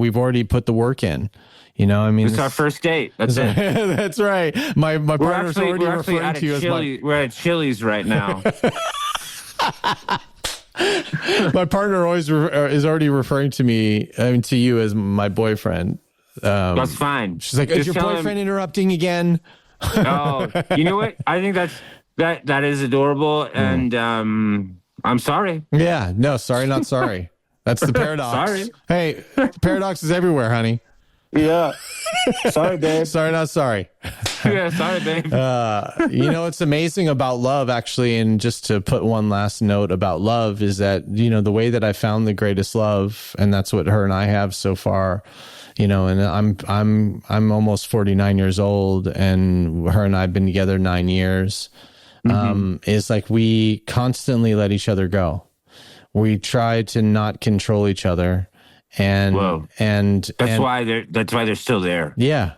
we've already put the work in. I mean, it's our first date. That's it. That's right. My partner's already referring to you as we're at Chili's right now. My partner always is already referring to to you as my boyfriend. That's fine. She's like, is your boyfriend interrupting again? Oh, you know what? I think that is adorable, and I'm sorry. Yeah, no, sorry, not sorry. That's the paradox. Sorry. Hey, paradox is everywhere, honey. Yeah. Sorry, babe. Sorry, not sorry. Yeah, sorry, babe. What's amazing about love, actually, and just to put one last note about love, is that, the way that I found the greatest love, and that's what her and I have so far, and I'm almost 49 years old, and her and I have been together 9 years, is like we constantly let each other go. We try to not control each other. And that's why they're still there. Yeah.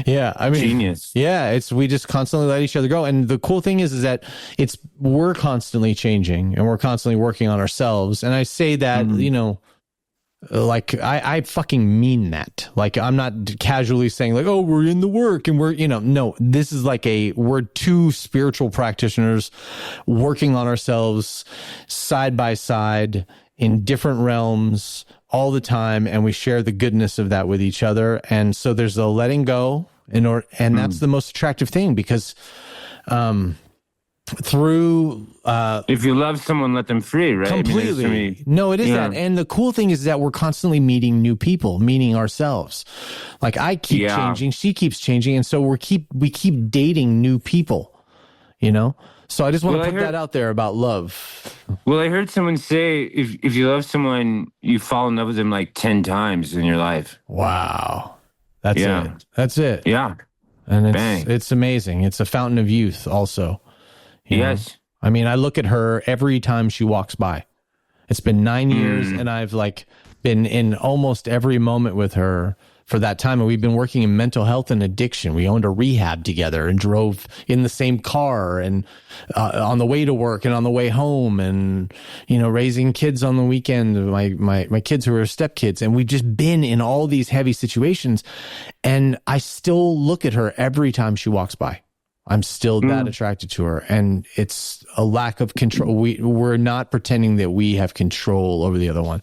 Yeah. I mean, genius. Yeah. We just constantly let each other go. And the cool thing is that we're constantly changing, and we're constantly working on ourselves. And I say that, like I fucking mean that. Like, I'm not casually saying like, oh, we're in the work and we're, no, this is like we're 2 spiritual practitioners working on ourselves side by side in different realms all the time, and we share the goodness of that with each other. And so there's a letting go, and that's the most attractive thing, because through if you love someone, let them free, right? Completely. It is that. And the cool thing is that we're constantly meeting new people, meeting ourselves. Like, I keep changing, she keeps changing, and so we keep dating new people, So I just want to put that out there about love. Well, I heard someone say, if you love someone, you fall in love with them like 10 times in your life. Wow. That's it. That's it. Yeah. And it's amazing. It's a fountain of youth also. Yes. I mean, I look at her every time she walks by. It's been 9 years, and I've been in almost every moment with her for that time. And we've been working in mental health and addiction. We owned a rehab together and drove in the same car, and on the way to work and on the way home, and, raising kids on the weekend, my kids who are stepkids. And we've just been in all these heavy situations. And I still look at her every time she walks by. I'm still that attracted to her, and it's a lack of control. We're not pretending that we have control over the other one.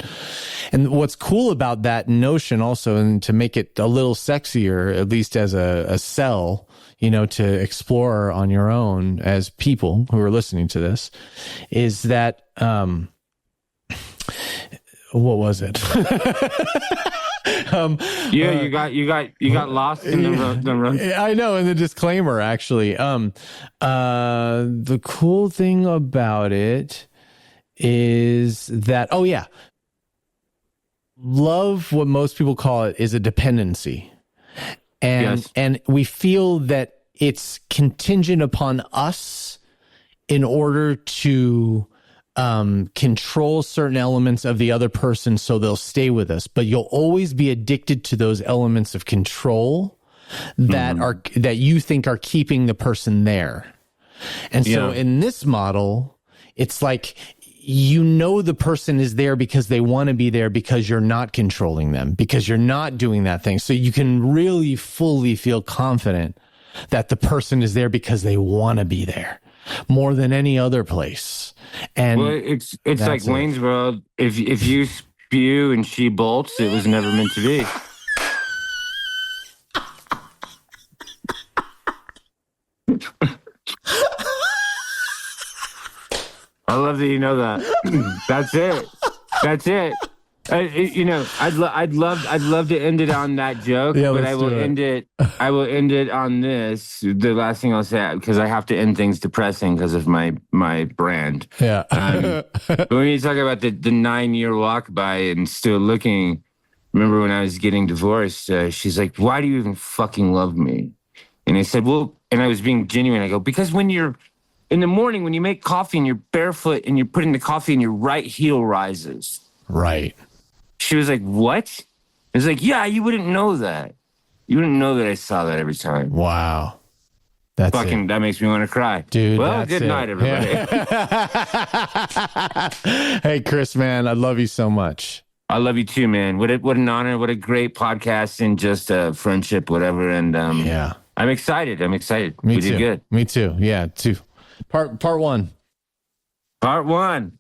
And what's cool about that notion also, and to make it a little sexier, at least as a cell, to explore on your own as people who are listening to this, is that what was it? You got lost in the road. I know, in the disclaimer, actually. The cool thing about it is that, love, what most people call it, is a dependency. And we feel that it's contingent upon us in order to control certain elements of the other person so they'll stay with us. But you'll always be addicted to those elements of control that you think are keeping the person there. And so in this model, it's like, the person is there because they want to be there, because you're not controlling them, because you're not doing that thing. So you can really fully feel confident that the person is there because they want to be there more than any other place. And it's like Wayne's World. If you spew and she bolts, it was never meant to be. I love that you know that. That's it. I'd love to end it on that joke, but I will end it. I will end it on this. The last thing I'll say, because I have to end things depressing because of my brand. Yeah. But when you talk about the 9-year walk by and still looking, remember when I was getting divorced? She's like, "Why do you even fucking love me?" And I said, "Well," and I was being genuine. I go, "Because when you're in the morning, when you make coffee and you're barefoot and you're putting the coffee and your right heel rises." Right. She was like, "What?" I was like, "Yeah, you wouldn't know that. You wouldn't know that I saw that every time." Wow. That's fucking, that makes me want to cry. Dude, well, good night, everybody. Yeah. Hey, Chris, man, I love you so much. I love you too, man. What an honor. What a great podcast and just friendship, whatever. And I'm excited. Me we too. did good. Me too. Yeah, Part one. Part one.